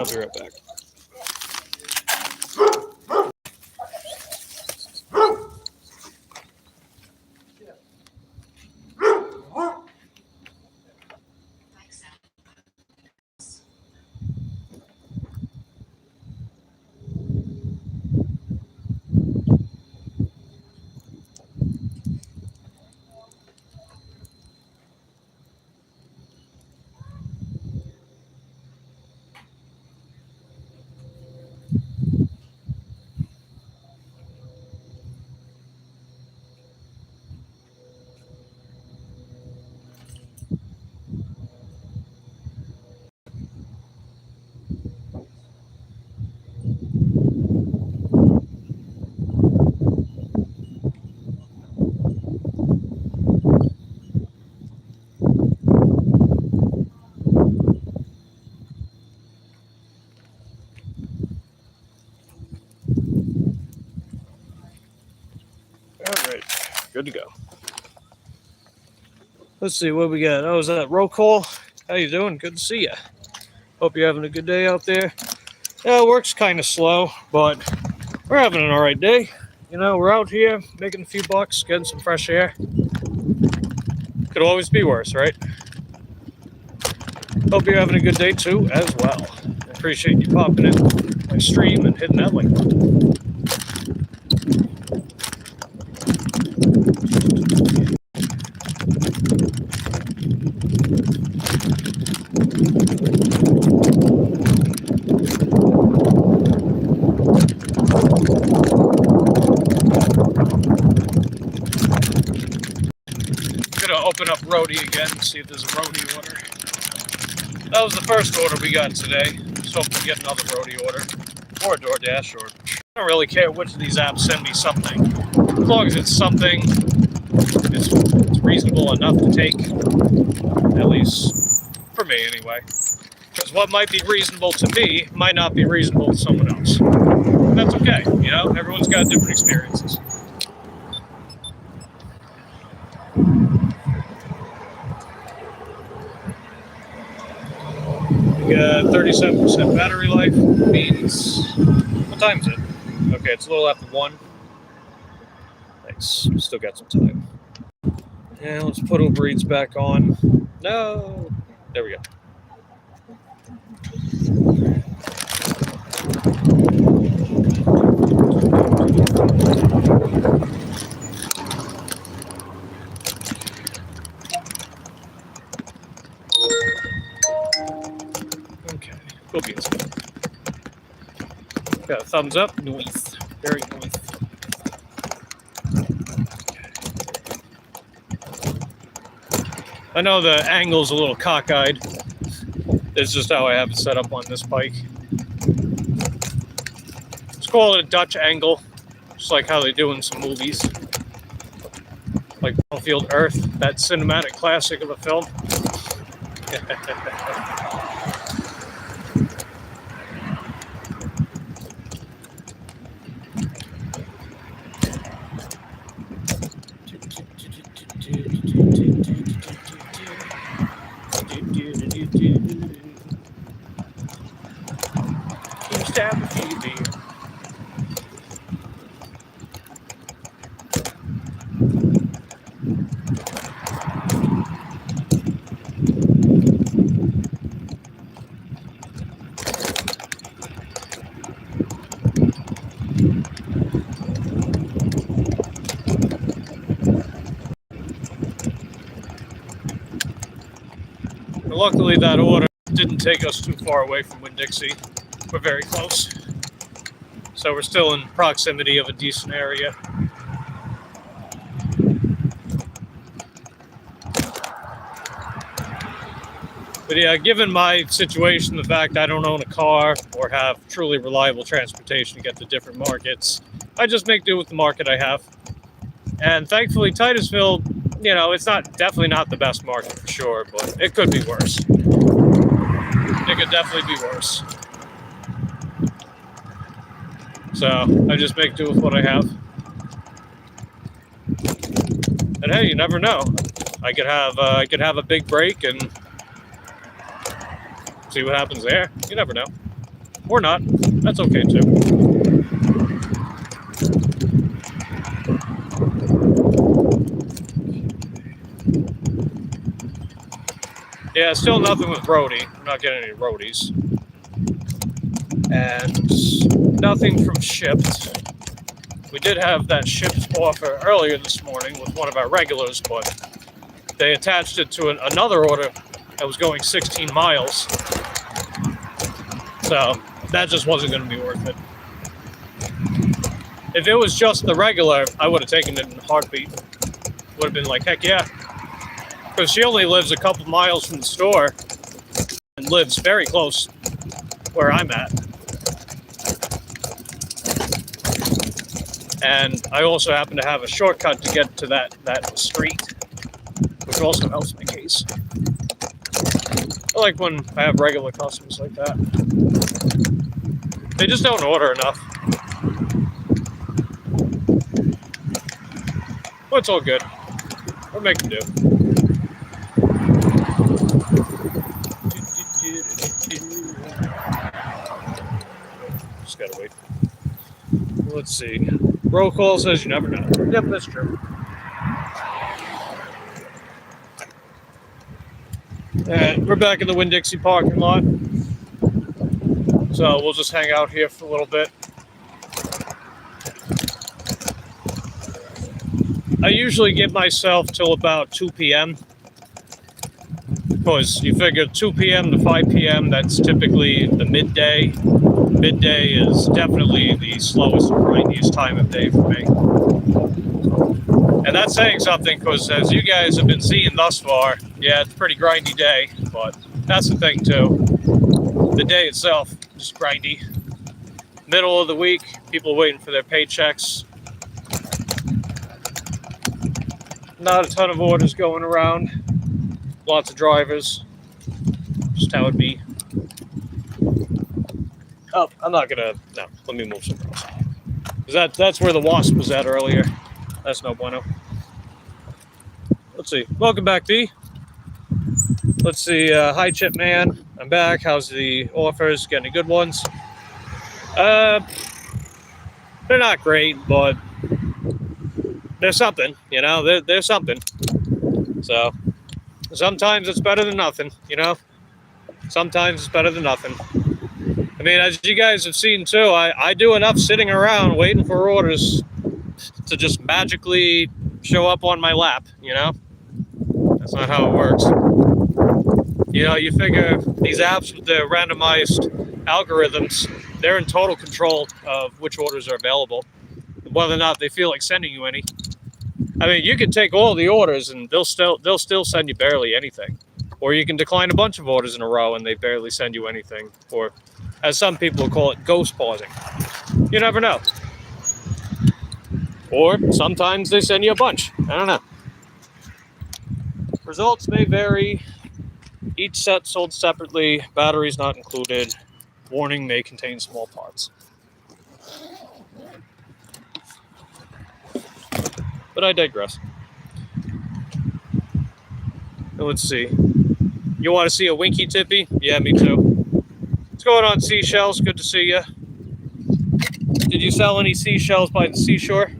be right back. All right, good to go. Let's see what we got. Oh, is that roll call? How you doing? Good to see you. Hope you're having a good day out there. Yeah, work's kind of slow, but we're having an all right day. You know, we're out here making a few bucks, getting some fresh air. Could always be worse, right? Hope you're having a good day too, as well. I appreciate you popping in my stream and hitting that link. Gonna open up Roadie again and see if there's a Roadie order. That was the first order we got today. Just hoping to get another Roadie order. Or a DoorDash, or I don't really care which of these apps send me something. As long as it's something it's reasonable enough to take. At least for me anyway. Because what might be reasonable to me might not be reasonable to someone else. And that's okay, you know, everyone's got different experiences. We got 37% battery life, means, what time is it? Okay, it's a little after 1. Nice, still got some time. And let's put Uber Eats back on. No, there we go. Okay, cool beans. Got a thumbs up. Nice. Very nice. I know the angle's a little cockeyed. It's just how I have it set up on this bike. Let's call it a Dutch angle, just like how they do in some movies. Like Battlefield Earth, that cinematic classic of a film. Luckily, that order didn't take us too far away from Winn-Dixie. We're very close. So we're still in proximity of a decent area. But yeah, given my situation, the fact I don't own a car or have truly reliable transportation to get to different markets, I just make do with the market I have. And thankfully, Titusville, you know, it's definitely not the best market for sure, but it could be worse. it could definitely be worse. So I just make do with what I have. And hey, you never know. I could have a big break and see what happens there. You never know. Or not. That's okay too. Yeah, still nothing with Roadie. I'm not getting any Roadies. And nothing from Shipped. We did have that Shipped offer earlier this morning with one of our regulars, but they attached it to another order that was going 16 miles. So that just wasn't going to be worth it. If it was just the regular, I would have taken it in a heartbeat. Would have been like, heck yeah. Because she only lives a couple miles from the store and lives very close where I'm at. And I also happen to have a shortcut to get to that street, which also helps my case. I like when I have regular customers like that. They just don't order enough. But it's all good. We'll make them do. Just gotta wait. Let's see. Roll call says you never know. Yep, that's true. We're back in the Winn-Dixie parking lot. So we'll just hang out here for a little bit. I usually give myself till about 2 p.m. Because you figure 2 p.m. to 5 p.m., that's typically the midday. Midday is definitely the slowest and grindiest time of day for me. And that's saying something, because as you guys have been seeing thus far, yeah, it's a pretty grindy day, but that's the thing too. The day itself is grindy. Middle of the week, people waiting for their paychecks. Not a ton of orders going around. Lots of drivers. Just how it be. Oh, I'm not gonna. No, let me move somewhere else. That's where the wasp was at earlier. That's no bueno. Let's see. Welcome back, D. Let's see. Hi, Chip Man. I'm back. How's the offers? Getting any good ones? They're not great, but there's something. You know, there's something. So sometimes it's better than nothing. You know, sometimes it's better than nothing. I mean, as you guys have seen too, I do enough sitting around waiting for orders to just magically show up on my lap, you know? That's not how it works. You know, you figure these apps with their randomized algorithms, they're in total control of which orders are available, whether or not they feel like sending you any. I mean, you can take all the orders and they'll still send you barely anything. Or you can decline a bunch of orders in a row and they barely send you anything. Or, as some people call it, ghost pausing. You never know. Or sometimes they send you a bunch. I don't know. Results may vary. Each set sold separately. Batteries not included. Warning may contain small parts. But I digress. Let's see. You want to see a Winky Tippy? Yeah, me too. What's going on, Seashells? Good to see you. Did you sell any seashells by the seashore?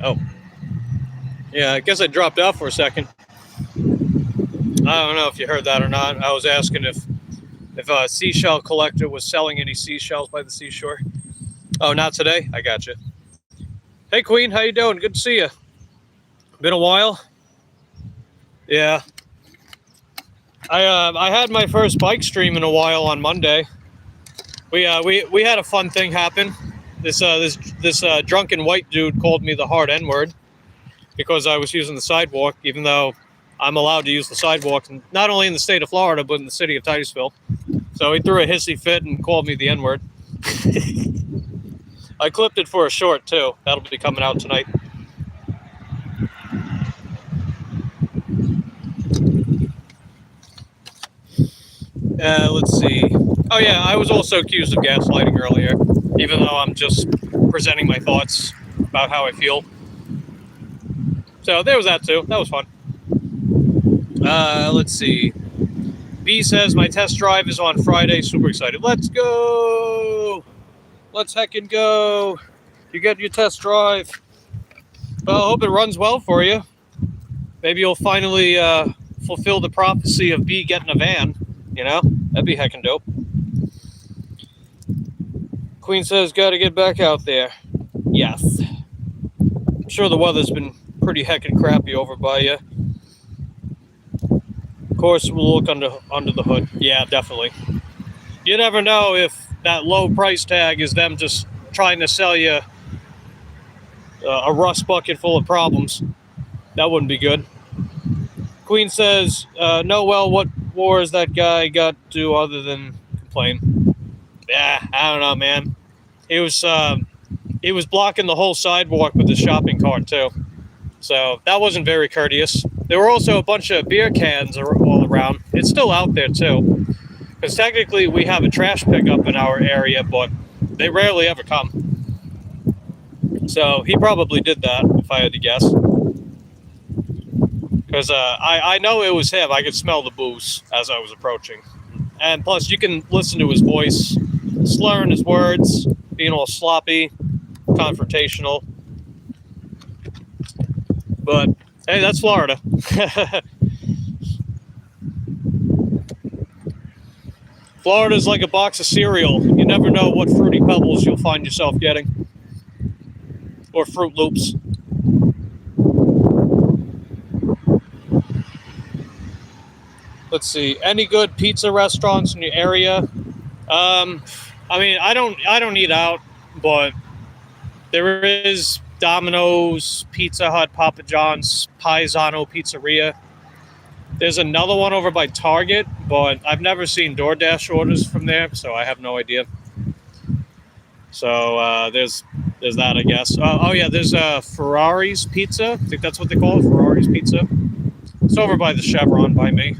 Oh. Yeah, I guess I dropped out for a second. I don't know if you heard that or not. I was asking if a seashell collector was selling any seashells by the seashore. Oh, not today? I got you. Hey, Queen, how you doing? Good to see you. Been a while? Yeah. I had my first bike stream in a while on Monday. We had a fun thing happen. This drunken white dude called me the hard N-word because I was using the sidewalk, even though I'm allowed to use the sidewalk, not only in the state of Florida, but in the city of Titusville. So he threw a hissy fit and called me the N-word. I clipped it for a short, too. That'll be coming out tonight. Let's see. Oh yeah, I was also accused of gaslighting earlier, even though I'm just presenting my thoughts about how I feel. So there was that too. That was fun. Let's see. B says my test drive is on Friday. Super excited. Let's go. Let's heckin' go. You get your test drive. Well, I hope it runs well for you. Maybe you'll finally fulfill the prophecy of B getting a van. You know, that'd be heckin' dope. Queen says, gotta get back out there. Yes. I'm sure the weather's been pretty heckin' crappy over by you. Of course, we'll look under the hood. Yeah, definitely. You never know if that low price tag is them just trying to sell you a rust bucket full of problems. That wouldn't be good. Queen says, no, well, what war has that guy got to do other than complain? Yeah, I don't know, man. He was blocking the whole sidewalk with his shopping cart, too. So that wasn't very courteous. There were also a bunch of beer cans all around. It's still out there, too. Because technically we have a trash pickup in our area, but they rarely ever come. So he probably did that, if I had to guess. Because I know it was him. I could smell the booze as I was approaching. And plus, you can listen to his voice, slurring his words, being all sloppy, confrontational. But, hey, that's Florida. Florida's like a box of cereal. You never know what Fruity Pebbles you'll find yourself getting. Or Fruit Loops. Let's see. Any good pizza restaurants in your area? I mean, I don't eat out, but there is Domino's, Pizza Hut, Papa John's, Paisano Pizzeria. There's another one over by Target, but I've never seen DoorDash orders from there, so I have no idea. So there's that, I guess. Oh yeah, there's Ferrari's Pizza. I think that's what they call it, Ferrari's Pizza. It's over by the Chevron by me.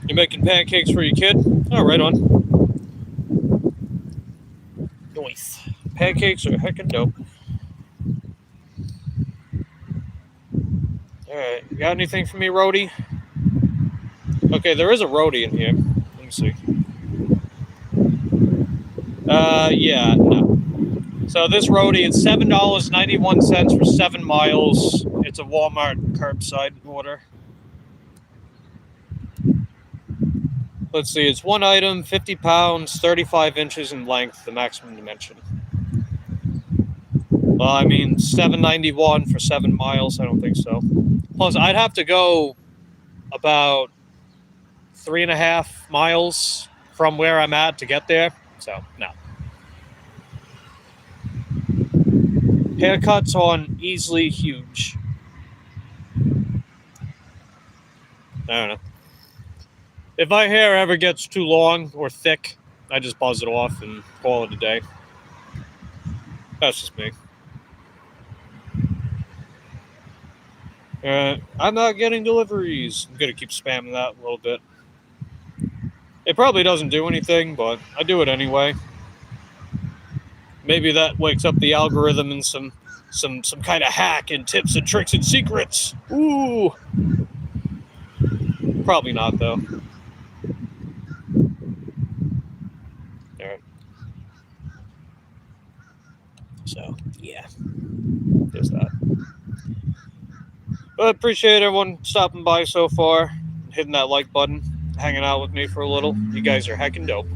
You're making pancakes for your kid? Oh, right on. Nice. Pancakes are heckin' dope. Alright, you got anything for me, Roadie? Okay, there is a Roadie in here. Let me see. Yeah, no. So this Roadie, it's $7.91 for 7 miles. It's a Walmart curbside order. Let's see, it's one item, 50 pounds, 35 inches in length, the maximum dimension. Well, I mean, $7.91 for 7 miles, I don't think so. Plus, I'd have to go about 3.5 miles from where I'm at to get there, so, no. Haircuts on easily huge. I don't know. If my hair ever gets too long or thick, I just buzz it off and call it a day. That's just me. I'm not getting deliveries. I'm going to keep spamming that a little bit. It probably doesn't do anything, but I do it anyway. Maybe that wakes up the algorithm and some kind of hack and tips and tricks and secrets. Ooh. Probably not, though. Alright. So, yeah. There's that. But I appreciate everyone stopping by so far, hitting that like button, hanging out with me for a little. You guys are heckin' dope.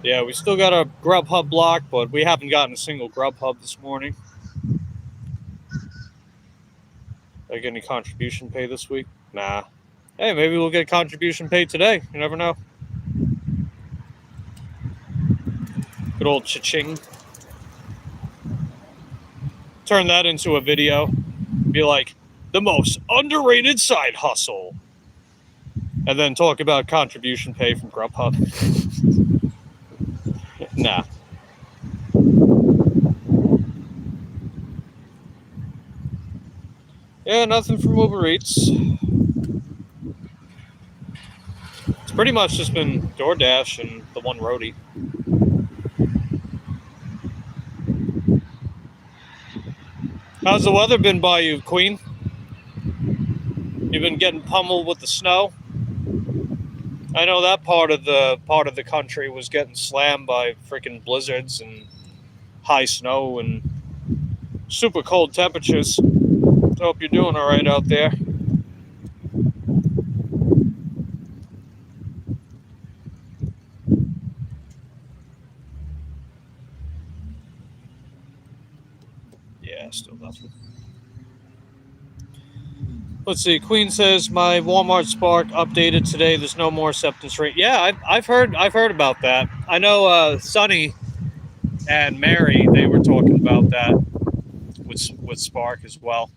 Yeah, we still got a Grubhub block, but we haven't gotten a single Grubhub this morning. Did I get any contribution pay this week? Nah. Hey, maybe we'll get contribution pay today. You never know. Good old cha-ching. Turn that into a video. Be like, the most underrated side hustle. and then talk about contribution pay from Grubhub. Nah. Yeah, nothing from Uber Eats. It's pretty much just been DoorDash and the one Roadie. How's the weather been by you, Queen? You've been getting pummeled with the snow? I know that part of the country was getting slammed by freaking blizzards and high snow and super cold temperatures. I hope you're doing all right out there. Yeah, still nothing. Let's see. Queen says my Walmart Spark updated today. There's no more acceptance rate. Yeah, I've heard about that. I know Sonny and Mary, they were talking about that with Spark as well.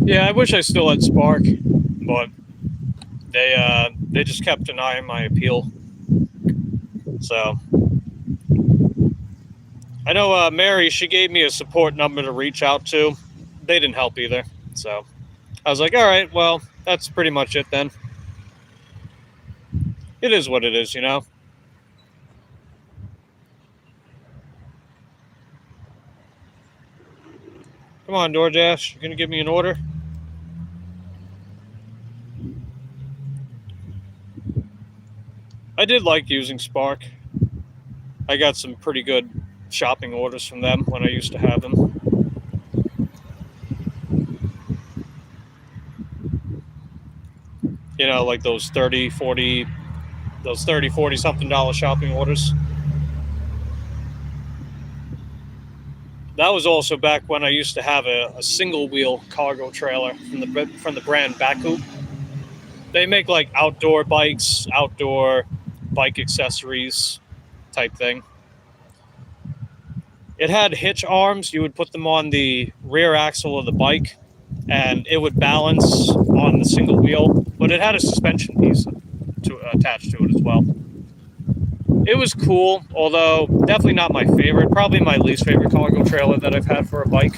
Yeah, I wish I still had Spark, but they just kept denying my appeal. So I know Mary, she gave me a support number to reach out to. They didn't help either. So I was like, all right, well, that's pretty much it then. It is what it is, you know? Come on, DoorDash. You gonna give me an order? I did like using Spark. I got some pretty good shopping orders from them when I used to have them. You know, like those 30, 40 something dollar shopping orders. That was also back when I used to have a single wheel cargo trailer from the brand Baku. They make like outdoor bikes, outdoor bike accessories type thing. It had hitch arms. You would put them on the rear axle of the bike, and it would balance on the single wheel. But it had a suspension piece attached to it as well. It was cool, although definitely not my favorite. Probably my least favorite cargo trailer that I've had for a bike.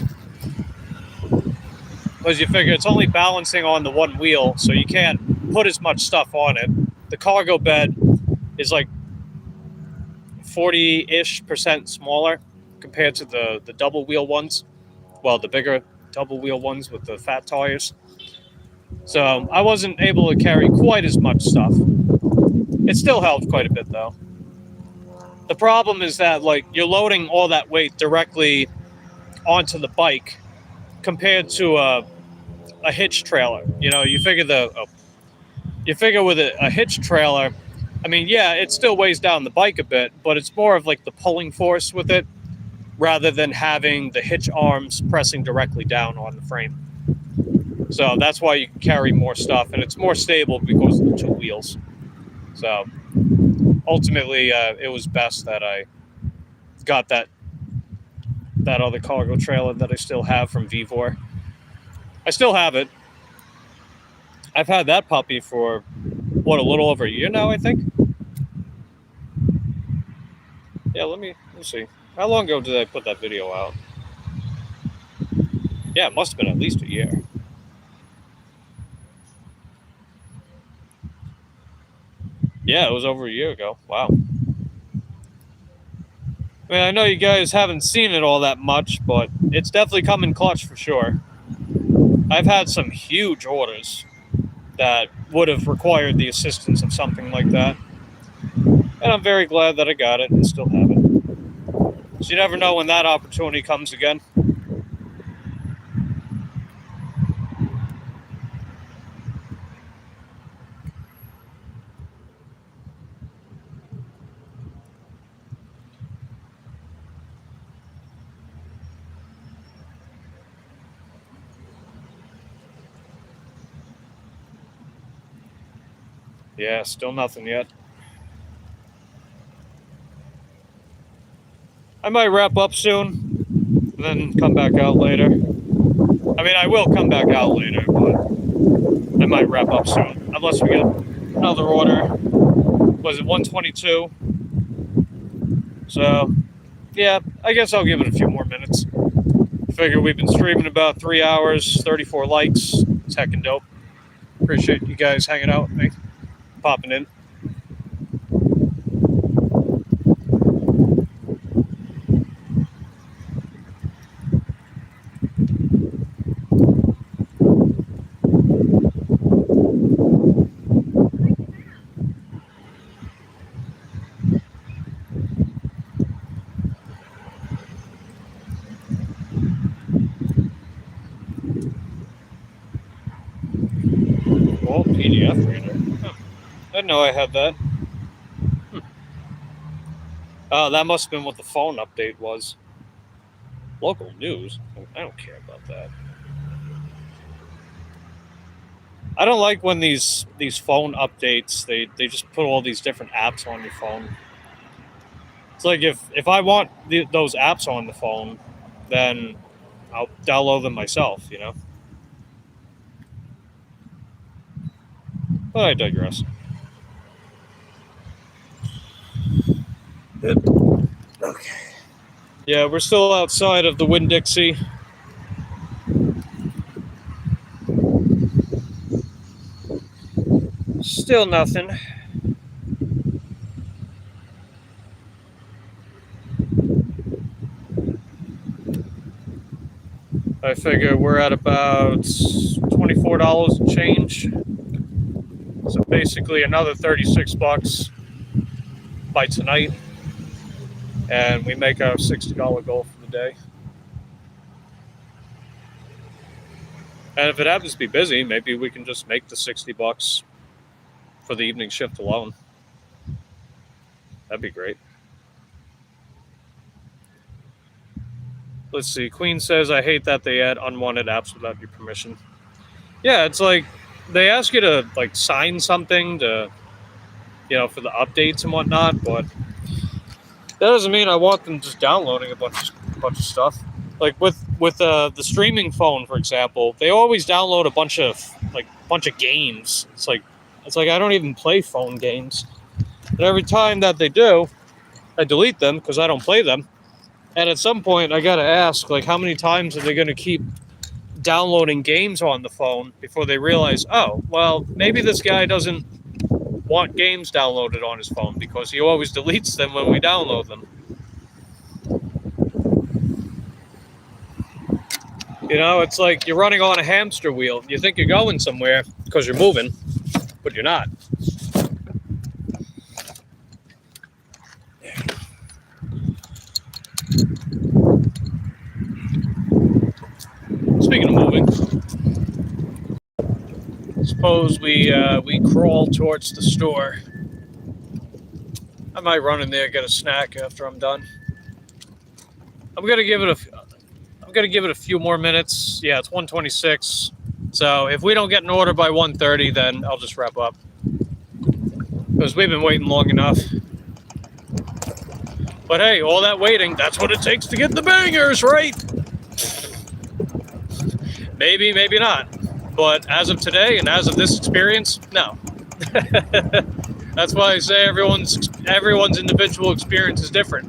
Because you figure it's only balancing on the one wheel, so you can't put as much stuff on it. The cargo bed is like 40-ish% smaller compared to the double wheel ones. Well, the bigger double wheel ones with the fat tires. So I wasn't able to carry quite as much stuff. It still helped quite a bit though. The problem is that like you're loading all that weight directly onto the bike compared to a hitch trailer. You know, you figure with a hitch trailer, I mean, yeah, it still weighs down the bike a bit, but it's more of like the pulling force with it rather than having the hitch arms pressing directly down on the frame. So that's why you can carry more stuff, and it's more stable because of the two wheels. So ultimately, it was best that I got that other cargo trailer that I still have from Vivor. I still have it. I've had that puppy for, a little over a year now, I think? Yeah, let me see. How long ago did I put that video out? Yeah, it must have been at least a year. Yeah, it was over a year ago. Wow. I mean, I know you guys haven't seen it all that much, but it's definitely coming clutch for sure. I've had some huge orders that would have required the assistance of something like that. And I'm very glad that I got it and still have it. So you never know when that opportunity comes again. Yeah, still nothing yet. I might wrap up soon, and then come back out later. I mean, I will come back out later, but I might wrap up soon. Unless we get another order. Was it 122? So, yeah, I guess I'll give it a few more minutes. Figure we've been streaming about 3 hours, 34 likes. It's heckin' dope. Appreciate you guys hanging out with me, popping in. Oh, PDF reader. Huh. I didn't know I had that. Oh, that must have been what the phone update was. Local news? I don't care about that. I don't like when these phone updates, they just put all these different apps on your phone. It's like if I want those apps on the phone, then I'll download them myself, you know? But I digress. Okay. Yeah, we're still outside of the Winn-Dixie. Still nothing. I figure we're at about $24 and change. So basically another 36 bucks by tonight. And we make our $60 goal for the day. And if it happens to be busy, maybe we can just make the 60 bucks for the evening shift alone. That'd be great. Let's see. Queen says, I hate that they add unwanted apps without your permission. Yeah, it's like they ask you to like sign something to, you know, for the updates and whatnot, but that doesn't mean I want them just downloading a bunch of stuff. Like with the streaming phone, for example, they always download a bunch of games. It's like I don't even play phone games. And every time that they do, I delete them because I don't play them. And at some point, I gotta ask, like, how many times are they gonna keep downloading games on the phone before they realize, oh, well, maybe this guy doesn't want games downloaded on his phone because he always deletes them when we download them. You know, it's like you're running on a hamster wheel. You think you're going somewhere because you're moving, but you're not. Speaking of moving, suppose we crawl towards the store. I might run in there, get a snack after I'm done. I'm gonna give it a few more minutes. Yeah, it's 1:26. So if we don't get an order by 1:30, then I'll just wrap up because we've been waiting long enough. But hey, all that waiting—that's what it takes to get the bangers, right? Maybe, maybe not. But as of today and as of this experience, no. That's why I say everyone's individual experience is different.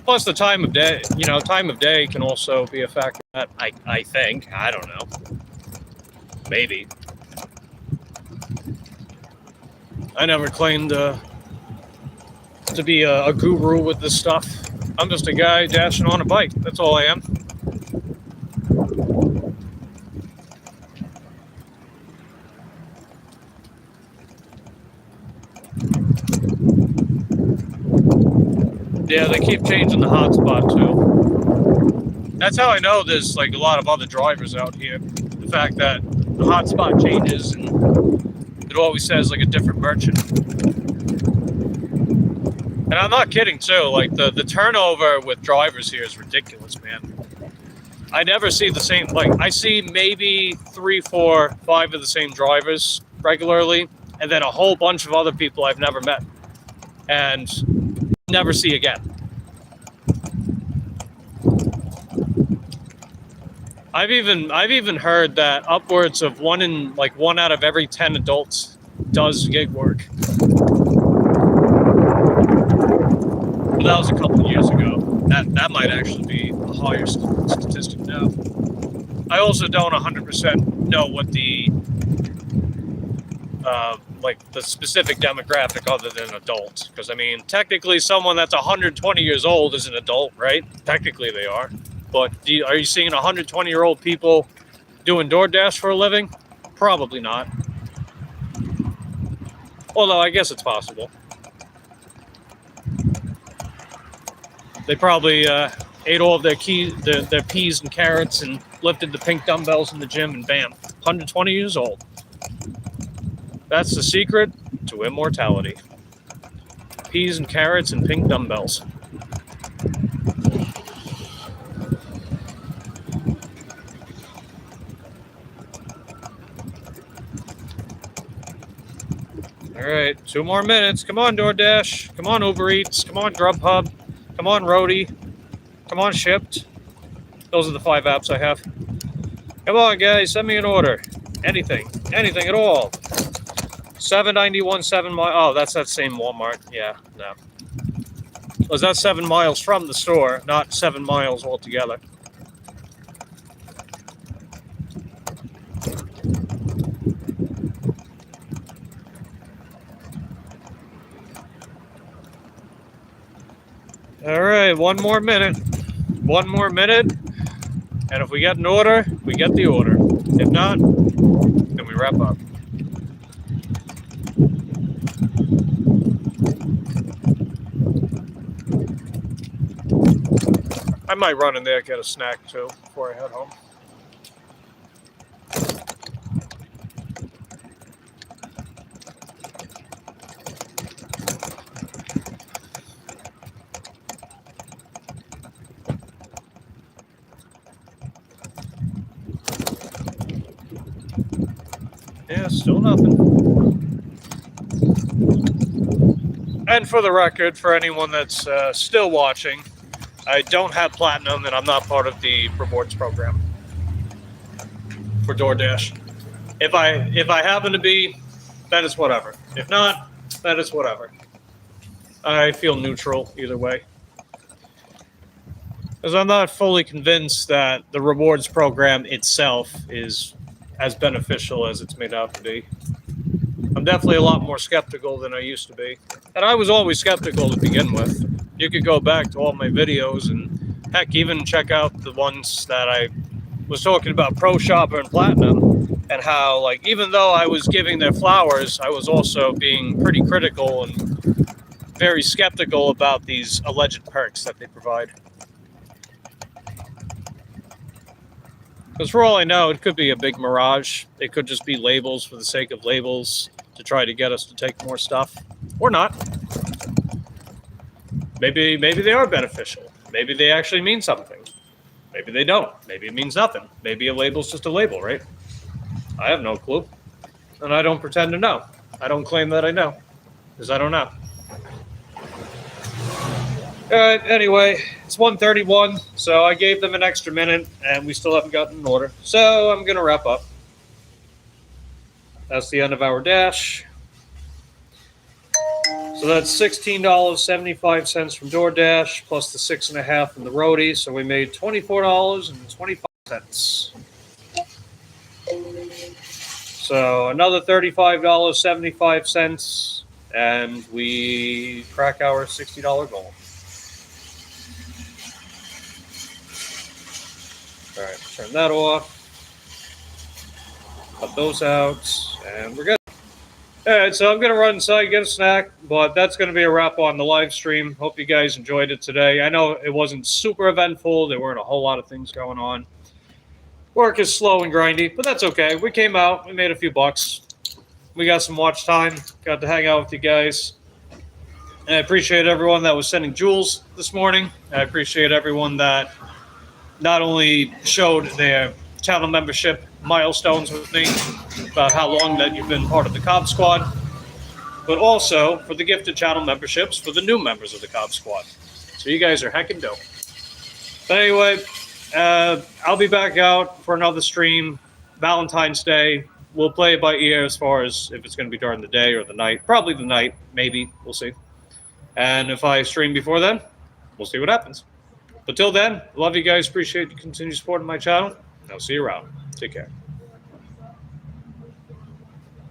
Plus the time of day, time of day can also be a factor. That I think. I don't know. Maybe. I never claimed to be a guru with this stuff. I'm just a guy dashing on a bike. That's all I am. Yeah, they keep changing the hotspot too. That's how I know there's like a lot of other drivers out here. The fact that the hotspot changes and it always says like a different merchant. And I'm not kidding too, like the turnover with drivers here is ridiculous, man. I never see the same, like, I see maybe 3, 4, 5 of the same drivers regularly, and then a whole bunch of other people I've never met and never see again. I've even heard that upwards of one out of every 10 adults does gig work. But that was a couple of years ago. That might actually be a higher statistic now. I also don't 100% know what the the specific demographic other than adults. Because, I mean, technically someone that's 120 years old is an adult, right? Technically they are. But are you seeing 120-year-old people doing DoorDash for a living? Probably not. Although I guess it's possible. They probably ate all of their peas and carrots and lifted the pink dumbbells in the gym and bam, 120 years old. That's the secret to immortality. Peas and carrots and pink dumbbells. All right, 2 more minutes. Come on, DoorDash. Come on, Uber Eats. Come on, Grubhub. Come on, Roadie. Come on, Shipped. Those are the 5 apps I have. Come on, guys, send me an order. Anything at all. $7.91, 7 miles. Oh, that's that same Walmart. Yeah, no. Was that 7 miles from the store, not 7 miles altogether. All right, 1 more minute. 1 more minute. And if we get an order, we get the order. If not, then we wrap up. I might run in there and get a snack too before I head home. Yeah, still nothing. And for the record, for anyone that's still watching, I don't have Platinum and I'm not part of the rewards program for DoorDash. If I happen to be, then it's whatever. If not, then it's whatever. I feel neutral either way. Because I'm not fully convinced that the rewards program itself is as beneficial as it's made out to be. I'm definitely a lot more skeptical than I used to be. And I was always skeptical to begin with. You could go back to all my videos and heck, even check out the ones that I was talking about Pro Shopper and Platinum and how, like, even though I was giving their flowers, I was also being pretty critical and very skeptical about these alleged perks that they provide. Because for all I know, it could be a big mirage. It could just be labels for the sake of labels to try to get us to take more stuff. Or not. Maybe they are beneficial. Maybe they actually mean something. Maybe they don't. Maybe it means nothing. Maybe a label's just a label, right? I have no clue. And I don't pretend to know. I don't claim that I know. Because I don't know. All right, anyway, it's 1:31, so I gave them an extra minute, and we still haven't gotten an order. So I'm going to wrap up. That's the end of our dash. So that's $16.75 from DoorDash, plus the $6.50 from the Roadie, so we made $24.25. So another $35.75, and we crack our $60 goal. All right, turn that off. Cut those out, and we're good. All right, so I'm going to run inside, get a snack, but that's going to be a wrap on the live stream. Hope you guys enjoyed it today. I know it wasn't super eventful. There weren't a whole lot of things going on. Work is slow and grindy, but that's okay. We came out. We made a few bucks. We got some watch time. Got to hang out with you guys. And I appreciate everyone that was sending jewels this morning. I appreciate everyone that not only showed their channel membership milestones with me, about how long that you've been part of the Cobb Squad, but also for the gifted channel memberships for the new members of the Cobb Squad. So you guys are heckin' dope. But anyway, I'll be back out for another stream, Valentine's Day. We'll play it by ear as far as if it's going to be during the day or the night. Probably the night, maybe. We'll see. And if I stream before then, we'll see what happens. But till then, love you guys. Appreciate your continued support of my channel. I'll see you around. Take care.